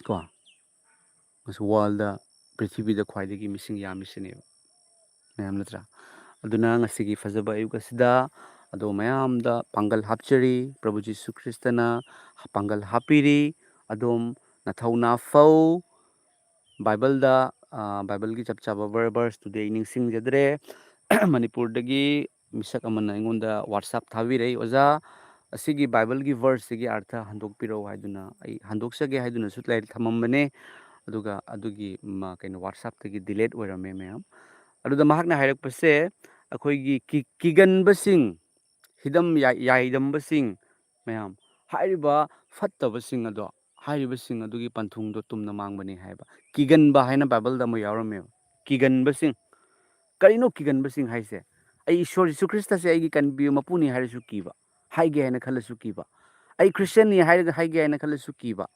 S1: ꯀꯣ. ꯋꯥꯔꯜꯗ, ꯄ꯭ꯔꯤꯊꯤꯕꯤꯗ ꯈ꯭ꯋꯥꯏꯗꯒꯤ ꯃꯤꯁꯤꯡ ꯌꯥꯝꯃꯤꯁꯤꯅꯦꯕ ꯃꯌꯥꯝ, ꯅꯠꯇ꯭ꯔꯥ? ꯑꯗꯨꯅ ꯉꯁꯤꯒꯤ ꯐꯖꯕ ꯑꯌꯨꯛ ꯑꯁꯤꯗ ꯑꯗꯣ ꯃꯌꯥꯝꯗ ꯄꯥꯡꯒꯜ ꯍꯥꯞꯆꯔꯤ. ꯄ꯭ꯔꯚꯨ ꯖꯤꯁꯨ ꯈ꯭ꯔꯤꯁꯇꯅ ꯄꯥꯡꯒꯜ ꯍꯥꯞꯄꯤꯔꯤ. ꯑꯗꯣꯝ ꯅꯊꯧꯅꯥ ꯐꯧ. ꯕꯥꯏꯕꯜꯒꯤ ꯆꯞ ꯆꯥꯕ ꯚꯔꯁꯇꯨꯗꯤ ꯑꯩ ꯅꯤꯡꯁꯤꯡꯖꯗ꯭ꯔꯦ. ꯃꯅꯤꯄꯨꯔꯗꯒꯤ ꯃꯤꯁꯛ ꯑꯃꯅ ꯑꯩꯉꯣꯟꯗ ꯋꯥꯠꯁꯑꯦꯞ ꯊꯥꯕꯤꯔꯛꯏ, ꯑꯣꯖꯥ ꯑꯁꯤꯒꯤ ꯕꯥꯏꯕꯜꯒꯤ ꯚꯔꯁꯁꯤꯒꯤ ꯑꯥꯔꯊ ꯍꯟꯗꯣꯛꯄꯤꯔꯛꯎ ꯍꯥꯏꯗꯨꯅ ꯑꯩ ꯍꯟꯗꯣꯛꯆꯒꯦ ꯍꯥꯏꯗꯨꯅꯁꯨ ꯊꯝꯃꯝꯕꯅꯦ ꯑꯗꯨꯒ ꯑꯗꯨꯒꯤ ꯀꯩꯅꯣ ꯋꯥꯠꯁꯑꯦꯞꯇꯒꯤ ꯗꯤꯂꯦꯠ ꯑꯣꯏꯔꯝꯃꯦ ꯃꯌꯥꯝ ꯑꯗꯨꯗ ꯃꯍꯥꯛꯅ ꯍꯥꯏꯔꯛꯄꯁꯦ ꯑꯩꯈꯣꯏꯒꯤ ꯀꯤꯒꯟꯕꯁꯤꯡ ꯍꯤꯗꯝ ꯌꯥꯏꯗꯝꯕꯁꯤꯡ ꯃꯌꯥꯝ ꯍꯥꯏꯔꯤꯕ ꯐꯠꯇꯕꯁꯤꯡ ꯑꯗꯣ ꯍꯥꯏꯔꯤꯕꯁꯤꯡ ꯑꯗꯨꯒꯤ ꯄꯟꯊꯨꯡꯗꯣ ꯇꯨꯝꯅ ꯃꯥꯡꯕꯅꯤ ꯍꯥꯏꯕ ꯀꯤꯒꯟꯕ ꯍꯥꯏꯅ ꯕꯥꯏꯕꯜꯗ ꯑꯃ ꯌꯥꯎꯔꯝꯃꯦꯕ ꯀꯤꯒꯟꯕꯁꯤꯡ ꯀꯔꯤꯅꯣ ꯀꯤꯒꯟꯕꯁꯤꯡ ꯍꯥꯏꯁꯦ ꯑꯩ ꯏꯁꯣꯔ ꯖꯤꯁꯨ ꯈ꯭ꯔꯤꯁꯇꯁꯦ ꯑꯩꯒꯤ ꯀꯟꯕꯤꯌꯨ ꯃꯄꯨꯅꯤ ꯍꯥꯏꯔꯁꯨ ꯀꯤꯕ ꯍꯥꯏꯒꯦ ꯍꯥꯏꯅ ꯈꯜꯂꯁꯨ ꯀꯤꯕ ꯑꯩ ꯈ꯭ꯔꯤꯁꯇꯟꯅꯤ ꯍꯥꯏꯔꯒ ꯍꯥꯏꯒꯦ ꯍꯥꯏꯅ ꯈꯜꯂꯁꯨ ꯀꯤꯕ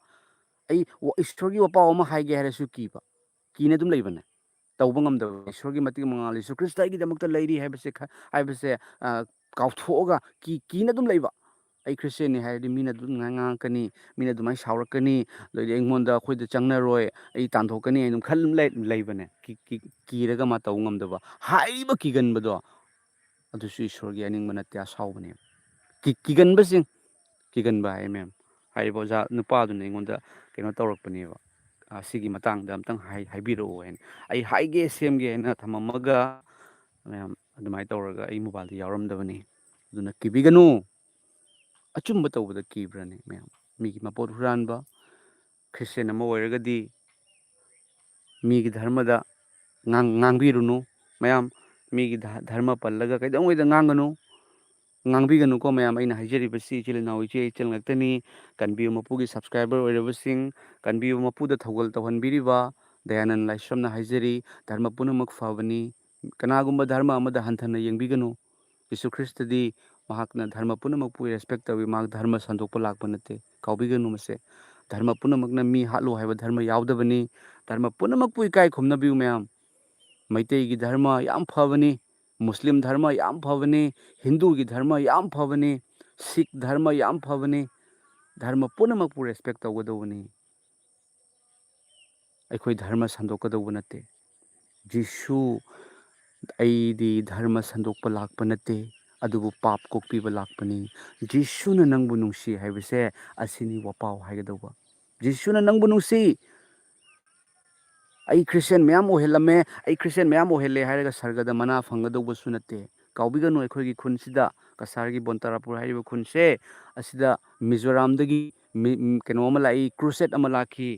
S1: ꯑꯩ ꯏꯁꯣꯔꯒꯤ ꯋꯥꯄꯥꯎ ꯑꯃ ꯍꯥꯏꯒꯦ ꯍꯥꯏꯔꯁꯨ ꯀꯤꯕ ꯀꯤꯅ ꯑꯗꯨꯝ ꯂꯩꯕꯅꯦ ꯇꯧꯕ ꯉꯝꯗꯕ ꯏꯁꯣꯔꯒꯤ ꯃꯇꯤꯛ ꯃꯉꯥꯜ ꯖꯤꯁꯨ ꯈ꯭ꯔꯤꯁꯇ ꯑꯩꯒꯤꯗꯃꯛꯇ ꯂꯩꯔꯤ ꯍꯥꯏꯕꯁꯦ ꯀꯥꯎꯊꯣꯛꯑꯒ ꯀꯤꯅ ꯑꯗꯨꯝ ꯂꯩꯕ ꯑꯩ ꯈ꯭ꯔꯤꯁꯇꯦꯟꯅꯤ ꯍꯥꯏꯔꯗꯤ ꯃꯤꯅ ꯑꯗꯨꯝ ꯉꯥꯡꯉꯛꯀꯅꯤ ꯃꯤꯅ ꯑꯗꯨꯃꯥꯏꯅ ꯁꯥꯎꯔꯛꯀꯅꯤ ꯑꯗꯩꯗꯤ ꯑꯩꯉꯣꯟꯗ ꯑꯩꯈꯣꯏꯗ ꯆꯪꯅꯔꯣꯏ ꯑꯩ ꯇꯥꯟꯊꯣꯛꯀꯅꯤ ꯑꯗꯨꯝ ꯂꯩꯕꯅꯦ ꯀꯤꯔꯒ ꯃꯥ ꯇꯧꯕ ꯉꯝꯗꯕ ꯍꯥꯏꯔꯤꯕ ꯀꯤꯒꯟꯕꯗꯣ ꯑꯗꯨꯁꯨ ꯏꯁꯣꯔꯒꯤ ꯑꯅꯤꯡꯕ ꯅꯠꯇꯦ ꯑꯁꯥꯎꯕꯅꯦꯕ ꯀꯤꯒꯟꯕꯁꯤꯡ ꯀꯤꯒꯟꯕ ꯍꯥꯏ ꯃꯦꯝ ꯍꯥꯏꯔꯤꯕ ꯑꯣꯖꯥ ꯅꯨꯄꯥꯗꯨꯅ ꯑꯩꯉꯣꯟꯗ ꯀꯩꯅꯣ ꯇꯧꯔꯛꯄꯅꯦꯕ ꯁꯤꯒꯤ ꯃꯇꯥꯡꯗ ꯑꯝꯇꯪ ꯍꯥꯏꯕꯤꯔꯛꯑꯣ ꯍꯥꯏꯅ ꯑꯩ ꯍꯥꯏꯒꯦ ꯁꯦꯝꯒꯦ ꯍꯥꯏꯅ ꯊꯝꯃꯝꯃꯒ ꯃꯌꯥꯝ ꯑꯗꯨꯃꯥꯏꯅ ꯇꯧꯔꯒ ꯑꯩ ꯃꯣꯕꯥꯏꯜꯗ ꯌꯥꯎꯔꯝꯗꯕꯅꯤ ꯑꯗꯨꯅ ꯀꯤꯕꯤꯒꯅꯨ ꯑꯆꯨꯝꯕ ꯇꯧꯕꯗ ꯀꯤꯕ꯭ꯔꯅꯦ ꯃꯌꯥꯝ ꯃꯤꯒꯤ ꯃꯄꯣꯠ ꯍꯨꯔꯥꯟꯕ ꯈ꯭ꯔꯤꯁꯇꯦꯟ ꯑꯃ ꯑꯣꯏꯔꯒꯗꯤ ꯃꯤꯒꯤ ꯙꯔꯃꯗ ꯉꯥꯡꯕꯤꯔꯨꯅꯨ ꯃꯌꯥꯝ ꯃꯤꯒꯤ ꯙꯔꯃ ꯄꯜꯂꯒ ꯀꯩꯗꯧꯉꯩꯗ ꯉꯥꯡꯕꯤꯒꯅꯨꯀꯣ ꯃꯌꯥꯝ ꯑꯩꯅ ꯍꯥꯏꯖꯔꯤꯕꯁꯤ ꯏꯆꯤꯜ ꯏꯅꯥꯎ ꯏꯆꯦ ꯏꯆꯜ ꯉꯥꯛꯇꯅꯤ ꯀꯟꯕꯤꯌꯨ ꯃꯄꯨꯒꯤ ꯁꯕꯁꯀ꯭ꯔꯥꯏꯕꯔ ꯑꯣꯏꯔꯕꯁꯤꯡ ꯀꯟꯕꯤꯌꯨ ꯃꯄꯨꯗ ꯊꯧꯒꯜ ꯇꯧꯍꯟꯕꯤꯔꯤꯕ ꯗꯌꯥꯅꯟꯗ ꯂꯥꯏꯁ꯭ꯔꯝꯅ ꯍꯥꯏꯖꯔꯤ ꯙꯔꯃ ꯄꯨꯝꯅꯃꯛ ꯐꯕꯅꯤ ꯀꯅꯥꯒꯨꯝꯕ ꯙꯔꯃ ꯑꯃꯗ ꯍꯟꯊꯅ ꯌꯦꯡꯕꯤꯒꯅꯨ ꯌꯤꯁꯨ ꯈ꯭ꯔꯤꯁꯇꯗꯤ ꯃꯍꯥꯛꯅ ꯙꯔꯃ ꯄꯨꯝꯅꯃꯛꯄꯨ ꯔꯦꯁꯄꯦꯛ ꯇꯧꯏ ꯃꯍꯥꯛ ꯙꯔꯃ ꯁꯟꯗꯣꯛꯄ ꯂꯥꯛꯄ ꯅꯠꯇꯦ ꯀꯥꯎꯕꯤꯒꯅꯨ ꯃꯁꯦ ꯙꯔꯃ ꯄꯨꯝꯅꯃꯛꯅ ꯃꯤ ꯍꯥꯠꯂꯨ ꯍꯥꯏꯕ ꯙꯔꯃ ꯌꯥꯎꯗꯕꯅꯤ ꯙꯔꯃ ꯄꯨꯝꯅꯃꯛꯄꯨ ꯏꯀꯥꯏ ꯈꯨꯝꯅꯕꯤꯌꯨ ꯃꯌꯥꯝ ꯃꯩꯇꯩꯒꯤ ꯙꯔꯃ ꯌꯥꯝ ꯐꯕꯅꯤ ꯃꯨꯁꯂꯤꯝ ꯙꯔꯃ ꯌꯥꯝ ꯐꯕꯅꯤ ꯍꯤꯟꯗꯨꯒꯤ ꯙꯔꯃ ꯌꯥꯝ ꯐꯕꯅꯤ ꯁꯤꯈ ꯙꯔꯃ ꯌꯥꯝ ꯐꯕꯅꯤ ꯙꯔꯃ ꯄꯨꯝꯅꯃꯛꯄꯨ ꯔꯦꯁꯄꯦꯛ ꯇꯧꯒꯗꯧꯕꯅꯤ ꯑꯩꯈꯣꯏ ꯙꯔꯃ ꯁꯟꯗꯣꯛꯀꯗꯧꯕ ꯅꯠꯇꯦ ꯖꯤꯁꯨ ꯑꯩꯗꯤ ꯙꯔꯃ ꯁꯟꯗꯣꯛꯄ ꯂꯥꯛꯄ ꯅꯠꯇꯦ ꯑꯗꯨꯕꯨ ꯄꯥꯞ ꯀꯣꯛꯄꯤꯕ ꯂꯥꯛꯄꯅꯤ ꯖꯤꯁꯨꯅ ꯅꯪꯕꯨ ꯅꯨꯡꯁꯤ ꯍꯥꯏꯕꯁꯦ ꯑꯁꯤꯅꯤ ꯋꯥꯄꯥꯎ ꯍꯥꯏꯒꯗꯧꯕ ꯖꯤꯁꯨꯅ ꯅꯪꯕꯨ ꯅꯨꯡꯁꯤ ꯑꯩ ꯈ꯭ꯔꯤꯁꯇꯦꯟ ꯃꯌꯥꯝ ꯑꯣꯏꯍꯜꯂꯝꯃꯦ ꯑꯩ ꯈ꯭ꯔꯤꯁꯇꯦꯟ ꯃꯌꯥꯝ ꯑꯣꯏꯍꯜꯂꯦ ꯍꯥꯏꯔꯒ ꯁꯔꯒꯗ ꯃꯅꯥ ꯐꯪꯒꯗꯧꯕꯁꯨ ꯅꯠꯇꯦ ꯀꯥꯎꯕꯤꯒꯅꯨ ꯑꯩꯈꯣꯏꯒꯤ ꯈꯨꯟꯁꯤꯗ ꯀꯁꯥꯔꯒꯤ ꯕꯣꯟꯇꯥꯔꯥꯄꯨꯔ ꯍꯥꯏꯔꯤꯕ ꯈꯨꯟꯁꯦ ꯑꯁꯤꯗ ꯃꯤꯖꯣꯔꯥꯝꯗꯒꯤ ꯀꯩꯅꯣ ꯑꯃ ꯂꯥꯛꯏ ꯀ꯭ꯔꯨꯁꯦꯠ ꯑꯃ ꯂꯥꯛꯈꯤ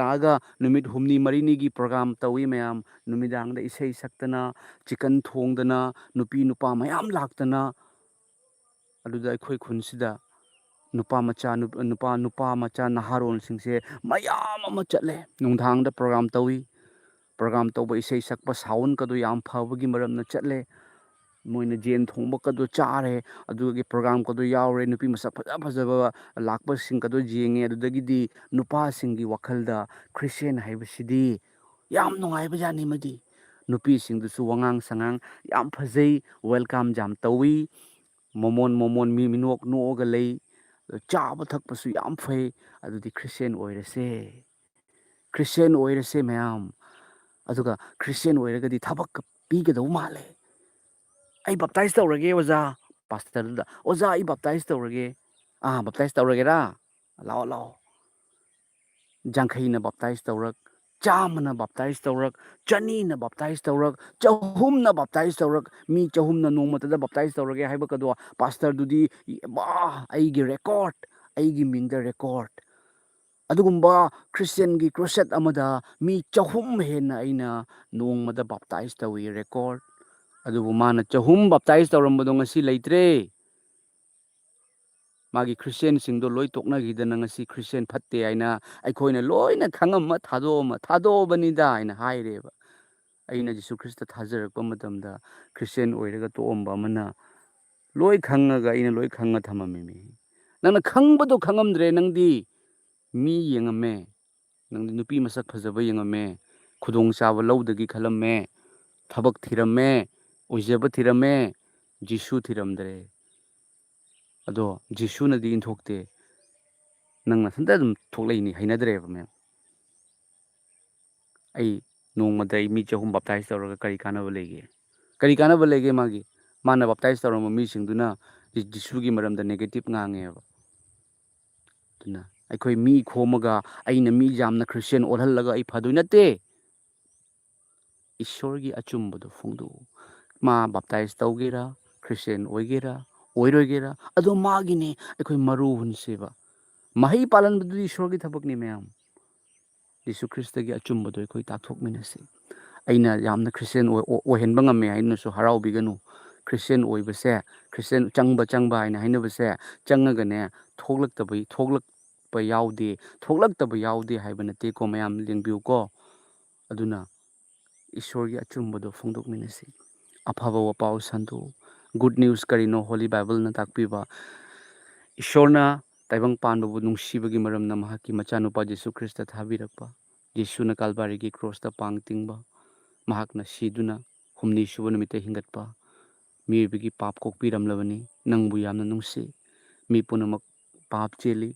S1: ꯂꯥꯛꯑꯒ ꯅꯨꯃꯤꯠ ꯍꯨꯝꯅꯤ ꯃꯔꯤꯅꯤꯒꯤ ꯄ꯭ꯔꯣꯒ꯭ꯔꯥꯝ ꯇꯧꯏ ꯃꯌꯥꯝ ꯅꯨꯃꯤꯗꯥꯡꯗ ꯏꯁꯩ ꯁꯛꯇꯅ ꯆꯤꯀꯟ ꯊꯣꯡꯗꯅ ꯅꯨꯄꯤ ꯅꯨꯄꯥ ꯃꯌꯥꯝ ꯂꯥꯛꯇꯅ ꯑꯗꯨꯗ ꯑꯩꯈꯣꯏ ꯈꯨꯟꯁꯤꯗ ꯅꯨꯄꯥ ꯃꯆꯥ ꯅꯍꯥꯔꯣꯟꯁꯤꯡꯁꯦ ꯃꯌꯥꯝ ꯑꯃ ꯆꯠꯂꯦ ꯅꯨꯡꯗꯥꯡꯗ ꯄ꯭ꯔꯣꯒ꯭ꯔꯥꯝ ꯇꯧꯏ ꯄ꯭ꯔꯣꯒ꯭ꯔꯥꯝ ꯇꯧꯕ ꯏꯁꯩ ꯁꯛꯄ ꯁꯥꯎꯟꯀꯗꯣ ꯌꯥꯝ ꯐꯕꯒꯤ ꯃꯔꯝꯅ ꯆꯠꯂꯦ ꯃꯣꯏꯅ ꯌꯦꯟ ꯊꯣꯡꯕꯀꯗꯣ ꯆꯥꯔꯦ ꯑꯗꯨꯒꯤ ꯄ꯭ꯔꯣꯒ꯭ꯔꯥꯝꯀꯗꯣ ꯌꯥꯎꯔꯦ ꯅꯨꯄꯤ ꯃꯁꯛ ꯐꯖꯕ ꯂꯥꯛꯄꯁꯤꯡꯀꯗꯣ ꯌꯦꯡꯉꯦ ꯑꯗꯨꯗꯒꯤꯗꯤ ꯅꯨꯄꯥꯁꯤꯡꯒꯤ ꯋꯥꯈꯜꯗ ꯈ꯭ꯔꯤꯁꯇꯦꯟ ꯍꯥꯏꯕꯁꯤꯗꯤ ꯌꯥꯝ ꯅꯨꯡꯉꯥꯏꯕꯖꯥꯠꯅꯤ ꯃꯗꯤ ꯅꯨꯄꯤꯁꯤꯡꯗꯨꯁꯨ ꯋꯥꯉꯥꯡ ꯁꯉꯥꯡ ꯌꯥꯝ ꯐꯖꯩ ꯋꯦꯜꯀꯥꯝ ꯌꯥꯝ ꯇꯧꯏ ꯃꯣꯃꯣꯟ ꯃꯤ ꯃꯤꯅꯣꯛ ꯅꯣꯛꯑꯒ ꯂꯩ ꯆꯥꯕ ꯊꯛꯄꯁꯨ ꯌꯥꯝ ꯐꯩ ꯑꯗꯨꯗꯤ ꯈ꯭ꯔꯤꯁꯇꯦꯟ ꯑꯣꯏꯔꯁꯦ ꯃꯌꯥꯝ ꯑꯗꯨꯒ ꯈ꯭ꯔꯤꯁꯇꯦꯟ ꯑꯣꯏꯔꯒꯗꯤ ꯊꯕꯛꯀ ꯄꯤꯒꯗꯧ ꯃꯥꯜꯂꯦ ꯑꯩ ꯕꯞꯇꯥꯏꯁ ꯇꯧꯔꯒꯦ ꯑꯣꯖꯥ ꯄꯥꯁꯇꯔꯗꯨꯗ ꯑꯣꯖꯥ ꯑꯩ ꯕꯞꯇꯥꯏꯁ ꯇꯧꯔꯒꯦ ꯕꯞꯇꯥꯏꯁ ꯇꯧꯔꯒꯦꯔꯥ ꯂꯥꯛꯑꯣ ꯌꯥꯡꯈꯩꯅ ꯕꯞꯇꯥꯏꯁ ꯇꯧꯔꯛ ꯆꯥꯝꯃꯅ ꯕꯞꯇꯥꯏꯁ ꯇꯧꯔꯛ ꯆꯅꯤꯅ ꯕꯞꯇꯥꯏꯁ ꯇꯧꯔꯛ ꯆꯍꯨꯝꯅ ꯕꯞꯇꯥꯏꯁ ꯇꯧꯔꯛ ꯃꯤ ꯆꯍꯨꯝꯅ ꯅꯣꯡꯃꯇꯗ ꯕꯞꯇꯥꯏꯁ ꯇꯧꯔꯒꯦ ꯍꯥꯏꯕꯀꯗꯣ ꯄꯥꯁꯇꯔꯗꯨꯗꯤ ꯑꯩꯒꯤ ꯔꯦꯀꯣꯔꯠ ꯑꯩꯒꯤ ꯃꯤꯡꯗ ꯔꯦꯀꯣꯔꯠ ꯑꯗꯨꯒꯨꯝꯕ ꯈ꯭ꯔꯤꯁꯇꯦꯟꯒꯤ ꯀ꯭ꯔꯨꯁꯦꯠ ꯑꯃꯗ ꯃꯤ 200 ꯍꯦꯟꯅ ꯑꯩꯅ ꯅꯣꯡꯃꯗ ꯕꯞꯇꯥꯏꯁ ꯇꯧꯏ ꯔꯦꯀꯣꯔꯠ ꯑꯗꯨꯕꯨ ꯃꯥꯅ 200 ꯕꯞꯇꯥꯏꯁ ꯇꯧꯔꯝꯕꯗꯣ ꯉꯁꯤ ꯂꯩꯇ꯭ꯔꯦ ꯃꯥꯒꯤ ꯈ꯭ꯔꯤꯁꯇꯦꯟꯁꯤꯡꯗꯣ ꯂꯣꯏ ꯇꯣꯛꯅꯈꯤꯗꯅ ꯉꯁꯤ ꯈ꯭ꯔꯤꯁꯇꯦꯟ ꯐꯠꯇꯦ ꯍꯥꯏꯅ ꯑꯩꯈꯣꯏꯅ ꯂꯣꯏꯅ ꯈꯪꯉꯝꯃ ꯊꯥꯗꯣꯛꯑꯕꯅꯤꯗ ꯍꯥꯏꯅ ꯍꯥꯏꯔꯦꯕ ꯑꯩꯅ ꯖꯤꯁꯨ ꯈ꯭ꯔꯤꯁꯇ ꯊꯥꯖꯔꯛꯄ ꯃꯇꯝꯗ ꯈ꯭ꯔꯤꯁꯇꯦꯟ ꯑꯣꯏꯔꯒ ꯇꯣꯛꯑꯝꯕ ꯑꯃꯅ ꯂꯣꯏ ꯈꯪꯉꯒ ꯑꯩꯅ ꯂꯣꯏ ꯈꯪꯉ ꯊꯝꯃꯝꯃꯤꯅꯤ ꯅꯪꯅ ꯈꯪꯕꯗꯣ ꯈꯪꯉꯝꯗ꯭ꯔꯦ ꯅꯪꯗꯤ ꯃꯤ ꯌꯦꯡꯉꯝꯃꯦ ꯅꯪꯗꯤ ꯅꯨꯄꯤ ꯃꯁꯛ ꯐꯖꯕ ꯌꯦꯡꯉꯝꯃꯦ ꯈꯨꯗꯣꯡꯆꯥꯕ ꯂꯧꯗꯒꯤ ꯈꯜꯂꯝꯃꯦ ꯊꯕꯛ ꯊꯤꯔꯝꯃꯦ ꯑꯣꯏꯖꯕ ꯊꯤꯔꯝꯃꯦ ꯖꯤꯁꯨ ꯊꯤꯔꯝꯗ꯭ꯔꯦ ꯑꯗꯣ ꯖꯤꯁꯨꯅꯗꯤ ꯏꯟꯊꯣꯛꯇꯦ ꯅꯪ ꯅꯊꯟꯇ ꯑꯗꯨꯝ ꯊꯣꯛꯂꯛꯏꯅꯤ ꯍꯩꯅꯗ꯭ꯔꯦꯕ ꯃꯦꯝ ꯑꯩ ꯅꯣꯡꯃꯗ ꯑꯩ ꯃꯤ 200 ꯕꯞꯇꯥꯏꯁ ꯇꯧꯔꯒ ꯀꯔꯤ ꯀꯥꯟꯅꯕ ꯂꯩꯒꯦ ꯃꯥꯒꯤ ꯃꯥꯅ ꯕꯞꯇꯥꯏꯁ ꯇꯧꯔꯝꯕ ꯃꯤꯁꯤꯡꯗꯨꯅ ꯖꯤꯁꯨꯒꯤ ꯃꯔꯝꯗ ꯅꯦꯒꯦꯇꯤꯞ ꯉꯥꯡꯉꯦꯕ ꯑꯗꯨꯅ ꯑꯩꯈꯣꯏ ꯃꯤ ꯈꯣꯝꯃꯒ ꯑꯩꯅ ꯃꯤ ꯌꯥꯝꯅ ꯈ꯭ꯔꯤꯁꯇꯦꯟ ꯑꯣꯜꯍꯜꯂꯒ ꯑꯩ ꯐꯗꯣꯏ ꯅꯠꯇꯦ ꯏꯁꯣꯔꯒꯤ ꯑꯆꯨꯝꯕꯗꯣ ꯐꯣꯡꯗꯣꯛꯎ ꯃꯥ ꯕꯞꯇꯥꯏꯁ ꯇꯧꯒꯦꯔꯥ ꯈ꯭ꯔꯤꯁꯇꯦꯟ ꯑꯣꯏꯒꯦꯔꯥ ꯑꯣꯏꯔꯣꯏꯒꯦꯔꯥ ꯑꯗꯣ ꯃꯥꯒꯤꯅꯦ ꯑꯩꯈꯣꯏ ꯃꯔꯨ ꯍꯨꯟꯁꯦꯕ ꯃꯍꯩ ꯄꯥꯜꯍꯟꯕꯗꯨꯗꯤ ꯏꯁꯣꯔꯒꯤ ꯊꯕꯛꯅꯤ ꯃꯌꯥꯝ ꯌꯤꯁꯨ ꯈ꯭ꯔꯤꯁꯇꯒꯤ ꯑꯆꯨꯝꯕꯗꯣ ꯑꯩꯈꯣꯏ ꯇꯥꯛꯊꯣꯛꯃꯤꯟꯅꯁꯤ ꯑꯩꯅ ꯌꯥꯝꯅ ꯈ꯭ꯔꯤꯁꯇꯦꯟ ꯑꯣꯏꯍꯟꯕ ꯉꯝꯃꯦ ꯍꯥꯏꯅꯁꯨ ꯍꯔꯥꯎꯕꯤꯒꯅꯨ ꯈ꯭ꯔꯤꯁꯇꯦꯟ ꯑꯣꯏꯕꯁꯦ ꯈ꯭ꯔꯤꯁꯇꯦꯟ ꯆꯪꯕ ꯍꯥꯏꯅ ꯍꯥꯏꯅꯕꯁꯦ ꯆꯪꯉꯒꯅꯦ ꯊꯣꯛꯂꯛꯄ ꯌꯥꯎꯗꯦ ꯊꯣꯛꯂꯛꯇꯕ ꯌꯥꯎꯗꯦ ꯍꯥꯏꯕ ꯅꯠꯇꯦꯀꯣ ꯃꯌꯥꯝ ꯌꯦꯡꯕꯤꯌꯨꯀꯣ ꯑꯗꯨꯅ ꯏꯁꯣꯔꯒꯤ ꯑꯆꯨꯝꯕꯗꯣ ꯐꯣꯡꯗꯣꯛꯃꯤꯟꯅꯁꯤ ꯑꯐꯕ ꯋꯥꯄꯥꯎ ꯁꯟꯗꯣꯛꯎ ꯒꯨꯗ ꯅ꯭ꯌꯨꯁ ꯀꯔꯤꯅꯣ ꯍꯣꯂꯤ ꯕꯥꯏꯕꯜꯅ ꯇꯥꯛꯄꯤꯕ ꯏꯁꯣꯔꯅ ꯇꯥꯏꯕꯪ ꯄꯥꯟꯕꯕꯨ ꯅꯨꯡꯁꯤꯕꯒꯤ ꯃꯔꯝꯅ ꯃꯍꯥꯛꯀꯤ ꯃꯆꯥꯅꯨꯄꯥ ꯌꯤꯁꯨ ꯈ꯭ꯔꯤꯁꯇ ꯊꯥꯕꯤꯔꯛꯄ ꯌꯤꯁꯨꯅ ꯀꯜꯕꯥꯔꯤꯒꯤ ꯀ꯭ꯔꯣꯁꯇ ꯄꯥꯡ ꯇꯤꯡꯕ ꯃꯍꯥꯛꯅ ꯁꯤꯗꯨꯅ ꯍꯨꯝꯅꯤ ꯁꯨꯕ ꯅꯨꯃꯤꯠꯇ ꯍꯤꯡꯒꯠꯄ ꯃꯤꯑꯣꯏꯕꯒꯤ ꯄꯥꯞ ꯀꯣꯛꯄꯤꯔꯝꯂꯕꯅꯤ ꯅꯪꯕꯨ ꯌꯥꯝꯅ ꯅꯨꯡꯁꯤ ꯃꯤ ꯄꯨꯝꯅꯃꯛ ꯄꯥꯞ ꯆꯦꯜꯂꯤ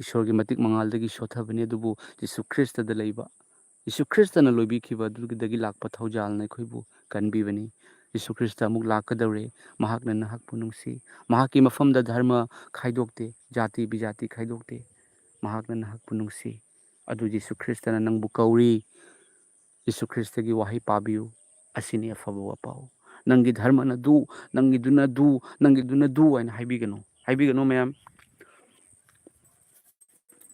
S1: ꯏꯁꯣꯔꯒꯤ ꯃꯇꯤꯛ ꯃꯉꯥꯜꯗꯒꯤ ꯁꯣꯠꯊꯕꯅꯤ ꯑꯗꯨꯕꯨ ꯌꯤꯁꯨ ꯈ꯭ꯔꯤꯁꯇꯗ ꯂꯩꯕ ꯌꯤꯁꯨ ꯈ꯭ꯔꯤꯁꯇꯅ ꯂꯣꯏꯕꯤꯈꯤꯕ ꯑꯗꯨꯗꯒꯤ ꯂꯥꯛꯄ ꯊꯧꯖꯥꯜꯅ ꯑꯩꯈꯣꯏꯕꯨ ꯀꯟꯕꯤꯕꯅꯤ ꯌꯤꯁꯨ ꯈ꯭ꯔꯤꯁꯇ ꯑꯃꯨꯛ ꯂꯥꯛꯀꯗꯧꯔꯦ ꯃꯍꯥꯛꯅ ꯅꯍꯥꯛꯄꯨ ꯅꯨꯡꯁꯤ ꯃꯍꯥꯛꯀꯤ ꯃꯐꯝꯗ ꯙꯔꯃ ꯈꯥꯏꯗꯣꯛꯇꯦ ꯖꯥꯇꯤ ꯕꯤꯖꯥꯇꯤ ꯈꯥꯏꯗꯣꯛꯇꯦ ꯃꯍꯥꯛꯅ ꯅꯍꯥꯛꯄꯨ ꯅꯨꯡꯁꯤ ꯑꯗꯨ ꯌꯤꯁꯨ ꯈ꯭ꯔꯤꯁꯇꯅ ꯅꯪꯕꯨ ꯀꯧꯔꯤ ꯌꯤꯁꯨ ꯈ꯭ꯔꯤꯁꯇꯒꯤ ꯋꯥꯍꯩ ꯄꯥꯕꯤꯌꯨ ꯑꯁꯤꯅꯤ ꯑꯐꯕ ꯋꯥꯄꯥꯎ ꯅꯪꯒꯤ ꯙꯔꯃꯅ ꯅꯪꯒꯤꯗꯨꯅ ꯍꯥꯏꯅ ꯍꯥꯏꯕꯤꯒꯅꯨ ꯃꯌꯥꯝ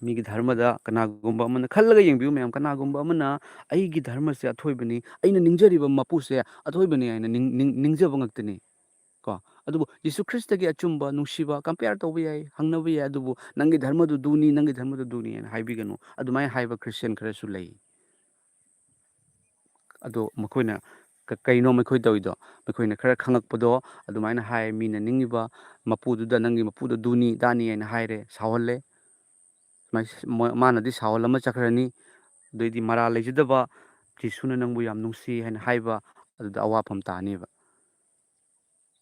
S1: ꯃꯤꯒꯤ ꯙꯔꯃꯗ ꯀꯅꯥꯒꯨꯝꯕ ꯑꯃꯅ ꯈꯜꯂꯒ ꯌꯦꯡꯕꯤꯌꯨ ꯃꯌꯥꯝ ꯀꯅꯥꯒꯨꯝꯕ ꯑꯃꯅ ꯑꯩꯒꯤ ꯙꯔꯃꯁꯦ ꯑꯊꯣꯏꯕꯅꯤ ꯑꯩꯅ ꯅꯤꯡꯖꯔꯤꯕ ꯃꯄꯨꯁꯦ ꯑꯊꯣꯏꯕꯅꯤ ꯍꯥꯏꯅ ꯅꯤꯡꯖꯕ ꯉꯛꯇꯅꯤ ꯀꯣ ꯑꯗꯨꯕꯨ ꯌꯤꯁꯨ ꯈ꯭ꯔꯤꯁꯇꯒꯤ ꯑꯆꯨꯝꯕ ꯅꯨꯡꯁꯤꯕ ꯀꯝꯄꯦꯌꯔ ꯇꯧꯕ ꯌꯥꯏ ꯍꯪꯅꯕ ꯌꯥꯏ ꯑꯗꯨꯕꯨ ꯅꯪꯒꯤ ꯙꯔꯃꯗꯨꯗꯨꯅꯤ ꯍꯥꯏꯅ ꯍꯥꯏꯕꯤꯒꯅꯨ ꯑꯗꯨꯃꯥꯏꯅ ꯍꯥꯏꯕ ꯈ꯭ꯔꯤꯁꯇꯦꯟ ꯈꯔꯁꯨ ꯂꯩ ꯑꯗꯣ ꯃꯈꯣꯏꯅ ꯀꯩꯅꯣ ꯃꯈꯣꯏ ꯇꯧꯔꯤꯗꯣ ꯃꯈꯣꯏꯅ ꯈꯔ ꯈꯪꯉꯛꯄꯗꯣ ꯑꯗꯨꯃꯥꯏꯅ ꯍꯥꯏ ꯃꯤꯅ ꯅꯤꯡꯉꯤꯕ ꯃꯄꯨꯗꯨꯗ ꯅꯪꯒꯤ ꯃꯄꯨꯗ ꯗꯨꯅꯤ ꯗꯥꯅꯤ ꯍꯥꯏꯅ ꯍꯥꯏꯔꯦ ꯁꯥꯎꯍꯜꯂꯦ ꯃꯥꯅꯗꯤ ꯁꯥꯎꯍꯜꯂꯝꯃ ꯆꯠꯈ꯭ꯔꯅꯤ ꯑꯗꯩꯗꯤ ꯃꯔꯥꯜ ꯂꯩꯖꯗꯕ ꯖꯤꯁꯨꯅ ꯅꯪꯕꯨ ꯌꯥꯝ ꯅꯨꯡꯁꯤ ꯍꯥꯏꯅ ꯍꯥꯏꯕ ꯑꯗꯨꯗ ꯑꯋꯥꯐꯝ ꯇꯥꯅꯦꯕ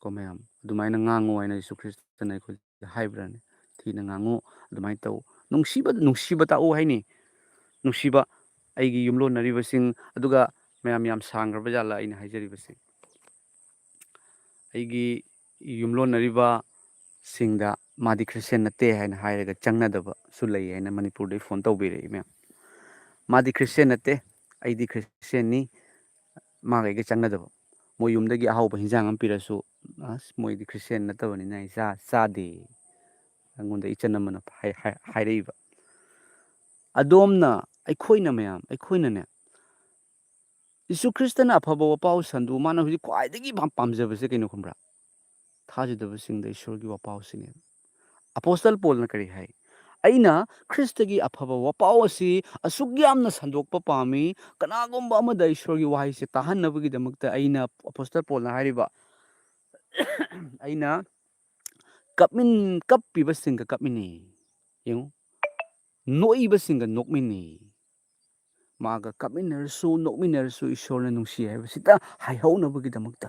S1: ꯀꯣ ꯃꯌꯥꯝ ꯑꯗꯨꯃꯥꯏꯅ ꯉꯥꯡꯉꯨ ꯍꯥꯏꯅ ꯌꯤꯁꯨ ꯈ꯭ꯔꯤꯁꯇꯅ ꯑꯩꯈꯣꯏ ꯍꯥꯏꯕ꯭ꯔꯅꯤ ꯊꯤꯅ ꯉꯥꯡꯉꯨ ꯑꯗꯨꯃꯥꯏꯅ ꯇꯧ ꯅꯨꯡꯁꯤꯕ ꯇꯥꯛꯎ ꯍꯥꯏꯅꯤ ꯅꯨꯡꯁꯤꯕ ꯑꯩꯒꯤ ꯌꯨꯝꯂꯣꯟꯅꯔꯤꯕꯁꯤꯡ ꯑꯗꯨꯒ ꯃꯌꯥꯝ ꯌꯥꯝ ꯁꯥꯡꯈ꯭ꯔꯕ ꯖꯥꯠꯂꯥ ꯑꯩꯅ ꯍꯥꯏꯖꯔꯤꯕꯁꯤ ꯑꯩꯒꯤ ꯌꯨꯝꯂꯣꯟꯅꯔꯤꯕ ꯁꯤꯡꯗ ꯃꯥꯗꯤ ꯈ꯭ꯔꯤꯁꯇꯦꯟ ꯅꯠꯇꯦ ꯍꯥꯏꯅ ꯍꯥꯏꯔꯒ ꯆꯪꯅꯗꯕꯁꯨ ꯂꯩ ꯍꯥꯏꯅ ꯃꯅꯤꯄꯨꯔꯗꯩ ꯐꯣꯟ ꯇꯧꯕꯤꯔꯛꯏ ꯃꯌꯥꯝ ꯃꯥꯗꯤ ꯈ꯭ꯔꯤꯁꯇꯦꯟ ꯅꯠꯇꯦ ꯑꯩꯗꯤ ꯈ꯭ꯔꯤꯁꯇꯦꯟꯅꯤ ꯃꯥꯒ ꯑꯩꯒ ꯆꯪꯅꯗꯕ ꯃꯣꯏ ꯌꯨꯝꯗꯒꯤ ꯑꯍꯥꯎꯕ ꯍꯤꯟꯖꯥꯡ ꯑꯃ ꯄꯤꯔꯁꯨ ꯑꯁ ꯃꯣꯏꯗꯤ ꯈ꯭ꯔꯤꯁꯇꯦꯟ ꯅꯠꯇꯕꯅꯤꯅ ꯑꯩ ꯆꯥꯗꯦ ꯑꯩꯉꯣꯟꯗ ꯏꯆꯟ ꯑꯃꯅ ꯍꯥꯏꯔꯛꯏꯕ ꯑꯗꯣꯝꯅ ꯑꯩꯈꯣꯏꯅꯅꯦ ꯌꯤꯁꯨ ꯈ꯭ꯔꯤꯁꯇꯅ ꯑꯐꯕ ꯋꯥꯄꯥꯎ ꯁꯟꯗꯨ ꯃꯥꯅ ꯍꯧꯖꯤꯛ ꯈ꯭ꯋꯥꯏꯗꯒꯤ ꯄꯥꯝꯖꯕꯁꯦ ꯀꯩꯅꯣ ꯈꯪꯕ꯭ꯔꯥ ꯊꯥꯖꯗꯕꯁꯤꯡꯗ ꯏꯁꯣꯔꯒꯤ ꯋꯥꯄꯥꯎꯁꯤꯅꯦ ꯑꯄꯣꯁꯇꯜ ꯄꯣꯜꯅ ꯀꯔꯤ ꯍꯥꯏ ꯑꯩꯅ ꯈ꯭ꯔꯤꯁꯇꯒꯤ ꯑꯐꯕ ꯋꯥꯄꯥꯎ ꯑꯁꯤ ꯑꯁꯨꯛ ꯌꯥꯝꯅ ꯁꯟꯗꯣꯛꯄ ꯄꯥꯝꯃꯤ ꯀꯅꯥꯒꯨꯝꯕ ꯑꯃꯗ ꯏꯁꯣꯔꯒꯤ ꯋꯥꯍꯩꯁꯦ ꯇꯥꯍꯟꯅꯕꯒꯤꯗꯃꯛꯇ ꯑꯩꯅ ꯑꯄꯣꯁꯇꯜ ꯄꯣꯜꯅ ꯍꯥꯏꯔꯤꯕ ꯑꯩꯅ ꯀꯞꯄꯤꯕꯁꯤꯡꯒ ꯀꯞꯃꯤꯟꯅꯩ ꯌꯦꯡꯉꯨ ꯅꯣꯛꯏꯕꯁꯤꯡꯒ ꯅꯣꯛꯃꯤꯟꯅꯩ ꯃꯥꯒ ꯀꯞꯃꯤꯟꯅꯔꯁꯨ ꯅꯣꯛꯃꯤꯟꯅꯔꯁꯨ ꯏꯁꯣꯔꯅ ꯅꯨꯡꯁꯤ ꯍꯥꯏꯕꯁꯤꯗ ꯍꯥꯏꯍꯧꯅꯕꯒꯤꯗꯃꯛꯇ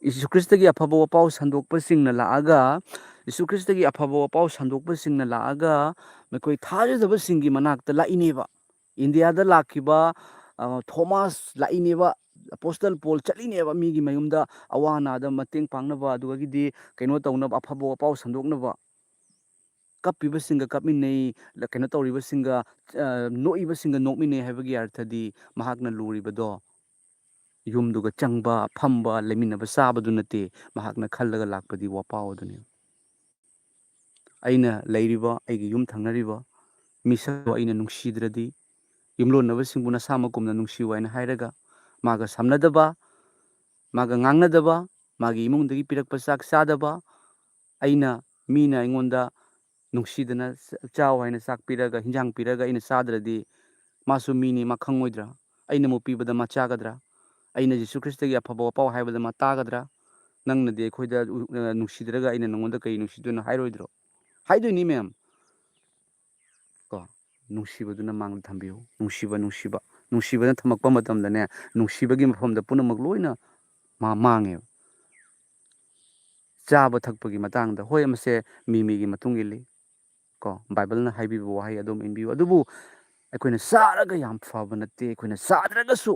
S1: ꯌꯤꯁꯨ ꯈ꯭ꯔꯤꯁꯇꯒꯤ ꯑꯐꯕ ꯋꯥꯄꯥꯎ ꯁꯟꯗꯣꯛꯄꯁꯤꯡꯅ ꯂꯥꯛꯑꯒ ꯌꯤꯁꯨ ꯈ꯭ꯔꯤꯁꯇꯒꯤ ꯑꯐꯕ ꯋꯥꯄꯥꯎ ꯁꯟꯗꯣꯛꯄꯁꯤꯡꯅ ꯂꯥꯛꯑꯒ ꯃꯈꯣꯏ ꯊꯥꯖꯗꯕꯁꯤꯡꯒꯤ ꯃꯅꯥꯛꯇ ꯂꯥꯛꯏꯅꯦꯕ ꯏꯟꯗꯤꯌꯥꯗ ꯂꯥꯛꯈꯤꯕ ꯊꯣꯃꯥꯁ ꯂꯥꯛꯏꯅꯦꯕ ꯑꯄꯣꯁꯇꯜ ꯄꯣꯜ ꯆꯠꯂꯤꯅꯦꯕ ꯃꯤꯒꯤ ꯃꯌꯨꯝꯗ ꯑꯋꯥ ꯑꯅꯥꯗ ꯃꯇꯦꯡ ꯄꯥꯡꯅꯕ ꯑꯗꯨꯗꯒꯤꯗꯤ ꯀꯩꯅꯣ ꯇꯧꯅꯕ ꯑꯐꯕ ꯋꯥꯄꯥꯎ ꯁꯟꯗꯣꯛꯅꯕ ꯀꯞꯄꯤꯕꯁꯤꯡꯒ ꯀꯞꯃꯤꯟꯅꯩ ꯀꯩꯅꯣ ꯇꯧꯔꯤꯕꯁꯤꯡꯒ ꯅꯣꯛꯏꯕꯁꯤꯡꯒ ꯅꯣꯛꯃꯤꯟꯅꯩ ꯍꯥꯏꯕꯒꯤ ꯑꯔꯊꯗꯤ ꯃꯍꯥꯛꯅ ꯂꯨꯔꯤꯕꯗꯣ ꯌꯨꯝꯗꯨꯒ ꯆꯪꯕ ꯐꯝꯕ ꯂꯩꯃꯤꯟꯅꯕ ꯆꯥꯕꯗꯨ ꯅꯠꯇꯦ ꯃꯍꯥꯛꯅ ꯈꯜꯂꯒ ꯂꯥꯛꯄꯗꯤ ꯋꯥꯄꯥꯎ ꯑꯗꯨꯅꯤ ꯑꯩꯅ ꯂꯩꯔꯤꯕ ꯑꯩꯒꯤ ꯌꯨꯝ ꯊꯪꯅꯔꯤꯕ ꯃꯤꯁꯛꯇꯣ ꯑꯩꯅ ꯅꯨꯡꯁꯤꯗ꯭ꯔꯗꯤ ꯌꯨꯝꯂꯣꯟꯅꯕꯁꯤꯡꯕꯨ ꯅꯁꯥꯃꯛꯀꯨꯝꯅ ꯅꯨꯡꯁꯤꯌꯨ ꯍꯥꯏꯅ ꯍꯥꯏꯔꯒ ꯃꯥꯒ ꯁꯝꯅꯗꯕ ꯃꯥꯒ ꯉꯥꯡꯅꯗꯕ ꯃꯥꯒꯤ ꯏꯃꯨꯡꯗꯒꯤ ꯄꯤꯔꯛꯄ ꯆꯥꯛ ꯆꯥꯗꯕ ꯃꯤꯅ ꯑꯩꯉꯣꯟꯗ ꯅꯨꯡꯁꯤꯗꯅ ꯆꯥꯎ ꯍꯥꯏꯅ ꯆꯥꯛ ꯄꯤꯔꯒ ꯍꯤꯟꯖꯥꯡ ꯄꯤꯔꯒ ꯑꯩꯅ ꯆꯥꯗ꯭ꯔꯗꯤ ꯃꯥꯁꯨ ꯃꯤꯅꯤ ꯃꯥ ꯈꯪꯉꯣꯏꯗ꯭ꯔꯥ ꯑꯩꯅ ꯑꯃꯨꯛ ꯄꯤꯕꯗ ꯃꯥ ꯆꯥꯒꯗ꯭ꯔꯥ ꯑꯩꯅ ꯌꯤꯁꯨ ꯈ꯭ꯔꯤꯁꯇꯒꯤ ꯑꯐꯕ ꯋꯥꯄꯥꯎ ꯍꯥꯏꯕꯗ ꯃꯥ ꯇꯥꯒꯗ꯭ꯔꯥ ꯅꯪꯅꯗꯤ ꯑꯩꯈꯣꯏꯗ ꯅꯨꯡꯁꯤꯗ꯭ꯔꯒ ꯑꯩꯅ ꯅꯪꯉꯣꯟꯗ ꯀꯔꯤ ꯅꯨꯡꯁꯤꯗꯣꯏꯅꯣ ꯍꯥꯏꯔꯣꯏꯗ꯭ꯔꯣ ꯍꯥꯏꯗꯣꯏꯅꯤ ꯃꯌꯥꯝ ꯀꯣ ꯅꯨꯡꯁꯤꯕꯗꯨꯅ ꯃꯥꯡꯗ ꯊꯝꯕꯤꯌꯨ ꯅꯨꯡꯁꯤꯕꯅ ꯊꯝꯃꯛꯄ ꯃꯇꯝꯗꯅꯦ ꯅꯨꯡꯁꯤꯕꯒꯤ ꯃꯐꯝꯗ ꯄꯨꯝꯅꯃꯛ ꯂꯣꯏꯅ ꯃꯥꯡꯉꯦꯕ ꯆꯥꯕ ꯊꯛꯄꯒꯤ ꯃꯇꯥꯡꯗ ꯍꯣꯏ ꯃꯁꯦ ꯃꯤꯒꯤ ꯃꯇꯨꯡ ꯏꯜꯂꯤ ꯀꯣ ꯕꯥꯏꯕꯜꯅ ꯍꯥꯏꯕꯤꯕ ꯋꯥꯍꯩ ꯑꯗꯨꯝ ꯏꯟꯕꯤꯌꯨ ꯑꯗꯨꯕꯨ ꯑꯩꯈꯣꯏꯅ ꯆꯥꯔꯒ ꯌꯥꯝ ꯐꯕ ꯅꯠꯇꯦ ꯑꯩꯈꯣꯏꯅ ꯆꯥꯗ꯭ꯔꯒꯁꯨ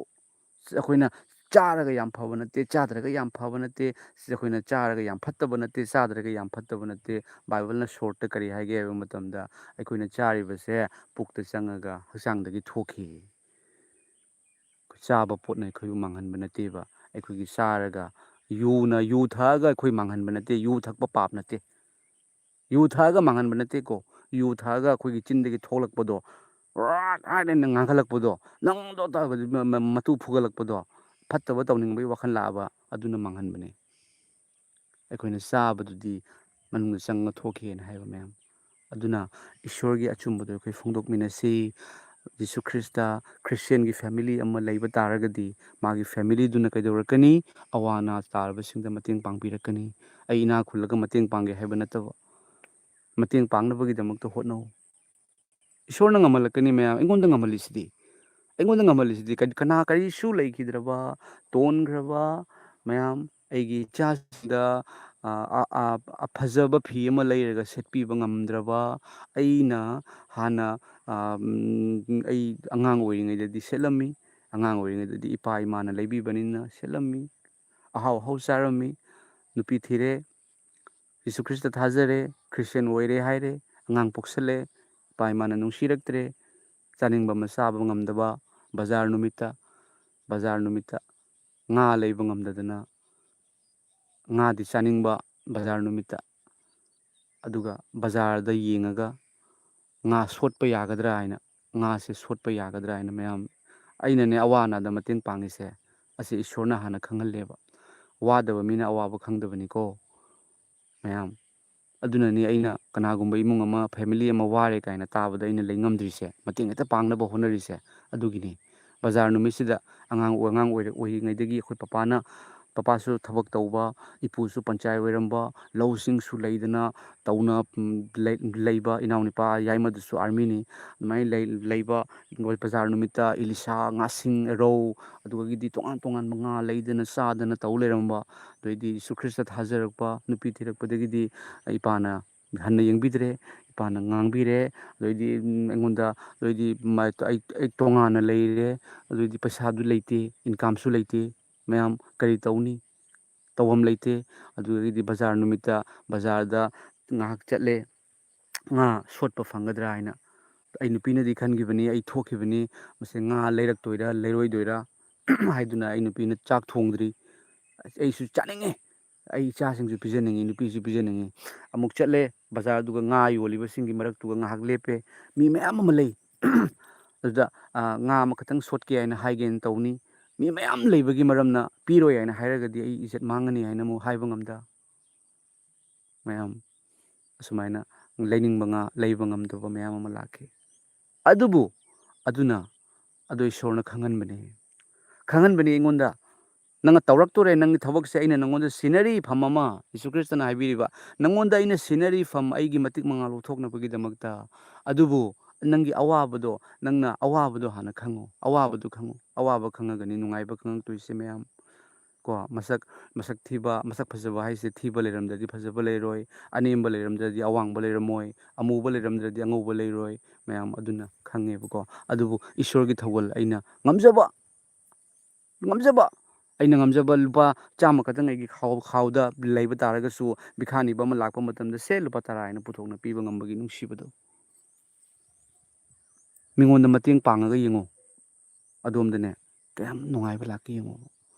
S1: ꯑꯩꯈꯣꯏꯅ ꯆꯥꯔꯒ ꯌꯥꯝ ꯐꯕ ꯅꯠꯇꯦ ꯆꯥꯗ꯭ꯔꯒ ꯌꯥꯝ ꯐꯕ ꯅꯠꯇꯦ ꯑꯩꯈꯣꯏꯅ ꯆꯥꯔꯒ ꯌꯥꯝ ꯐꯠꯇꯕ ꯅꯠꯇꯦ ꯆꯥꯗ꯭ꯔꯒ ꯌꯥꯝ ꯐꯠꯇꯕ ꯅꯠꯇꯦ ꯕꯥꯏꯕꯜꯅ ꯁꯣꯔꯠꯇꯀꯔꯤ ꯍꯥꯏꯒꯦ ꯍꯥꯏꯕ ꯃꯇꯝꯗ ꯑꯩꯈꯣꯏꯅ ꯆꯥꯔꯤꯕꯁꯦ ꯄꯨꯛꯇ ꯆꯪꯉꯒ ꯍꯛꯆꯥꯡꯗꯒꯤ ꯊꯣꯛꯈꯤ ꯆꯥꯕ ꯄꯣꯠꯅ ꯑꯩꯈꯣꯏꯕꯨ ꯃꯥꯡꯍꯟꯕ ꯅꯠꯇꯦꯕ ꯑꯩꯈꯣꯏꯒꯤ ꯆꯥꯔꯒ ꯌꯨ ꯊꯛꯑꯒ ꯑꯩꯈꯣꯏ ꯃꯥꯡꯍꯟꯕ ꯅꯠꯇꯦ, ꯌꯨ ꯊꯛꯄ ꯄꯥꯞ ꯅꯠꯇꯦ, ꯌꯨ ꯊꯛꯑꯒ ꯃꯥꯡꯍꯟꯕ ꯅꯠꯇꯦꯀꯣ. ꯌꯨ ꯊꯛꯑꯒ ꯑꯩꯈꯣꯏꯒꯤ ꯆꯤꯟꯗꯒꯤ ꯊꯣꯛꯂꯛꯄꯗꯣ ꯔꯥꯠ ꯍꯥꯏꯅ ꯉꯥꯡꯈꯠꯂꯛꯄꯗꯣ, ꯅꯪꯗꯣ ꯃꯇꯨ ꯐꯨꯒꯠꯂꯛꯄꯗꯣ, ꯐꯠꯇꯕ ꯇꯧꯅꯤꯡꯕꯒꯤ ꯋꯥꯈꯜ ꯂꯥꯛꯑꯕ ꯑꯗꯨꯅ ꯃꯥꯡꯍꯟꯕꯅꯦ. ꯑꯩꯈꯣꯏꯅ ꯆꯥꯕꯗꯨꯗꯤ ꯃꯅꯨꯡꯗ ꯆꯪꯉ ꯊꯣꯛꯈꯤꯅ ꯍꯥꯏꯕ ꯃꯌꯥꯝ. ꯑꯗꯨꯅ ꯏꯁꯣꯔꯒꯤ ꯑꯆꯨꯝꯕꯗꯣ ꯑꯩꯈꯣꯏ ꯐꯣꯡꯗꯣꯛꯃꯤꯟꯅꯁꯤ. ꯌꯤꯁꯨ ꯈ꯭ꯔꯤꯁꯇ ꯈ꯭ꯔꯤꯁꯇꯦꯟꯒꯤ ꯐꯦꯃꯤꯂꯤ ꯑꯃ ꯂꯩꯕ ꯇꯥꯔꯒꯗꯤ ꯃꯥꯒꯤ ꯐꯦꯃꯤꯂꯤꯗꯨꯅ ꯀꯩꯗꯧꯔꯛꯀꯅꯤ? ꯑꯋꯥ ꯑꯅꯥ ꯇꯥꯔꯕꯁꯤꯡꯗ ꯃꯇꯦꯡ ꯄꯥꯡꯕꯤꯔꯛꯀꯅꯤ. ꯑꯩ ꯏꯅꯥꯛ ꯈꯨꯜꯂꯒ ꯃꯇꯦꯡ ꯄꯥꯡꯒꯦ ꯍꯥꯏꯕ ꯅꯠꯇꯕ, ꯃꯇꯦꯡ ꯄꯥꯡꯅꯕꯒꯤꯗꯃꯛꯇ ꯍꯣꯠꯅꯧ. ꯏꯁꯣꯔꯅ ꯉꯝꯍꯜꯂꯛꯀꯅꯤ ꯃꯌꯥꯝ. ꯑꯩꯉꯣꯟꯗ ꯉꯝꯍꯜꯂꯤꯁꯤꯗꯤ, ꯀꯅꯥ ꯀꯔꯤꯁꯨ ꯂꯩꯈꯤꯗ꯭ꯔꯕ, ꯇꯣꯟꯈ꯭ꯔꯕ ꯃꯌꯥꯝ, ꯑꯩꯒꯤ ꯏꯆꯥꯁꯤꯡꯗ ꯐꯖꯕ ꯐꯤ ꯑꯃ ꯂꯩꯔꯒ ꯁꯦꯠꯄꯤꯕ ꯉꯝꯗ꯭ꯔꯕ, ꯑꯩꯅ ꯍꯥꯟꯅ ꯑꯩ ꯑꯉꯥꯡ ꯑꯣꯏꯔꯤꯉꯩꯗꯗꯤ ꯁꯦꯠꯂꯝꯃꯤ, ꯑꯉꯥꯡ ꯑꯣꯏꯔꯤꯉꯩꯗꯗꯤ ꯏꯄꯥ ꯏꯃꯥꯅ ꯂꯩꯕꯤꯕꯅꯤꯅ ꯁꯦꯠꯂꯝꯃꯤ, ꯑꯍꯥꯎ ꯑꯍꯥꯎ ꯆꯥꯔꯝꯃꯤ, ꯅꯨꯄꯤ ꯊꯤꯔꯦ, ꯌꯤꯁꯨ ꯈ꯭ꯔꯤꯁꯇ ꯊꯥꯖꯔꯦ, ꯈ꯭ꯔꯤꯁꯇꯦꯟ ꯑꯣꯏꯔꯦ ꯍꯥꯏꯔꯦ, ꯑꯉꯥꯡ ꯄꯣꯛꯁꯜꯂꯦ, ꯏꯄꯥ ꯏꯃꯥꯅ ꯅꯨꯡꯁꯤꯔꯛꯇ꯭ꯔꯦ, ꯆꯥꯅꯤꯡꯕ ꯑꯃ ꯆꯥꯕ ꯉꯝꯗꯕ, ꯕꯖꯥꯔ ꯅꯨꯃꯤꯠꯇ ꯉꯥ ꯂꯩꯕ ꯉꯝꯗꯗꯅ, ꯉꯥꯗꯤ ꯆꯥꯅꯤꯡꯕ ꯕꯖꯥꯔ ꯅꯨꯃꯤꯠꯇ, ꯑꯗꯨꯒ ꯕꯖꯥꯔꯗ ꯌꯦꯡꯉꯒ ꯉꯥ ꯁꯣꯠꯄ ꯌꯥꯒꯗ꯭ꯔꯥ ꯍꯥꯏꯅ, ꯉꯥꯁꯦ ꯁꯣꯠꯄ ꯌꯥꯒꯗ꯭ꯔꯥ ꯍꯥꯏꯅ ꯃꯌꯥꯝ ꯑꯩꯅꯅꯦ ꯑꯋꯥ ꯑꯅꯥꯗ ꯃꯇꯦꯡ ꯄꯥꯡꯉꯤꯁꯦ, ꯑꯁꯤ ꯏꯁꯣꯔꯅ ꯍꯥꯟꯅ ꯈꯪꯍꯜꯂꯦꯕ. ꯋꯥꯗꯕ ꯃꯤꯅ ꯑꯋꯥꯕ ꯈꯪꯗꯕꯅꯤꯀோ ꯃꯌꯥꯝ. ꯑꯗꯨꯅꯅꯤ ꯑꯩꯅ ꯀꯅꯥꯒꯨꯝꯕ ꯏꯃꯨꯡ ꯑꯃ, ꯐꯦꯃꯤꯂꯤ ꯑꯃ ꯋꯥꯔꯦ ꯀꯥꯏꯅ ꯇꯥꯕꯗ ꯑꯩꯅ ꯂꯩ ꯉꯝꯗ꯭ꯔꯤꯁꯦ, ꯃꯇꯦꯡ ꯍꯦꯛꯇ ꯄꯥꯡꯅꯕ ꯍꯣꯠꯅꯔꯤꯁꯦ ꯑꯗꯨꯒꯤꯅꯤ. ꯕꯖꯥꯔ ꯅꯨꯃꯤꯠꯁꯤꯗ ꯑꯉꯥꯡ ꯑꯣꯏꯔꯤꯉꯩꯗꯒꯤ ꯑꯩꯈꯣꯏ ꯄꯄꯥꯁꯨ ꯊꯕꯛ ꯇꯧꯕ, ꯏꯄꯨꯁꯨ ꯄꯟꯆꯥꯌꯠ ꯑꯣꯏꯔꯝꯕ, ꯂꯧꯁꯤꯡꯁꯨ ꯂꯩꯗꯅ ꯇꯧꯅ ꯂꯩꯕ, ꯏꯅꯥꯎꯅꯨꯄꯥ ꯌꯥꯏꯃꯗꯨꯁꯨ ꯑꯥꯔꯃꯤꯅꯤ, ꯑꯗꯨꯃꯥꯏꯅ ꯂꯩꯕ ꯕꯖꯥꯔ ꯅꯨꯃꯤꯠꯇ ꯏꯂꯤꯁꯥ, ꯉꯥꯁꯤꯡ, ꯔꯧ, ꯑꯗꯨꯗꯒꯤꯗꯤ ꯇꯣꯉꯥꯟ ꯇꯣꯉꯥꯟꯕ ꯉꯥ ꯂꯩꯗꯅ ꯆꯥꯗꯅ ꯇꯧ ꯂꯩꯔꯝꯕ. ꯑꯗꯩꯗꯤ ꯌꯤꯁꯨ ꯈ꯭ꯔꯤꯁꯇ ꯊꯥꯖꯔꯛꯄ, ꯅꯨꯄꯤ ꯊꯤꯔꯛꯄꯗꯒꯤꯗꯤ ꯏꯄꯥꯅ ꯍꯟꯅ ꯌꯦꯡꯕꯤꯗ꯭ꯔꯦ, ꯏꯄꯥꯅ ꯉꯥꯡꯕꯤꯔꯦ, ꯑꯗꯩꯗꯤ ꯑꯩꯉꯣꯟꯗ, ꯑꯗꯩꯗꯤ ꯑꯩ ꯇꯣꯉꯥꯟꯅ ꯂꯩꯔꯦ, ꯑꯗꯨꯗꯤ ꯄꯩꯁꯥꯗꯨ ꯂꯩꯇꯦ, ꯏꯟꯀꯝꯁꯨ ꯂꯩꯇꯦ ꯃꯌꯥꯝ, ꯀꯔꯤ ꯇꯧꯅꯤ? ꯇꯧꯐꯝ ꯂꯩꯇꯦ. ꯑꯗꯨꯗꯒꯤꯗꯤ ꯕꯖꯥꯔ ꯅꯨꯃꯤꯠꯇ ꯕꯖꯥꯔꯗ ꯉꯥꯏꯍꯥꯛ ꯆꯠꯂꯦ, ꯉꯥ ꯁꯣꯠꯄ ꯐꯪꯒꯗ꯭ꯔꯥ ꯍꯥꯏꯅ. ꯑꯩ ꯅꯨꯄꯤꯅꯗꯤ ꯈꯟꯈꯤꯕꯅꯤ ꯑꯩ ꯊꯣꯛꯈꯤꯕꯅꯤ, ꯃꯁꯤ ꯉꯥ ꯂꯩꯔꯛꯇꯣꯏꯔꯥ ꯂꯩꯔꯣꯏꯗꯣꯏꯔꯥ ꯍꯥꯏꯗꯨꯅ ꯑꯩ ꯅꯨꯄꯤꯅ ꯆꯥꯛ ꯊꯣꯡꯗ꯭ꯔꯤ. ꯑꯩꯁꯨ ꯆꯥꯅꯤꯡꯉꯦ, ꯑꯩ ꯏꯆꯥꯁꯤꯡꯁꯨ ꯄꯤꯖꯅꯤꯡꯉꯤ, ꯅꯨꯄꯤꯁꯨ ꯄꯤꯖꯅꯤꯡꯉꯤ. ꯑꯃꯨꯛ ꯆꯠꯂꯦ ꯕꯖꯥꯔꯗꯨꯒ, ꯉꯥ ꯌꯣꯜꯂꯤꯕꯁꯤꯡꯒꯤ ꯃꯔꯛꯇꯨꯒ ꯉꯥꯏꯍꯥꯛ ꯂꯦꯞꯄꯦ. ꯃꯤ ꯃꯌꯥꯝ ꯑꯃ ꯂꯩ. ꯑꯗꯨꯗ ꯉꯥ ꯑꯃꯈꯛꯇꯪ ꯁꯣꯠꯀꯦ ꯍꯥꯏꯅ ꯍꯥꯏꯒꯦꯅ ꯇꯧꯅꯤ. ꯃꯤ ꯃꯌꯥꯝ ꯂꯩꯕꯒꯤ ꯃꯔꯝꯅ ꯄꯤꯔꯣꯏ ꯍꯥꯏꯅ ꯍꯥꯏꯔꯒꯗꯤ ꯑꯩ ꯏꯖꯠ ꯃꯥꯡꯒꯅꯤ ꯍꯥꯏꯅ ꯑꯃꯨꯛ ꯍꯥꯏꯕ ꯉꯝꯗ ꯃꯌꯥꯝ. ꯑꯁꯨꯃꯥꯏꯅ ꯂꯩꯅꯤꯡꯕ ꯉꯥ ꯂꯩꯕ ꯉꯝꯗꯕ ꯃꯌꯥꯝ ꯑꯃ ꯂꯥꯛꯈꯤ. ꯑꯗꯨ ꯏꯁꯣꯔꯅ ꯈꯪꯍꯟꯕꯅꯤ ꯑꯩꯉꯣꯟꯗ. ꯅꯪꯅ ꯇꯧꯔꯛꯇꯣꯔꯦ, ꯅꯪꯒꯤ ꯊꯕꯛꯁꯦ ꯑꯩꯅ ꯅꯪꯉꯣꯟꯗ ꯁꯤꯅꯔꯤꯐꯝ ꯑꯃ, ꯌꯤꯁꯨ ꯈ꯭ꯔꯤꯁꯇꯅ ꯍꯥꯏꯕꯤꯔꯤꯕ, ꯅꯪꯉꯣꯟꯗ ꯑꯩꯅ ꯁꯤꯅꯔꯤꯐꯝ, ꯑꯩꯒꯤ ꯃꯇꯤꯛ ꯃꯉꯥꯜ ꯂꯧꯊꯣꯛꯅꯕꯒꯤꯗꯃꯛꯇ. ꯑꯗꯨꯕꯨ ꯅꯪꯒꯤ ꯅꯪꯅ ꯑꯋꯥꯕꯗꯣ ꯍꯥꯟꯅ ꯈꯪꯉꯨ. ꯑꯋꯥꯕ ꯈꯪꯉꯒꯅꯤ ꯅꯨꯡꯉꯥꯏꯕ ꯈꯪꯉꯛꯇꯣꯏꯁꯦ ꯃꯌꯥꯝ ꯀꯣ. ꯃꯁꯛ ꯊꯤꯕ, ꯃꯁꯛ ꯐꯖꯕ ꯍꯥꯏꯁꯦ, ꯊꯤꯕ ꯂꯩꯔꯝꯗ꯭ꯔꯗꯤ ꯐꯖꯕ ꯂꯩꯔꯣꯏ, ꯑꯅꯦꯝꯕ ꯂꯩꯔꯝꯗ꯭ꯔꯗꯤ ꯑꯋꯥꯡꯕ ꯂꯩꯔꯝꯃꯣꯏ, ꯑꯃꯨꯕ ꯂꯩꯔꯝꯗ꯭ꯔꯗꯤ ꯑꯉꯧꯕ ꯂꯩꯔꯣꯏ ꯃꯌꯥꯝ. ꯑꯗꯨꯅ ꯈꯪꯉꯦꯕꯀꯣ. ꯑꯗꯨꯕꯨ ꯏꯁꯣꯔꯒꯤ ꯊꯧꯒꯜ, ꯑꯩꯅ ꯉꯝꯖꯕ ꯑꯩꯅ ꯉꯝꯖꯕ ꯂꯨꯄꯥ 100 ꯈꯛꯇꯪ ꯑꯩꯒꯤ ꯈꯥꯎꯗ ꯂꯩꯕ ꯇꯥꯔꯒꯁꯨ, ꯕꯤꯈꯥꯅꯤꯕ ꯑꯃ ꯂꯥꯛꯄ ꯃꯇꯝꯗ ꯁꯦ ꯂꯨꯄꯥ 10 ꯍꯥꯏꯅ ꯄꯨꯊꯣꯛꯅ ꯄꯤꯕ ꯉꯝꯕꯒꯤ ꯅꯨꯡꯁꯤꯕꯗꯣ. ꯃꯤꯉꯣꯟꯗ ꯃꯇꯦꯡ ꯄꯥꯡꯉꯒ ꯌꯦꯡꯉꯣ, ꯑꯗꯣꯝꯗꯅꯦ ꯀꯌꯥꯝ ꯅꯨꯡꯉꯥꯏꯕ ꯂꯥꯛꯀꯦ ꯌꯦꯡꯉꯣ.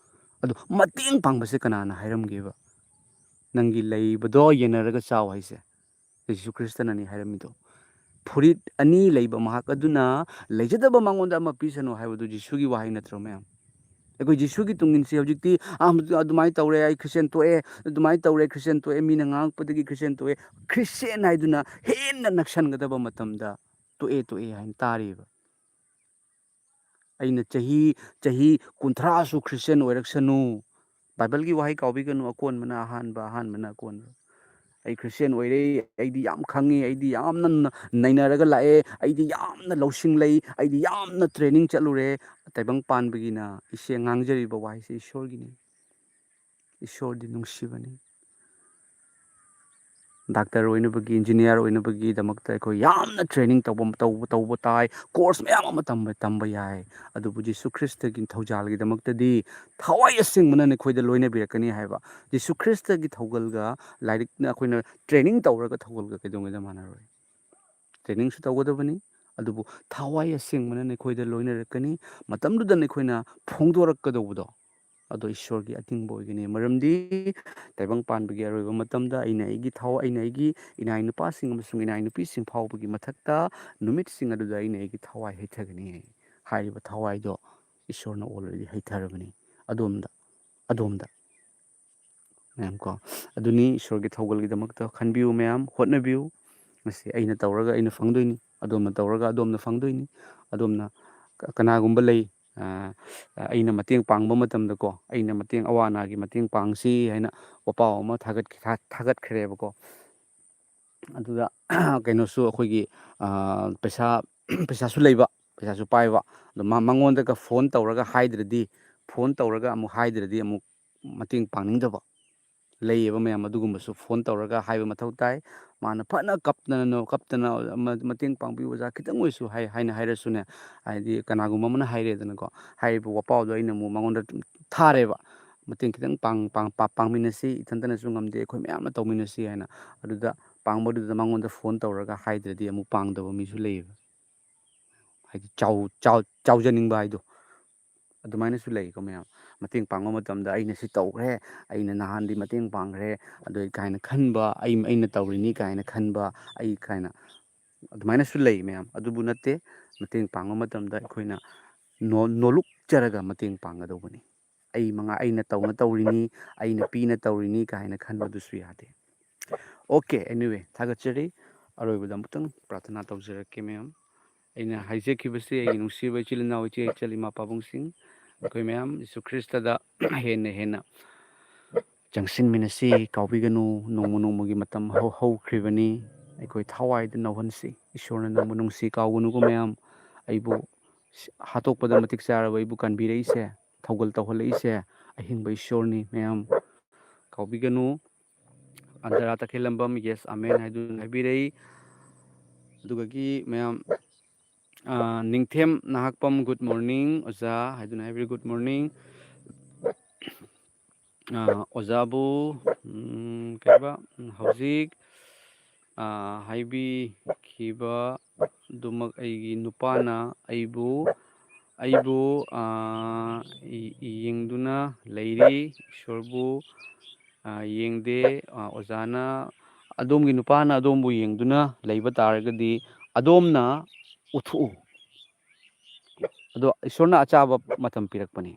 S1: ꯑꯗꯣ ꯃꯇꯦꯡ ꯄꯥꯡꯕꯁꯦ ꯀꯅꯥꯅ ꯍꯥꯏꯔꯝꯒꯦꯕ? ꯅꯪꯒꯤ ꯂꯩꯕꯗꯣ ꯌꯦꯟꯅꯔꯒ ꯆꯥꯎ ꯍꯥꯏꯁꯦ ꯌꯤꯁꯨ ꯈ꯭ꯔꯤꯁꯇꯅꯅꯤ ꯍꯥꯏꯔꯝꯃꯤꯗꯣ. ꯐꯨꯔꯤꯠ 2 ꯂꯩꯕ ꯃꯍꯥꯛ ꯑꯗꯨꯅ ꯂꯩꯖꯗꯕ ꯃꯉꯣꯟꯗ ꯑꯃ ꯄꯤꯁꯅꯨ ꯍꯥꯏꯕꯗꯨ ꯖꯤꯁꯨꯒꯤ ꯋꯥꯍꯩ ꯅꯠꯇ꯭ꯔꯣ ꯃꯌꯥꯝ? ꯑꯩꯈꯣꯏ ꯖꯤꯁꯨꯒꯤ ꯇꯨꯡꯏꯟꯁꯦ ꯍꯧꯖꯤꯛꯇꯤ ꯑꯗꯨꯃꯥꯏꯅ ꯇꯧꯔꯦ ꯑꯩ ꯈ꯭ꯔꯤꯁꯇꯦꯟ ꯇꯣꯛꯑꯦ, ꯑꯗꯨꯃꯥꯏꯅ ꯇꯧꯔꯦ ꯈ꯭ꯔꯤꯁꯇꯦꯟ ꯇꯣꯛꯑꯦ, ꯃꯤꯅ ꯉꯥꯡꯉꯛꯄꯗꯒꯤ ꯈ꯭ꯔꯤꯁꯇꯦꯟ ꯇꯣꯛꯑꯦ, ꯈ꯭ꯔꯤꯁꯇꯦꯟ ꯍꯥꯏꯗꯨꯅ ꯍꯦꯟꯅ ꯅꯛꯁꯟꯒꯗꯕ ꯃꯇꯝꯗ ꯇꯣꯛꯑꯦ ꯍꯥꯏꯅ ꯇꯥꯔꯤꯕ. ꯑꯩꯅ ꯆꯍꯤ 30ꯁꯨ ꯈ꯭ꯔꯤꯁꯇꯦꯟ ꯑꯣꯏꯔꯛꯁꯅꯨ. ꯕꯥꯏꯕꯜꯒꯤ ꯋꯥꯍꯩ ꯀꯥꯎꯕꯤꯒꯅꯨ, ꯑꯀꯣꯟꯕꯅ ꯑꯍꯥꯟꯕ, ꯑꯍꯥꯟꯕꯅ ꯑꯀꯣꯟꯕ. ꯑꯩ ꯈ꯭ꯔꯤꯁꯇꯦꯟ ꯑꯣꯏꯔꯦ, ꯑꯩꯗꯤ ꯌꯥꯝ ꯈꯪꯉꯤ, ꯑꯩꯗꯤ ꯌꯥꯝꯅ ꯅꯩꯅꯔꯒ ꯂꯥꯛꯑꯦ, ꯑꯩꯗꯤ ꯌꯥꯝꯅ ꯂꯧꯁꯤꯡ ꯂꯩ, ꯑꯩꯗꯤ ꯌꯥꯝꯅ ꯇ꯭ꯔꯦꯅꯤꯡ ꯆꯠꯂꯨꯔꯦ. ꯇꯥꯏꯕꯪ ꯄꯥꯟꯕꯒꯤꯅ ꯉꯥꯡꯖꯔꯤꯕ ꯋꯥꯍꯩꯁꯦ ꯏꯁꯣꯔꯒꯤꯅꯤ. ꯏꯁꯣꯔꯗꯤ ꯅꯨꯡꯁꯤꯕꯅꯤ. ꯗꯥꯛꯇꯔ ꯑꯣꯏꯅꯕꯒꯤ, ꯏꯟꯖꯤꯅꯤꯌꯥꯔ ꯑꯣꯏꯅꯕꯒꯤꯗꯃꯛꯇ ꯑꯩꯈꯣꯏ ꯌꯥꯝꯅ ꯇ꯭ꯔꯦꯅꯤꯡ ꯇꯧꯕ ꯇꯥꯏ, ꯀꯣꯔꯁ ꯃꯌꯥꯝ ꯑꯃ ꯇꯝꯕ ꯌꯥꯏ. ꯑꯗꯨꯕꯨ ꯌꯤꯁꯨ ꯈ꯭ꯔꯤꯁꯇꯒꯤ ꯊꯧꯖꯥꯜꯒꯤꯗꯃꯛꯇꯗꯤ ꯊꯋꯥꯏ ꯑꯁꯦꯡꯕꯅ ꯑꯩꯈꯣꯏꯗ ꯂꯣꯏꯅꯕꯤꯔꯛꯀꯅꯤ ꯍꯥꯏꯕ. ꯌꯤꯁꯨ ꯈ꯭ꯔꯤꯁꯇꯒꯤ ꯊꯧꯒꯜꯒ ꯂꯥꯏꯔꯤꯛꯅ ꯑꯩꯈꯣꯏꯅ ꯇ꯭ꯔꯦꯅꯤꯡ ꯇꯧꯔꯒ ꯊꯧꯒꯜꯒ ꯀꯩꯗꯧꯉꯩꯗ ꯃꯥꯟꯅꯔꯣꯏ. ꯇ꯭ꯔꯦꯅꯤꯡꯁꯨ ꯇꯧꯒꯗꯕꯅꯤ, ꯑꯗꯨꯕꯨ ꯊꯋꯥꯏ ꯑꯁꯦꯡꯕꯅ ꯑꯩꯈꯣꯏꯗ ꯂꯣꯏꯅꯔꯛꯀꯅꯤ. ꯃꯇꯝꯗꯨꯗ ꯑꯩꯈꯣꯏꯅ ꯐꯣꯡꯗꯣꯔꯛꯀꯗꯧꯕꯗꯣ, ꯑꯗꯣ ꯏꯁꯣꯔꯒꯤ ꯑꯊꯤꯡꯕ ꯑꯣꯏꯒꯅꯤ ꯃꯔꯝꯗꯤ ꯇꯥꯏꯕꯪ ꯄꯥꯟꯕꯒꯤ ꯑꯔꯣꯏꯕ ꯃꯇꯝꯗ ꯑꯩꯅ ꯑꯩꯒꯤ ꯏꯅꯥꯏ ꯅꯨꯄꯥꯁꯤꯡ ꯑꯃꯁꯨꯡ ꯏꯅꯥꯏ ꯅꯨꯄꯤꯁꯤꯡ ꯐꯥꯎꯕꯒꯤ ꯃꯊꯛꯇ ꯅꯨꯃꯤꯠꯁꯤꯡ ꯑꯗꯨꯗ ꯑꯩꯅ ꯑꯩꯒꯤ ꯊꯋꯥꯏ ꯍꯩꯊꯒꯅꯤ ꯍꯥꯏꯔꯤꯕ ꯊꯋꯥꯏꯗꯣ ꯏꯁꯣꯔꯅ ꯑꯣꯜꯔꯦꯗꯤ ꯍꯩꯊꯔꯕꯅꯤ ꯑꯗꯣꯝꯗ ꯃꯌꯥꯝ ꯀꯣ ꯑꯗꯨꯅꯤ ꯏꯁꯣꯔꯒꯤ ꯊꯧꯒꯜꯒꯤꯗꯃꯛꯇ ꯈꯟꯕꯤꯌꯨ ꯃꯌꯥꯝ ꯍꯣꯠꯅꯕꯤꯌꯨ ꯃꯁꯤ ꯑꯩꯅ ꯇꯧꯔꯒ ꯑꯩꯅ ꯐꯪꯗꯣꯏꯅꯤ ꯑꯗꯣꯝꯅ ꯇꯧꯔꯒ ꯑꯗꯣꯝꯅ ꯐꯪꯗꯣꯏꯅꯤ ꯑꯗꯣꯝꯅ ꯀꯅꯥꯒꯨꯝꯕ ꯂꯩ ꯑꯩꯅ ꯃꯇꯦꯡ ꯄꯥꯡꯕ ꯃꯇꯝꯗꯀꯣ ꯑꯩꯅ ꯑꯋꯥ ꯑꯅꯥꯒꯤ ꯃꯇꯦꯡ ꯄꯥꯡꯁꯤ ꯍꯥꯏꯅ ꯋꯥꯄꯥꯎ ꯑꯃ ꯊꯥꯒꯠꯈ꯭ꯔꯦꯕꯀꯣ ꯑꯗꯨꯗ ꯀꯩꯅꯣꯁꯨ ꯑꯩꯈꯣꯏꯒꯤ ꯄꯩꯁꯥꯁꯨ ꯂꯩꯕ ꯄꯩꯁꯥꯁꯨ ꯄꯥꯏꯕ ꯑꯗꯣ ꯃꯉꯣꯟꯗꯒ ꯐꯣꯟ ꯇꯧꯔꯒ ꯑꯃꯨꯛ ꯍꯥꯏꯗ꯭ꯔꯗꯤ ꯑꯃꯨꯛ ꯃꯇꯦꯡ ꯄꯥꯡꯅꯤꯡꯗꯕ ꯂꯩꯌꯦꯕ ꯃꯌꯥꯝ ꯑꯗꯨꯒꯨꯝꯕꯁꯨ ꯐꯣꯟ ꯇꯧꯔꯒ ꯍꯥꯏꯕ ꯃꯊꯧ ꯇꯥꯏ ꯃꯥꯅ ꯐꯅ ꯀꯞꯇꯅ ꯃꯇꯦꯡ ꯄꯥꯡꯕꯤꯌꯨ ꯑꯣꯖꯥ ꯈꯤꯇꯪ ꯑꯣꯏꯁꯨ ꯍꯥꯏꯅ ꯍꯥꯏꯔꯁꯨꯅꯦ ꯍꯥꯏꯗꯤ ꯀꯅꯥꯒꯨꯝꯕ ꯑꯃꯅ ꯍꯥꯏꯔꯦꯗꯅꯀꯣ ꯍꯥꯏꯔꯤꯕ ꯋꯥꯄꯥꯎꯗꯣ ꯑꯩꯅ ꯑꯃꯨꯛ ꯃꯉꯣꯟꯗ ꯊꯥꯔꯦꯕ ꯃꯇꯦꯡ ꯈꯤꯇꯪ ꯄꯥꯡꯃꯤꯟꯅꯁꯤ ꯏꯊꯟꯇꯅꯁꯨ ꯉꯝꯗꯦ ꯑꯩꯈꯣꯏ ꯃꯌꯥꯝꯅ ꯇꯧꯃꯤꯟꯅꯁꯤ ꯍꯥꯏꯅ ꯑꯗꯨꯗ ꯄꯥꯡꯕꯗꯨꯗ ꯃꯉꯣꯟꯗ ꯐꯣꯟ ꯇꯧꯔꯒ ꯍꯥꯏꯗ꯭ꯔꯗꯤ ꯑꯃꯨꯛ ꯄꯥꯡꯗꯕ ꯃꯤꯁꯨ ꯂꯩꯌꯦꯕ ꯍꯥꯏꯗꯤ ꯆꯥꯎꯖꯅꯤꯡꯕ ꯍꯥꯏꯗꯣ ꯑꯗꯨꯃꯥꯏꯅꯁꯨ ꯂꯩꯀꯣ ꯃꯌꯥꯝ ꯃꯇꯦꯡ ꯄꯥꯡꯕ ꯃꯇꯝꯗ ꯑꯩꯅ ꯁꯤ ꯇꯧꯈ꯭ꯔꯦ ꯑꯩꯅ ꯅꯍꯥꯟꯗꯤ ꯃꯇꯦꯡ ꯄꯥꯡꯈ꯭ꯔꯦ ꯑꯗꯨ ꯀꯥꯏꯅ ꯈꯟꯕ ꯑꯩꯅ ꯇꯧꯔꯤꯅꯤ ꯀꯥꯏꯅ ꯈꯟꯕ ꯀꯥꯏꯅ ꯑꯗꯨꯃꯥꯏꯅꯁꯨ ꯂꯩ ꯃꯌꯥꯝ ꯑꯗꯨꯕꯨ ꯅꯠꯇꯦ ꯃꯇꯦꯡ ꯄꯥꯡꯕ ꯃꯇꯝꯗ ꯑꯩꯈꯣꯏꯅ ꯅꯣꯂꯨꯛꯆꯔꯒ ꯃꯇꯦꯡ ꯄꯥꯡꯒꯗꯧꯕꯅꯤ ꯑꯩꯅ ꯇꯧꯔꯤꯅꯤ ꯑꯩꯅ ꯄꯤꯅ ꯇꯧꯔꯤꯅꯤ ꯀꯥꯏꯅ ꯈꯟꯕꯗꯨꯁꯨ ꯌꯥꯗꯦ ꯑꯣꯀꯦ ꯑꯦꯅꯤꯋꯦ ꯊꯥꯒꯠꯆꯔꯤ ꯑꯔꯣꯏꯕꯗ ꯑꯃꯨꯛꯇꯪ ꯄ꯭ꯔꯥꯊꯅꯥ ꯇꯧꯖꯔꯛꯀꯦ ꯃꯌꯥꯝ ꯑꯩꯅ ꯍꯥꯏꯖꯈꯤꯕꯁꯤ ꯑꯩꯒꯤ ꯅꯨꯡꯁꯤꯕ ꯏꯆꯤꯜ ꯏꯅꯥꯎ ꯏꯆꯦ ꯏꯃꯥ ꯄꯥꯕꯨꯡꯁꯤꯡ ꯑꯩꯈꯣꯏ ꯃꯌꯥꯝ ꯌꯤꯁꯨ ꯈ꯭ꯔꯤꯁꯇꯗ ꯍꯦꯟꯅ ꯆꯪꯁꯤꯟꯃꯤꯟꯅꯁꯤ ꯀꯥꯎꯕꯤꯒꯅꯨ ꯅꯣꯡꯃꯒꯤ ꯃꯇꯝ ꯍꯧꯈ꯭ꯔꯤꯕꯅꯤ ꯑꯩꯈꯣꯏ ꯊꯋꯥꯏꯗ ꯅꯧꯍꯟꯁꯤ ꯏꯁꯣꯔꯅ ꯅꯪꯕꯨ ꯅꯨꯡꯁꯤ ꯀꯥꯎꯒꯅꯨꯀꯣ ꯃꯌꯥꯝ ꯑꯩꯕꯨ ꯍꯥꯠꯇꯣꯛꯄꯗ ꯃꯇꯤꯛ ꯆꯥꯔꯕ ꯑꯩꯕꯨ ꯀꯟꯕꯤꯔꯛꯏꯁꯦ ꯊꯧꯒꯜ ꯇꯧꯍꯜꯂꯛꯏꯁꯦ ꯑꯍꯤꯡꯕ ꯏꯁꯣꯔꯅꯤ ꯃꯌꯥꯝ ꯀꯥꯎꯕꯤꯒꯅꯨ ꯑꯟꯙꯔꯥ ꯇꯈꯦꯜꯂꯝꯕꯝ ꯌꯦꯁ ꯑꯃꯦꯟ ꯍꯥꯏꯗꯨꯅ ꯍꯥꯏꯕꯤꯔꯛꯏ ꯑꯗꯨꯒꯤ ꯃꯌꯥꯝ ꯅꯤꯡꯊꯦꯝ ꯅꯍꯥꯛꯄꯝ ꯒꯨꯗ ꯃꯣꯔꯅꯤꯡ ꯑꯣꯖꯥ ꯍꯥꯏꯗꯨꯅ ꯍꯥꯏꯕꯤꯔꯤ ꯒꯨꯗ ꯃꯣꯔꯅꯤꯡ ꯑꯣꯖꯥꯕꯨ ꯀꯩꯕ ꯍꯧꯖꯤꯛ ꯍꯥꯏꯕꯤꯈꯤꯕꯗꯨꯃꯛ ꯑꯩꯒꯤ ꯅꯨꯄꯥꯅ ꯑꯩꯕꯨ ꯌꯦꯡꯗꯨꯅ ꯂꯩꯔꯤ ꯏꯁꯣꯔꯕꯨ ꯌꯦꯡꯗꯦ ꯑꯣꯖꯥꯅ ꯑꯗꯣꯝꯒꯤ ꯅꯨꯄꯥꯅ ꯑꯗꯣꯝꯕꯨ ꯌꯦꯡꯗꯨꯅ ꯂꯩꯕ ꯇꯥꯔꯒꯗꯤ ꯑꯗꯣꯝꯅ ꯎꯠꯊꯣꯛꯎ ꯑꯗꯣ ꯏꯁꯣꯔꯅ ꯑꯆꯥꯕ ꯃꯇꯝ ꯄꯤꯔꯛꯄꯅꯤ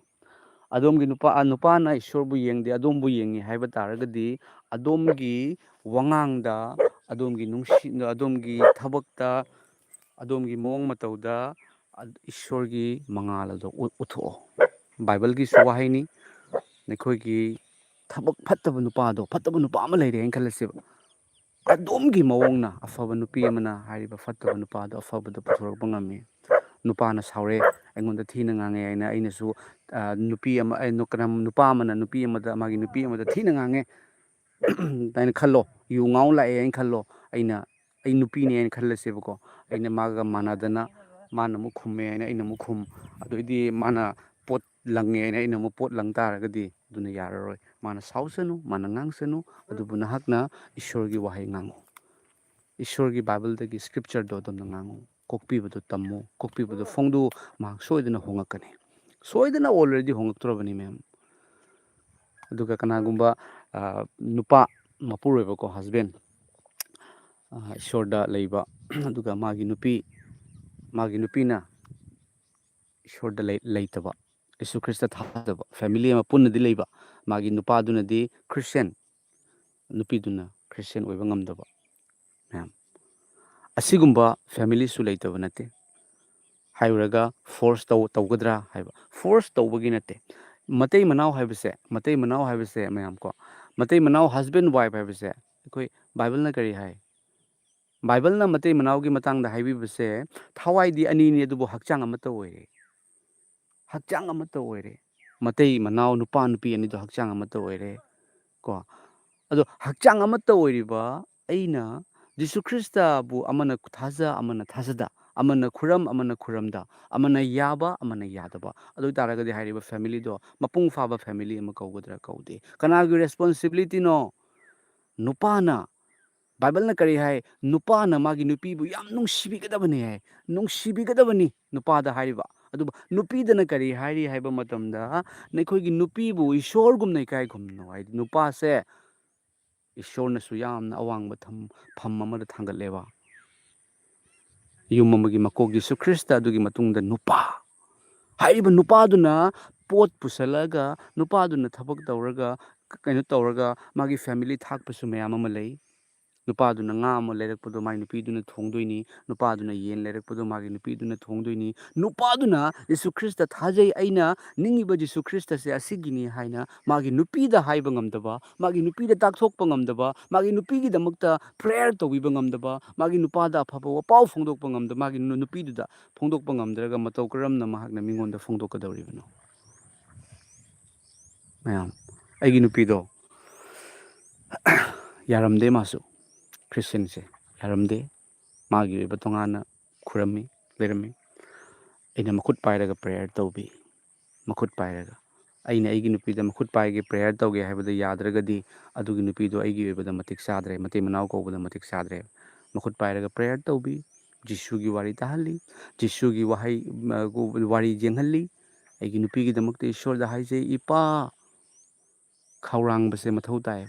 S1: ꯑꯗꯣꯝꯒꯤ ꯅꯨꯄꯥꯅ ꯏꯁꯣꯔꯕꯨ ꯌꯦꯡꯗꯦ ꯑꯗꯣꯝꯕꯨ ꯌꯦꯡꯉꯤ ꯍꯥꯏꯕ ꯇꯥꯔꯒꯗꯤ ꯑꯗꯣꯝꯒꯤ ꯋꯥꯉꯥꯡꯗ ꯑꯗꯣꯝꯒꯤ ꯊꯕꯛꯇ ꯑꯗꯣꯝꯒꯤ ꯃꯑꯣꯡ ꯃꯇꯧꯗ ꯏꯁꯣꯔꯒꯤ ꯃꯉꯥꯜ ꯑꯗꯨ ꯎꯠꯊꯣꯛꯑꯣ ꯕꯥꯏꯕꯜꯒꯤꯁꯨ ꯋꯥꯍꯩꯅꯤ ꯑꯩꯈꯣꯏꯒꯤ ꯊꯕꯛ ꯐꯠꯇꯕ ꯅꯨꯄꯥ ꯑꯃ ꯂꯩꯔꯦ ꯍꯥꯏꯅ ꯈꯜꯂꯁꯦꯕ ꯑꯗꯣꯝꯒꯤ ꯃꯑꯣꯡꯅ ꯑꯐꯕ ꯅꯨꯄꯤ ꯑꯃꯅ ꯍꯥꯏꯔꯤꯕ ꯐꯠꯇꯕ ꯅꯨꯄꯥꯗꯣ ꯑꯐꯕꯗ ꯄꯨꯊꯣꯔꯛꯄ ꯉꯝꯃꯤ ꯅꯨꯄꯥꯅ ꯁꯥꯎꯔꯦ ꯑꯩꯉꯣꯟꯗ ꯊꯤꯅ ꯉꯥꯡꯉꯦ ꯍꯥꯏꯅ ꯑꯩꯅꯁꯨ ꯅꯨꯄꯥ ꯑꯃꯅ ꯃꯥꯒꯤ ꯅꯨꯄꯤ ꯑꯃꯗ ꯊꯤꯅ ꯉꯥꯡꯉꯦ ꯍꯥꯏꯅ ꯈꯜꯂꯣ ꯌꯨ ꯉꯥꯎ ꯂꯥꯛꯑꯦ ꯍꯥꯏꯅ ꯈꯜꯂꯣ ꯑꯩ ꯅꯨꯄꯤꯅꯦ ꯍꯥꯏꯅ ꯈꯜꯂꯁꯦꯕꯀꯣ ꯑꯩꯅ ꯃꯥꯒ ꯃꯥꯟꯅꯗꯅ ꯃꯥꯅ ꯑꯃꯨꯛ ꯈꯨꯝꯃꯦ ꯍꯥꯏꯅ ꯑꯩꯅ ꯑꯃꯨꯛ ꯑꯗꯨꯑꯣꯏꯗꯤ ꯃꯥꯅ ꯄꯣꯠ ꯂꯪꯉꯦ ꯍꯥꯏꯅ ꯑꯩꯅ ꯑꯃꯨꯛ ꯄꯣꯠ ꯂꯪ ꯇꯥꯔꯒꯗꯤ ꯑꯗꯨꯅ ꯌꯥꯔꯔꯣꯏ ꯃꯥꯅ ꯁꯥꯎꯁꯅꯨ ꯃꯥꯅ ꯉꯥꯡꯁꯅꯨ ꯑꯗꯨꯕꯨ ꯅꯍꯥꯛꯅ ꯏꯁꯣꯔꯒꯤ ꯋꯥꯍꯩ ꯉꯥꯡꯉꯨ ꯏꯁꯣꯔꯒꯤ ꯕꯥꯏꯕꯜꯗꯒꯤ ꯏꯁꯀ꯭ꯔꯤꯞꯆꯔꯗꯣ ꯑꯗꯨꯝꯅ ꯉꯥꯡꯉꯨ ꯀꯣꯛꯄꯤꯕꯗꯣ ꯇꯝꯃꯨ ꯀꯣꯛꯄꯤꯕꯗꯣ ꯐꯣꯡꯗꯣꯛꯎ ꯃꯍꯥꯛ ꯁꯣꯏꯗꯅ ꯍꯣꯡꯉꯛꯀꯅꯤ ꯁꯣꯏꯗꯅ ꯑꯣꯜꯔꯦꯗꯤ ꯍꯣꯡꯉꯛꯇ꯭ꯔꯕꯅꯤ ꯃꯌꯥꯝ ꯑꯗꯨꯒ ꯀꯅꯥꯒꯨꯝꯕ ꯅꯨꯄꯥ ꯃꯄꯨꯔꯣꯏꯕꯀꯣ ꯍꯁꯕꯦꯟ ꯏꯁꯣꯔꯗ ꯂꯩꯕ ꯑꯗꯨꯒ ꯃꯥꯒꯤ ꯅꯨꯄꯤꯅ ꯏꯁꯣꯔꯗ ꯂꯩꯇꯕ ꯌꯤꯁꯨ ꯈ꯭ꯔꯤꯁꯇ ꯊꯥꯖꯗꯕ ꯐꯦꯃꯤꯂꯤ ꯑꯃ ꯄꯨꯟꯅꯗꯤ ꯂꯩꯕ ꯃꯥꯒꯤ ꯅꯨꯄꯥꯗꯨꯅꯗꯤ ꯈ꯭ꯔꯤꯁꯇꯦꯟ ꯅꯨꯄꯤꯗꯨꯅ ꯈ꯭ꯔꯤꯁꯇꯦꯟ ꯑꯣꯏꯕ ꯉꯝꯗꯕ ꯃꯌꯥꯝ ꯑꯁꯤꯒꯨꯝꯕ ꯐꯦꯃꯤꯂꯤꯁꯨ ꯂꯩꯇꯕ ꯅꯠꯇꯦ ꯍꯥꯏꯔꯨꯔꯒ ꯐꯣꯔꯁ ꯇꯧꯒꯗ꯭ꯔꯥ ꯍꯥꯏꯕ ꯐꯣꯔꯁ ꯇꯧꯕꯒꯤ ꯅꯠꯇꯦ ꯃꯇꯩ ꯃꯅꯥꯎ ꯍꯥꯏꯕꯁꯦ ꯃꯌꯥꯝ ꯀꯣ ꯃꯇꯩ ꯃꯅꯥꯎ ꯍꯁꯕꯦꯟ ꯋꯥꯏꯐ ꯍꯥꯏꯕꯁꯦ ꯑꯩꯈꯣꯏ ꯕꯥꯏꯕꯜꯅ ꯀꯔꯤ ꯍꯥꯏ ꯕꯥꯏꯕꯜꯅ ꯃꯇꯩ ꯃꯅꯥꯎꯒꯤ ꯃꯇꯥꯡꯗ ꯍꯥꯏꯕꯤꯕꯁꯦ ꯊꯋꯥꯏꯗꯤ ꯑꯅꯤꯅꯤ ꯑꯗꯨꯕꯨ ꯍꯛꯆꯥꯡ ꯑꯃꯠꯇ ꯑꯣꯏꯔꯦ ꯃꯇꯩ ꯃꯅꯥꯎ ꯅꯨꯄꯥ ꯅꯨꯄꯤ ꯑꯅꯤꯗꯣ ꯍꯛꯆꯥꯡ ꯑꯃꯠꯇ ꯑꯣꯏꯔꯦ ꯀꯣ ꯑꯗꯣ ꯍꯛꯆꯥꯡ ꯑꯃꯠꯇ ꯑꯣꯏꯔꯤꯕ ꯑꯩꯅ ꯖꯤꯁꯨ ꯈ꯭ꯔꯤꯁꯇꯕꯨ ꯑꯃꯅ ꯊꯥꯖ ꯑꯃꯅ ꯊꯥꯖꯗ ꯑꯃꯅ ꯈꯨꯔꯝ ꯑꯃꯅ ꯈꯨꯔꯝꯗ ꯑꯃꯅ ꯌꯥꯕ ꯑꯃꯅ ꯌꯥꯗꯕ ꯑꯗꯨ ꯑꯣꯏ ꯇꯥꯔꯒꯗꯤ ꯍꯥꯏꯔꯤꯕ ꯐꯦꯃꯤꯂꯤꯗꯣ ꯃꯄꯨꯡ ꯐꯥꯕ ꯐꯦꯃꯤꯂꯤ ꯑꯃ ꯀꯧꯒꯗ꯭ꯔꯥ ꯀꯧꯗꯦ ꯀꯅꯥꯒꯤ ꯔꯦꯁꯄꯣꯟꯁꯤꯕꯤꯂꯤꯇꯤꯅꯣ ꯅꯨꯄꯥꯅ ꯕꯥꯏꯕꯜꯅ ꯀꯔꯤ ꯍꯥꯏ ꯅꯨꯄꯥꯅ ꯃꯥꯒꯤ ꯅꯨꯄꯤꯕꯨ ꯌꯥꯝ ꯅꯨꯡꯁꯤꯕꯤꯒꯗꯕꯅꯤ ꯅꯨꯄꯥꯗ ꯍꯥꯏꯔꯤꯕ ꯑꯗꯨꯕꯨ ꯅꯨꯄꯤꯗꯅ ꯀꯔꯤ ꯍꯥꯏꯔꯤ ꯍꯥꯏꯕ ꯃꯇꯝꯗ ꯅꯈꯣꯏꯒꯤ ꯅꯨꯄꯤꯕꯨ ꯏꯁꯣꯔꯒꯨꯝꯅ ꯏꯀꯥꯏ ꯈꯨꯝꯅꯧ ꯍꯥꯏꯗꯤ ꯅꯨꯄꯥꯁꯦ ꯏꯁꯣꯔꯅꯁꯨ ꯌꯥꯝꯅ ꯑꯋꯥꯡꯕ ꯐꯝ ꯑꯃꯗ ꯊꯥꯡꯒꯠꯂꯦꯕ ꯌꯨꯝ ꯑꯃꯒꯤ ꯃꯀꯣꯛ ꯌꯤꯁꯨ ꯈ꯭ꯔꯤꯁꯇ ꯑꯗꯨꯒꯤ ꯃꯇꯨꯡꯗ ꯅꯨꯄꯥ ꯍꯥꯏꯔꯤꯕ ꯅꯨꯄꯥꯗꯨꯅ ꯄꯣꯠ ꯄꯨꯁꯜꯂꯒ ꯅꯨꯄꯥꯗꯨꯅ ꯊꯕꯛ ꯇꯧꯔꯒ ꯀꯩꯅꯣ ꯇꯧꯔꯒ ꯃꯥꯒꯤ ꯐꯦꯃꯤꯂꯤ ꯊꯥꯛꯄꯁꯨ ꯃꯌꯥꯝ ꯑꯃ ꯂꯩ ꯅꯨꯄꯥꯗꯨꯅ ꯉꯥ ꯑꯃ ꯂꯩꯔꯛꯄꯗꯣ ꯃꯥꯒꯤ ꯅꯨꯄꯤꯗꯨꯅ ꯊꯣꯡꯗꯣꯏꯅꯤ ꯅꯨꯄꯥꯗꯨꯅ ꯌꯦꯟ ꯂꯩꯔꯛꯄꯗꯣ ꯃꯥꯒꯤ ꯅꯨꯄꯤꯗꯨꯅ ꯊꯣꯡꯗꯣꯏꯅꯤ ꯅꯨꯄꯥꯗꯨꯅ ꯌꯤꯁꯨ ꯈ꯭ꯔꯤꯁꯇ ꯊꯥꯖꯩ ꯑꯩꯅ ꯅꯤꯡꯉꯤꯕ ꯌꯤꯁꯨ ꯈ꯭ꯔꯤꯁꯇꯁꯦ ꯑꯁꯤꯒꯤꯅꯤ ꯍꯥꯏꯅ ꯃꯥꯒꯤ ꯅꯨꯄꯤꯗ ꯍꯥꯏꯕ ꯉꯝꯗꯕ ꯃꯥꯒꯤ ꯅꯨꯄꯤꯗ ꯇꯥꯛꯊꯣꯛꯄ ꯉꯝꯗꯕ ꯃꯥꯒꯤ ꯅꯨꯄꯤꯒꯤꯗꯃꯛꯇ ꯄ꯭ꯔꯦꯌꯔ ꯇꯧꯕꯤꯕ ꯉꯝꯗꯕ ꯃꯥꯒꯤ ꯅꯨꯄꯥꯗ ꯑꯐꯕ ꯋꯥꯄꯥꯎ ꯐꯣꯡꯗꯣꯛꯄ ꯉꯝꯗꯕ ꯃꯥꯒꯤ ꯅꯨꯄꯤꯗꯨꯗ ꯐꯣꯡꯗꯣꯛꯄ ꯉꯝꯗ꯭ꯔꯒ ꯃꯇꯧ ꯀꯔꯝꯅ ꯃꯍꯥꯛꯅ ꯃꯤꯉꯣꯟꯗ ꯐꯣꯡꯗꯣꯛꯀꯗꯧꯔꯤꯕꯅꯣ ꯃꯌꯥꯝ ꯑꯩꯒꯤ ꯅꯨꯄꯤꯗꯣ ꯌꯥꯔꯝꯗꯦ ꯃꯥꯁꯨ ꯈ꯭ꯔꯤꯁꯇꯦꯟꯁꯦ ꯌꯥꯔꯝꯗꯦ ꯃꯥꯒꯤ ꯑꯣꯏꯕ ꯇꯣꯉꯥꯟꯅ ꯈꯨꯔꯝꯃꯤ ꯂꯩꯔꯝꯃꯤ ꯑꯩꯅ ꯃꯈꯨꯠ ꯄꯥꯏꯔꯒ ꯄ꯭ꯔꯦꯌꯔ ꯇꯧꯕꯤ ꯃꯈꯨꯠ ꯄꯥꯏꯔꯒ ꯑꯩꯅ ꯑꯩꯒꯤ ꯅꯨꯄꯤꯗ ꯃꯈꯨꯠ ꯄꯥꯏꯒꯦ ꯄ꯭ꯔꯦꯌꯔ ꯇꯧꯒꯦ ꯍꯥꯏꯕꯗ ꯌꯥꯗ꯭ꯔꯒꯗꯤ ꯑꯗꯨꯒꯤ ꯅꯨꯄꯤꯗꯣ ꯑꯩꯒꯤ ꯑꯣꯏꯕꯗ ꯃꯇꯤꯛ ꯆꯥꯗ꯭ꯔꯦ ꯃꯇꯩ ꯃꯅꯥꯎ ꯀꯧꯕꯗ ꯃꯇꯤꯛ ꯆꯥꯗ꯭ꯔꯦ ꯃꯈꯨꯠ ꯄꯥꯏꯔꯒ ꯄ꯭ꯔꯦꯌꯔ ꯇꯧꯕꯤ ꯖꯤꯁꯨꯒꯤ ꯋꯥꯔꯤ ꯇꯥꯍꯜꯂꯤ ꯖꯤꯁꯨꯒꯤ ꯋꯥꯔꯤ ꯌꯦꯡꯍꯜꯂꯤ ꯑꯩꯒꯤ ꯅꯨꯄꯤꯒꯤꯗꯃꯛꯇ ꯏꯁꯣꯔꯗ ꯍꯥꯏꯖꯩ ꯏꯄꯥ ꯈꯧꯔꯥꯡꯕꯁꯦ ꯃꯊꯧ ꯇꯥꯏ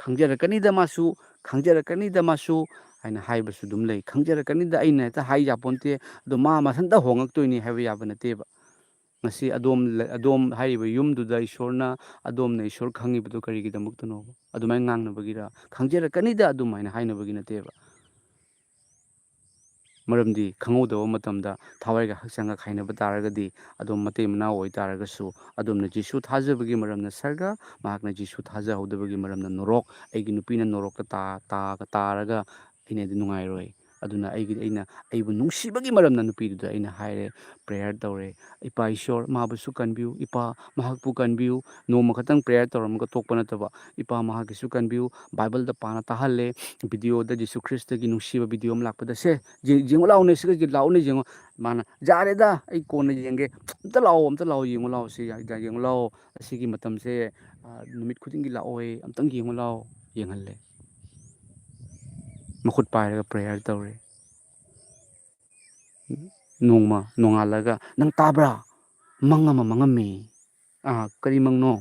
S1: ꯈꯪꯖꯔꯛꯀꯅꯤꯗ ꯃꯥꯁꯨ ꯈꯪꯖꯔꯛꯀꯅꯤꯗ ꯃꯥꯁꯨ ꯍꯥꯏꯅ ꯍꯥꯏꯕꯁꯨ ꯑꯗꯨꯝ ꯂꯩ ꯈꯪꯖꯔꯛꯀꯅꯤꯗ ꯑꯩꯅ ꯍꯦꯛꯇ ꯍꯥꯏ ꯌꯥꯄꯣꯟꯇꯦ ꯑꯗꯣ ꯃꯥ ꯃꯊꯟꯇ ꯍꯣꯡꯉꯛꯇꯣꯏꯅꯤ ꯍꯥꯏꯕ ꯌꯥꯕ ꯅꯠꯇꯦꯕ ꯉꯁꯤ ꯑꯗꯣꯝ ꯍꯥꯏꯔꯤꯕ ꯌꯨꯝꯗꯨꯗ ꯏꯁꯣꯔꯅ ꯑꯗꯣꯝꯅ ꯏꯁꯣꯔ ꯈꯪꯉꯤꯕꯗꯨ ꯀꯔꯤꯒꯤꯗꯃꯛꯇꯅꯣꯕ ꯑꯗꯨꯃꯥꯏꯅ ꯉꯥꯡꯅꯕꯒꯤꯔ ꯈꯪꯖꯔꯛꯀꯅꯤꯗ ꯑꯗꯨꯃꯥꯏꯅ ꯍꯥꯏꯅꯕꯒꯤ ꯅꯠꯇꯦꯕ ꯃꯔꯝꯗꯤ ꯈꯪꯍꯧꯗꯕ ꯃꯇꯝꯗ ꯊꯋꯥꯏꯒ ꯍꯛꯆꯥꯡꯒ ꯈꯥꯏꯅꯕ ꯇꯥꯔꯒꯗꯤ ꯑꯗꯨꯝ ꯃꯇꯩ ꯃꯅꯥꯎ ꯑꯣꯏꯇꯥꯔꯒꯁꯨ ꯑꯗꯣꯝꯅ ꯖꯤꯁꯨ ꯊꯥꯖꯕꯒꯤ ꯃꯔꯝꯅ ꯁꯔꯒ ꯃꯍꯥꯛꯅ ꯖꯤꯁꯨ ꯊꯥꯖꯍꯧꯗꯕꯒꯤ ꯃꯔꯝꯅ ꯅꯣꯔꯣꯛ ꯑꯩꯒꯤ ꯅꯨꯄꯤꯅ ꯅꯣꯔꯣꯛꯇ ꯇꯥꯔꯒ ꯑꯩꯅꯗꯤ ꯅꯨꯡꯉꯥꯏꯔꯣꯏ ꯑꯗꯨꯅ ꯑꯩꯅ ꯑꯩꯕꯨ ꯅꯨꯡꯁꯤꯕꯒꯤ ꯃꯔꯝꯅ ꯅꯨꯄꯤꯗꯨꯗ ꯑꯩꯅ ꯍꯥꯏꯔꯦ ꯄ꯭ꯔꯦꯌꯔ ꯇꯧꯔꯦ ꯏꯄꯥ ꯏꯁꯣꯔ ꯃꯥꯕꯨꯁꯨ ꯀꯟꯕꯤꯌꯨ ꯏꯄꯥ ꯃꯍꯥꯛꯄꯨ ꯀꯟꯕꯤꯌꯨ ꯅꯣꯡꯃ ꯈꯛꯇꯪ ꯄ꯭ꯔꯦꯌꯔ ꯇꯧꯔꯝꯃꯒ ꯇꯣꯛꯄ ꯅꯠꯇꯕ ꯏꯄꯥ ꯃꯍꯥꯛꯀꯤꯁꯨ ꯀꯟꯕꯤꯌꯨ ꯕꯥꯏꯕꯜꯗ ꯄꯥꯅ ꯇꯥꯍꯜꯂꯦ ꯚꯤꯗꯤꯑꯣꯗ ꯖꯤꯁꯨ ꯈ꯭ꯔꯤꯁꯇꯒꯤ ꯅꯨꯡꯁꯤꯕ ꯚꯤꯗꯤꯑꯣ ꯑꯃ ꯂꯥꯛꯄꯗ ꯁꯦ ꯌꯦꯡꯉꯨ ꯂꯥꯛꯑꯣꯅꯦ ꯁꯤꯒ ꯂꯥꯛꯑꯣꯅꯦ ꯌꯦꯡꯉꯣ ꯃꯥꯅ ꯌꯥꯔꯦꯗ ꯑꯩ ꯀꯣꯟꯅ ꯌꯦꯡꯒꯦ ꯑꯝꯇ ꯂꯥꯛꯑꯣ ꯌꯦꯡꯉꯨ ꯂꯥꯛꯑꯣ ꯁꯤ ꯌꯦꯡꯉꯨ ꯂꯥꯛꯑꯣ ꯑꯁꯤꯒꯤ ꯃꯇꯝꯁꯦ ꯅꯨꯃꯤꯠ ꯈꯨꯗꯤꯡꯒꯤ ꯂꯥꯛꯑꯣꯏ ꯑꯝꯇꯪ ꯌꯦꯡꯉꯨ ꯂꯥꯛꯑꯣ ꯌꯦꯡꯍꯜꯂꯦ ꯃꯈꯨꯠ ꯄꯥꯏꯔꯒ ꯄ꯭ꯔꯦꯌꯔ ꯇꯧꯔꯦ ꯅꯣꯡꯃ ꯅꯣꯡꯉꯥꯜꯂꯒ ꯅꯪ ꯇꯥꯕ꯭ꯔꯥ ꯃꯪ ꯑꯃ ꯃꯪꯉꯝꯃꯤ ꯀꯔꯤ ꯃꯪꯅꯣ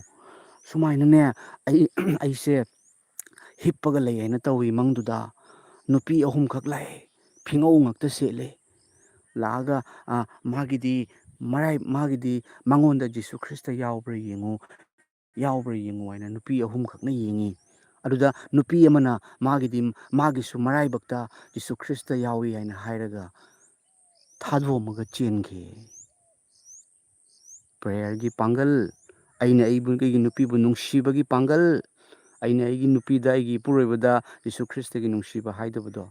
S1: ꯁꯨꯃꯥꯏꯅꯅꯦ ꯑꯩꯁꯦ ꯍꯤꯞꯄꯒ ꯂꯩ ꯍꯥꯏꯅ ꯇꯧꯏ ꯃꯪꯗꯨꯗ ꯅꯨꯄꯤ ꯑꯍꯨꯝꯈꯛ ꯂꯥꯛꯑꯦ ꯐꯤꯉꯧ ꯉꯛꯇ ꯁꯦꯠꯂꯦ ꯂꯥꯛꯑꯒ ꯃꯥꯒꯤꯗꯤ ꯃꯉꯣꯟꯗ ꯖꯤꯁꯨ ꯈ꯭ꯔꯤꯁꯇ ꯌꯥꯎꯕ꯭ꯔꯥ ꯌꯦꯡꯉꯨ ꯍꯥꯏꯅ ꯅꯨꯄꯤ ꯑꯍꯨꯝꯈꯛꯅ ꯌꯦꯡꯉꯤ ꯑꯗꯨꯗ ꯅꯨꯄꯤ ꯑꯃꯅ ꯃꯥꯒꯤꯁꯨ ꯃꯔꯥꯏꯕꯛꯇ ꯖꯤꯁꯨ ꯈ꯭ꯔꯤꯁꯇ ꯌꯥꯎꯏ ꯍꯥꯏꯅ ꯍꯥꯏꯔꯒ ꯊꯥꯗꯣꯛꯑꯝꯃꯒ ꯆꯦꯟꯈꯤ ꯄ꯭ꯔꯦꯌꯔꯒꯤ ꯄꯥꯡꯒꯜ ꯑꯩꯅ ꯑꯩꯒꯤ ꯅꯨꯄꯤꯕꯨ ꯅꯨꯡꯁꯤꯕꯒꯤ ꯄꯥꯡꯒꯜ ꯑꯩꯅ ꯑꯩꯒꯤ ꯅꯨꯄꯤꯗ ꯑꯩꯒꯤ ꯏꯄꯨꯔꯣꯏꯕꯗ ꯖꯤꯁꯨ ꯈ꯭ꯔꯤꯁꯇꯒꯤ ꯅꯨꯡꯁꯤꯕ ꯍꯥꯏꯗꯕꯗꯣ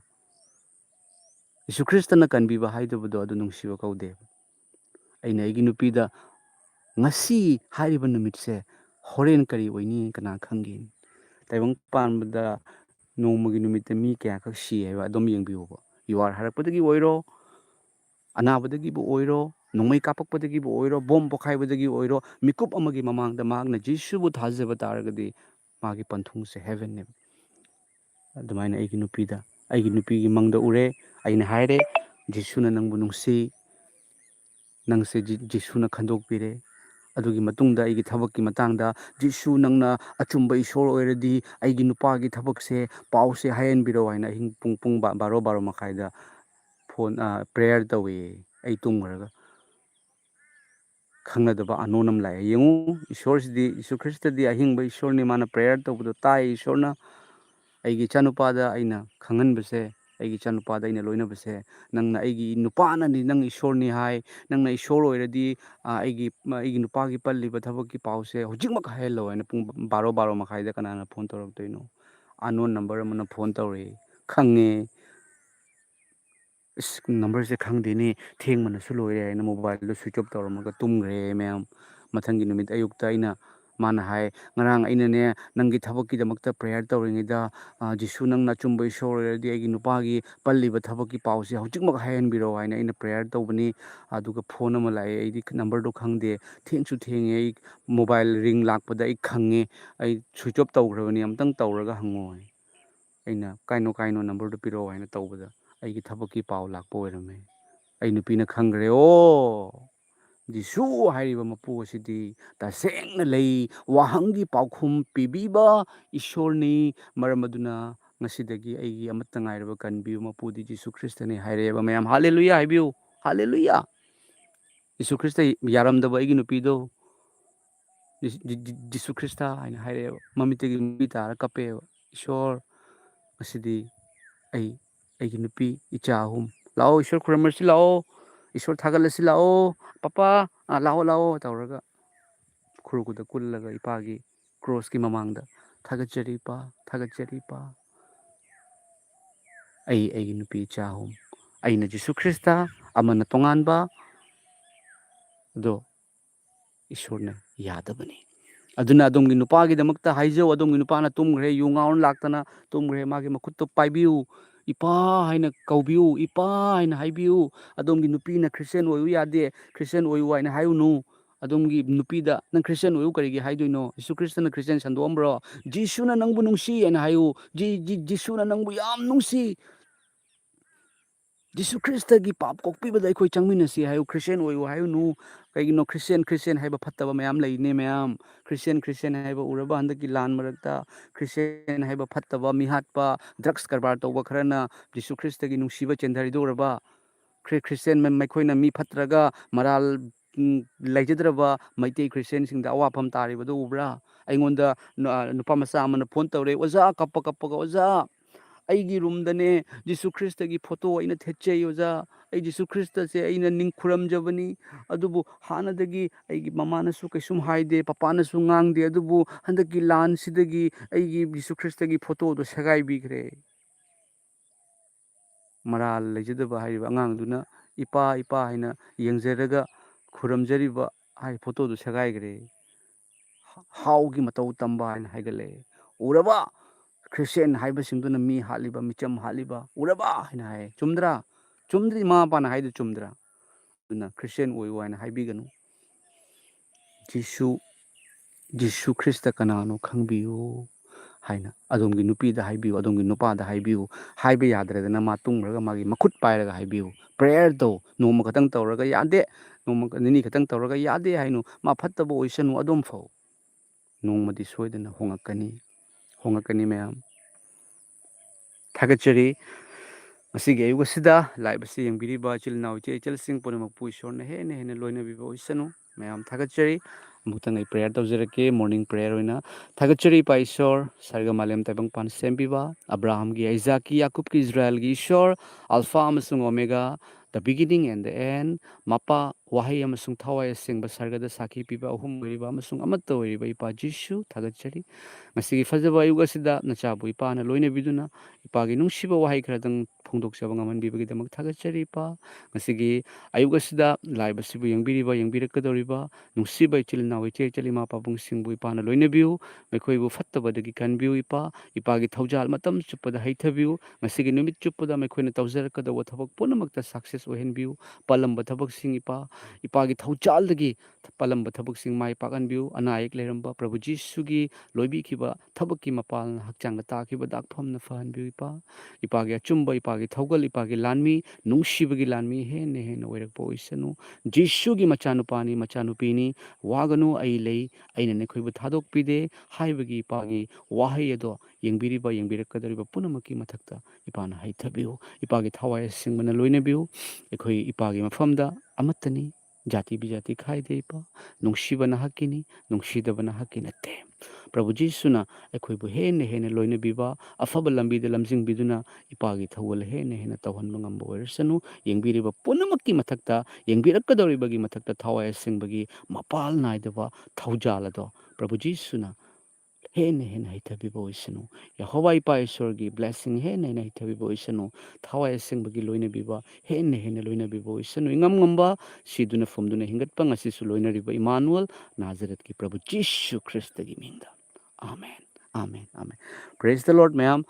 S1: ꯖꯤꯁꯨ ꯈ꯭ꯔꯤꯁꯇꯅ ꯀꯟꯕꯤꯕ ꯍꯥꯏꯗꯕꯗꯣ ꯑꯗꯨ ꯅꯨꯡꯁꯤꯕ ꯀꯧꯗꯦ ꯑꯩꯅ ꯑꯩꯒꯤ ꯅꯨꯄꯤꯗ ꯉꯁꯤ ꯍꯥꯏꯔꯤꯕ ꯅꯨꯃꯤꯠꯁꯦ ꯍꯣꯔꯦꯟ ꯀꯔꯤ ꯑꯣꯏꯅꯤ ꯀꯅꯥ ꯈꯪꯒꯦ ꯇꯥꯏꯕꯪꯄꯥꯟꯕꯗ ꯅꯣꯡꯃꯒꯤ ꯅꯨꯃꯤꯠꯇ ꯃꯤ ꯀꯌꯥꯈꯛ ꯁꯤ ꯍꯥꯏꯕ ꯑꯗꯨꯝ ꯌꯦꯡꯕꯤꯌꯨꯕ ꯌꯨꯍꯥꯔ ꯍꯥꯔꯛꯄꯗꯒꯤ ꯑꯣꯏꯔꯣ ꯑꯅꯥꯕꯗꯒꯤꯕꯨ ꯑꯣꯏꯔꯣ ꯅꯣꯡꯃꯩ ꯀꯥꯞꯄꯛꯄꯗꯒꯤꯕꯨ ꯑꯣꯏꯔꯣ ꯕꯣꯝ ꯄꯣꯈꯥꯏꯕꯗꯒꯤ ꯑꯣꯏꯔꯣ ꯃꯤꯀꯨꯞ ꯑꯃꯒꯤ ꯃꯃꯥꯡꯗ ꯃꯍꯥꯛꯅ ꯖꯤꯁꯨꯕꯨ ꯊꯥꯖꯕ ꯇꯥꯔꯒꯗꯤ ꯃꯥꯒꯤ ꯄꯟꯊꯨꯡꯁꯦ ꯍꯦꯚꯦꯟꯅꯦꯕ ꯑꯗꯨꯃꯥꯏꯅ ꯑꯩꯒꯤ ꯅꯨꯄꯤꯒꯤ ꯃꯪꯗ ꯎꯔꯦ ꯑꯩꯅ ꯍꯥꯏꯔꯦ ꯖꯤꯁꯨꯅ ꯅꯪꯕꯨ ꯅꯨꯡꯁꯤ ꯅꯪꯁꯦ ꯖꯤꯁꯨꯅ ꯈꯟꯗꯣꯛꯄꯤꯔꯦ ꯑꯗꯨꯒꯤ ꯃꯇꯨꯡꯗ ꯑꯩꯒꯤ ꯊꯕꯛꯀꯤ ꯃꯇꯥꯡꯗ ꯖꯤꯁꯨ ꯅꯪꯅ ꯑꯆꯨꯝꯕ ꯏꯁꯣꯔ ꯑꯣꯏꯔꯗꯤ ꯑꯩꯒꯤ ꯅꯨꯄꯥꯒꯤ ꯊꯕꯛꯁꯦ ꯄꯥꯎꯁꯦ ꯍꯥꯏꯍꯟꯕꯤꯔꯛꯑꯣ ꯍꯥꯏꯅ ꯑꯍꯤꯡ ꯄꯨꯡ ꯕꯥꯔꯣ ꯃꯈꯥꯏꯗ ꯄ꯭ꯔꯦꯌꯔ ꯇꯧꯏ ꯑꯩ ꯇꯨꯝꯈ꯭ꯔꯒ ꯈꯪꯅꯗꯕ ꯑꯅꯣꯟ ꯑꯃ ꯂꯥꯛꯑꯦ ꯌꯦꯡꯉꯨ ꯏꯁꯣꯔꯁꯤꯗꯤ ꯖꯤꯁꯨ ꯈ꯭ꯔꯤꯁꯇꯗꯤ ꯑꯍꯤꯡꯕ ꯏꯁꯣꯔꯅꯤ ꯃꯥꯅ ꯄ꯭ꯔꯦꯌꯔ ꯇꯧꯕꯗꯣ ꯇꯥꯏ ꯏꯁꯣꯔꯅ ꯑꯩꯒꯤ ꯏꯆꯥꯅꯨꯄꯥꯗ ꯑꯩꯅ ꯈꯪꯍꯟꯕꯁꯦ ꯑꯩꯒꯤ ꯏꯆꯥꯅꯨꯄꯥꯗ ꯑꯩꯅ ꯂꯣꯏꯅꯕꯁꯦ ꯅꯪꯅ ꯑꯩꯒꯤ ꯅꯨꯄꯥꯅꯅꯤ ꯅꯪ ꯏꯁꯣꯔꯅꯤ ꯍꯥꯏ ꯅꯪꯅ ꯏꯁꯣꯔ ꯑꯣꯏꯔꯗꯤ ꯑꯩꯒꯤ ꯅꯨꯄꯥꯒꯤ ꯄꯜꯂꯤꯕ ꯊꯕꯛꯀꯤ ꯄꯥꯎꯁꯦ ꯍꯧꯖꯤꯛꯃꯛ ꯍꯥꯏꯍꯜꯂꯣ ꯍꯥꯏꯅ ꯄꯨꯡ ꯕꯥꯔꯣ ꯃꯈꯥꯏꯗ ꯀꯅꯥꯅ ꯐꯣꯟ ꯇꯧꯔꯛꯇꯣꯏꯅꯣ ꯑꯟꯅꯣꯟ ꯅꯝꯕꯔ ꯑꯃꯅ ꯐꯣꯟ ꯇꯧꯔꯛꯏ ꯈꯪꯉꯦ ꯅꯝꯕꯔꯁꯦ ꯈꯪꯗꯦꯅꯦ ꯊꯦꯡꯕꯅꯁꯨ ꯂꯣꯏꯔꯦ ꯍꯥꯏꯅ ꯃꯣꯕꯥꯏꯜꯗꯣ ꯁ꯭ꯋꯤꯆ ꯑꯣꯐ ꯇꯧꯔꯝꯃꯒ ꯇꯨꯝꯈ꯭ꯔꯦ ꯃꯌꯥꯝ ꯃꯊꯪꯒꯤ ꯅꯨꯃꯤꯠ ꯑꯌꯨꯛꯇ ꯃꯥꯅ ꯍꯥꯏ ꯉꯔꯥꯡ ꯑꯩꯅꯅꯦ ꯅꯪꯒꯤ ꯊꯕꯛꯀꯤꯗꯃꯛꯇ ꯄ꯭ꯔꯦꯌꯔ ꯇꯧꯔꯤꯉꯩꯗ ꯖꯤꯁꯨ ꯅꯪꯅ ꯑꯆꯨꯝꯕ ꯏꯁꯣꯔ ꯑꯣꯏꯔꯗꯤ ꯑꯩꯒꯤ ꯅꯨꯄꯥꯒꯤ ꯄꯜꯂꯤꯕ ꯊꯕꯛꯀꯤ ꯄꯥꯎꯁꯦ ꯍꯧꯖꯤꯛꯃꯛ ꯍꯥꯏꯍꯟꯕꯤꯔꯛꯑꯣ ꯍꯥꯏꯅ ꯑꯩꯅ ꯄ꯭ꯔꯦꯌꯔ ꯇꯧꯕꯅꯤ ꯑꯗꯨꯒ ꯐꯣꯟ ꯑꯃ ꯂꯥꯛꯑꯦ ꯑꯩꯗꯤ ꯅꯝꯕꯔꯗꯣ ꯈꯪꯗꯦ ꯊꯦꯡꯁꯨ ꯊꯦꯡꯉꯦ ꯑꯩ ꯃꯣꯕꯥꯏꯜ ꯔꯤꯡ ꯂꯥꯛꯄꯗ ꯑꯩ ꯈꯪꯉꯦ ꯑꯩ ꯁ꯭ꯋꯤꯆ ꯑꯣꯐ ꯇꯧꯈ꯭ꯔꯕꯅꯤ ꯑꯝꯇꯪ ꯇꯧꯔꯒ ꯍꯪꯉꯣ ꯑꯩꯅ ꯀꯥꯏꯅꯣ ꯅꯝꯕꯔꯗꯣ ꯄꯤꯔꯛꯑꯣ ꯍꯥꯏꯅ ꯇꯧꯕꯗ ꯑꯩꯒꯤ ꯊꯕꯛꯀꯤ ꯄꯥꯎ ꯂꯥꯛꯄ ꯑꯣꯏꯔꯝꯃꯦ ꯑꯩ ꯅꯨꯄꯤꯅ ꯈꯪꯈ꯭ꯔꯦ ꯑꯣ Jisu hairiba mapu asidi tasengna lei wahanggi paukhum pibiba ishorni maramaduna ngasidagi aigi amatta ngairaba kanbiu mapudi Jisu Kristani haireba mayam hallelujah haibiu hallelujah Jisu Krista yaramdaba aigi nupido Jisu Krista haina haireba mamitagi nupi tara kapeba ishor asidi aigi nupi icha ahum lao ishor khuramarsi lao ishor thagalasi lao papa lao tauraga khuruguda kullaga ipagi cross ki mamangda thagachari pa aigi nupi icha ahum aina Jisu Krista amana tonganba do ishorna yadabani aduna adumgi nupagidamukta haijau adumgi nupana tumgre yu ngaun laktana tumgre magi makutto paibiu ipa haina kaubiu ipa haina haibiu adumgi nupina Christian oyu yade Christian oyu haina hayunu adumgi nupida nang Christian oyu karigi haidoino Jisu Kristana Christian sandoambro Jisuna nangbu nungsi haina hayu Jisuna nangbu yam nungsi Jisu Krista gi pap kokpibada akhoi changminasi hayu Christian oyu hayunu kaigino Christian haiba fattaba mayam leine mayam Christian haiba uraba handaki lan marakta Christian haiba fattaba mihatpa drugs karbar tawba kharana Jisu Krista gi nungsiba chendari doraba Christian maikhoina mi fatraga maral laijadraba maitei Christian singda awafam taribado ubra aingonda nupa masa amana phone tawre oza kappa oza aigi roomdane Jisu Krista gi photo aina thechei oza ai Jisu Krista se aina ning khuramjabani adubu hanadagi aigi mamanasu kaisum haide papanasu ngangde adubu handaki lan sidagi aigi Jisu Krista gi photo do sagai bigre maral lejadaba haiba angangduna ipa haina yengzeraga khuramjariba hai photo do sagai gre haugi matau tamba haina haigale uraba Christian haiba singduna mi haliba micham haliba uraba haina hai chumdra chumdri ma pana haidu chumdra duna Christian oyu haina haibiganu Jisu Krista kanano khangbiu haina adumgi nupida haibiu adumgi nupada haibiu haiba yadradana ma tungraga magi makhut pairaga haibiu prayer do noma khatang tawraga yade noma nini khatang tawraga yade hainu ma fattaba oisanu adum fau nomadi soidana hongakani mayam thagachari masigi ayugasida laibasi yangbiriba chilnau ichelsing punamakpu ishorna hena loinabiba oisanu mayam thagachari amutang ai prayer tawjarake morning prayer oina thagachari pa ishor sarga malem tabang pan sembiba Abraham gi Isaac gi Yakub gi Israel gi ishor alpha amasung omega the beginning and the end mapa wahai amasung thawai singba sargada sakhi piba ahum oiriba amasung amatta oiriba ipa Jisu thagachari masigi fajaba ayugasida nachabu ipana loinabiduna ipagi nungsiba wahai kharadang phongdokjaba ngamanbibagidamak thagachari ipa masigi ayugasida laibasibu yangbirakadoriba nungsiba ichilnaw icheli ma pabung singbu ipana loinabiu mekhoibu fattabadagi kanbiu ipagi thaujal matam chupada haithabiu masigi numit chupada mekhoina tawjarakadawa thabak punamakta success ohenbiu palamba thabak sing ipagi thaujaldagi palamba thabak sing mai pakanbiu anayek leramba Prabhu Jisugi loibikhiba thabakki mapal hakchangda takiba dakphamna fahanbiu ipagi achumba ipagi thaugal ipagi lanmi nungsibagi lanmi hena oirakpa oisanu Jisugi machanupani machanupini waganu ai lei aina nekhoibu thadokpide haibagi ipagi wahai ado yengbirakadoriba punamaki mathakta ipana haithabiu ipagi thawai singmana loinabiu ekhoi ipagi mafamda amattani jati bijati khaide nungsibana hakini nungsidabana hakki natte Prabhu Jisuna akhoi hena loinabiba afaba lambida lamjingbiduna ipagi thawal hena tawhanba ngamba oirasanu yengbiriba punamakki mathakta yengbirakadoribagi mathakta thawai singbagi mapal naidaba thaujal Prabhu Jisuna hena haithabiba oisanu Yehova ipa Ishwargi blessing hena haithabiba oisanu thawai singbagi loinabiba hena loinabiba oisanu ngamba siduna fomduna hingatpa ngasisu loinariba Emmanuel Nazareth ki Prabhu Jisu Krista gi mingda Amen Praise the Lord ma'am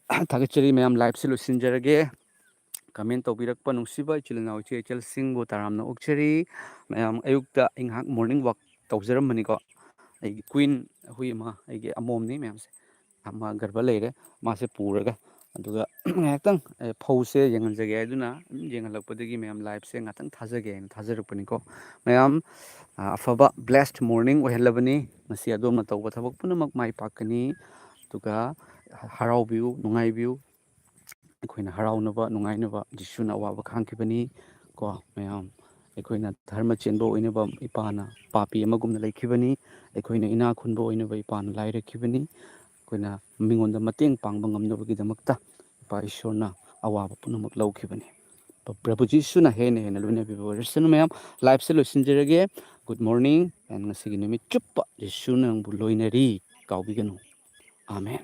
S1: thagachari ma'am live se losinjarage comment tawbirakpa nungsiba ichilnaw ichel singbu taramna okchari ma'am ayukta inghak morning walk tawjaramani ko ai queen hui ma ai amomni ma'am se ama garba leire ma se puraga ꯑꯗꯨꯒ ꯉꯥꯏꯍꯥꯛꯇꯪ ꯐꯧꯁꯦ ꯌꯦꯡꯍꯟꯖꯒꯦ ꯍꯥꯏꯗꯨꯅ ꯌꯦꯡꯍꯜꯂꯛꯄꯗꯒꯤ ꯃꯌꯥꯝ ꯂꯥꯏꯐꯁꯦ ꯉꯥꯛꯇꯪ ꯊꯥꯖꯒꯦ ꯍꯥꯏꯅ ꯊꯥꯖꯔꯛꯄꯅꯤꯀꯣ ꯃꯌꯥꯝ ꯑꯐꯕ ꯕ꯭ꯂꯦꯁഡ് morning ꯑꯣꯏꯍꯜꯂꯕꯅꯤ ꯉꯁꯤ ꯑꯗꯣꯝꯅ ꯇꯧꯕ ꯊꯕꯛ ꯄꯨꯝꯅꯃꯛ ꯃꯥꯏ ꯄꯥꯛꯀꯅꯤ ꯑꯗꯨꯒ ꯍꯔꯥꯎꯕꯤꯌꯨ ꯅꯨꯡꯉꯥꯏꯕꯤꯌꯨ ꯑꯩꯈꯣꯏꯅ ꯍꯔꯥꯎꯅꯕ ꯅꯨꯡꯉꯥꯏꯅꯕ ꯖꯤꯁꯨꯅ ꯑꯋꯥꯕ ꯈꯥꯡꯈꯤꯕꯅꯤ ꯀꯣ ꯃꯌꯥꯝ ꯑꯩꯈꯣꯏꯅ ꯙꯔꯃ ꯆꯦꯟꯕ ꯑꯣꯏꯅꯕ ꯏꯄꯥꯅ ꯄꯥꯄꯤ ꯑꯃꯒꯨꯝꯅ ꯂꯩꯈꯤꯕꯅꯤ ꯑꯩꯈꯣꯏꯅ ꯏꯅꯥ ꯈꯨꯟꯕ ꯑꯣꯏꯅꯕ ꯏꯄꯥꯅ ꯂꯥꯏꯔꯈꯤꯕꯅꯤ ꯑꯩꯈꯣꯏꯅ ꯃꯤꯉꯣꯟꯗ ꯃꯇꯦꯡ ꯄꯥꯡꯕ ꯉꯝꯅꯕꯒꯤꯗꯃꯛꯇ ꯏꯄꯥ ꯏꯁꯣꯔꯅ ꯑꯋꯥꯕ ꯄꯨꯝꯅꯃꯛ ꯂꯧꯈꯤꯕꯅꯤ ꯄ꯭ꯔꯚꯨ ꯖꯤꯁꯨꯅ ꯍꯦꯟꯅ ꯍꯦꯟꯅ ꯂꯣꯏꯅꯕꯤꯕ ꯑꯣꯏꯔꯁꯅꯨ ꯃꯌꯥꯝ ꯂꯥꯏꯐꯁꯦ ꯂꯣꯏꯁꯤꯟꯖꯔꯒꯦ ꯒꯨꯗ ꯃꯣꯔꯅꯤꯡ ꯑꯦꯟ ꯉꯁꯤꯒꯤ ꯅꯨꯃꯤꯠ ꯆꯨꯞꯄ ꯖꯤꯁꯨꯅ ꯅꯪꯕꯨ ꯂꯣꯏꯅꯔꯤ ꯀꯥꯎꯕꯤꯒꯅꯨ ꯑꯥꯃꯦꯟ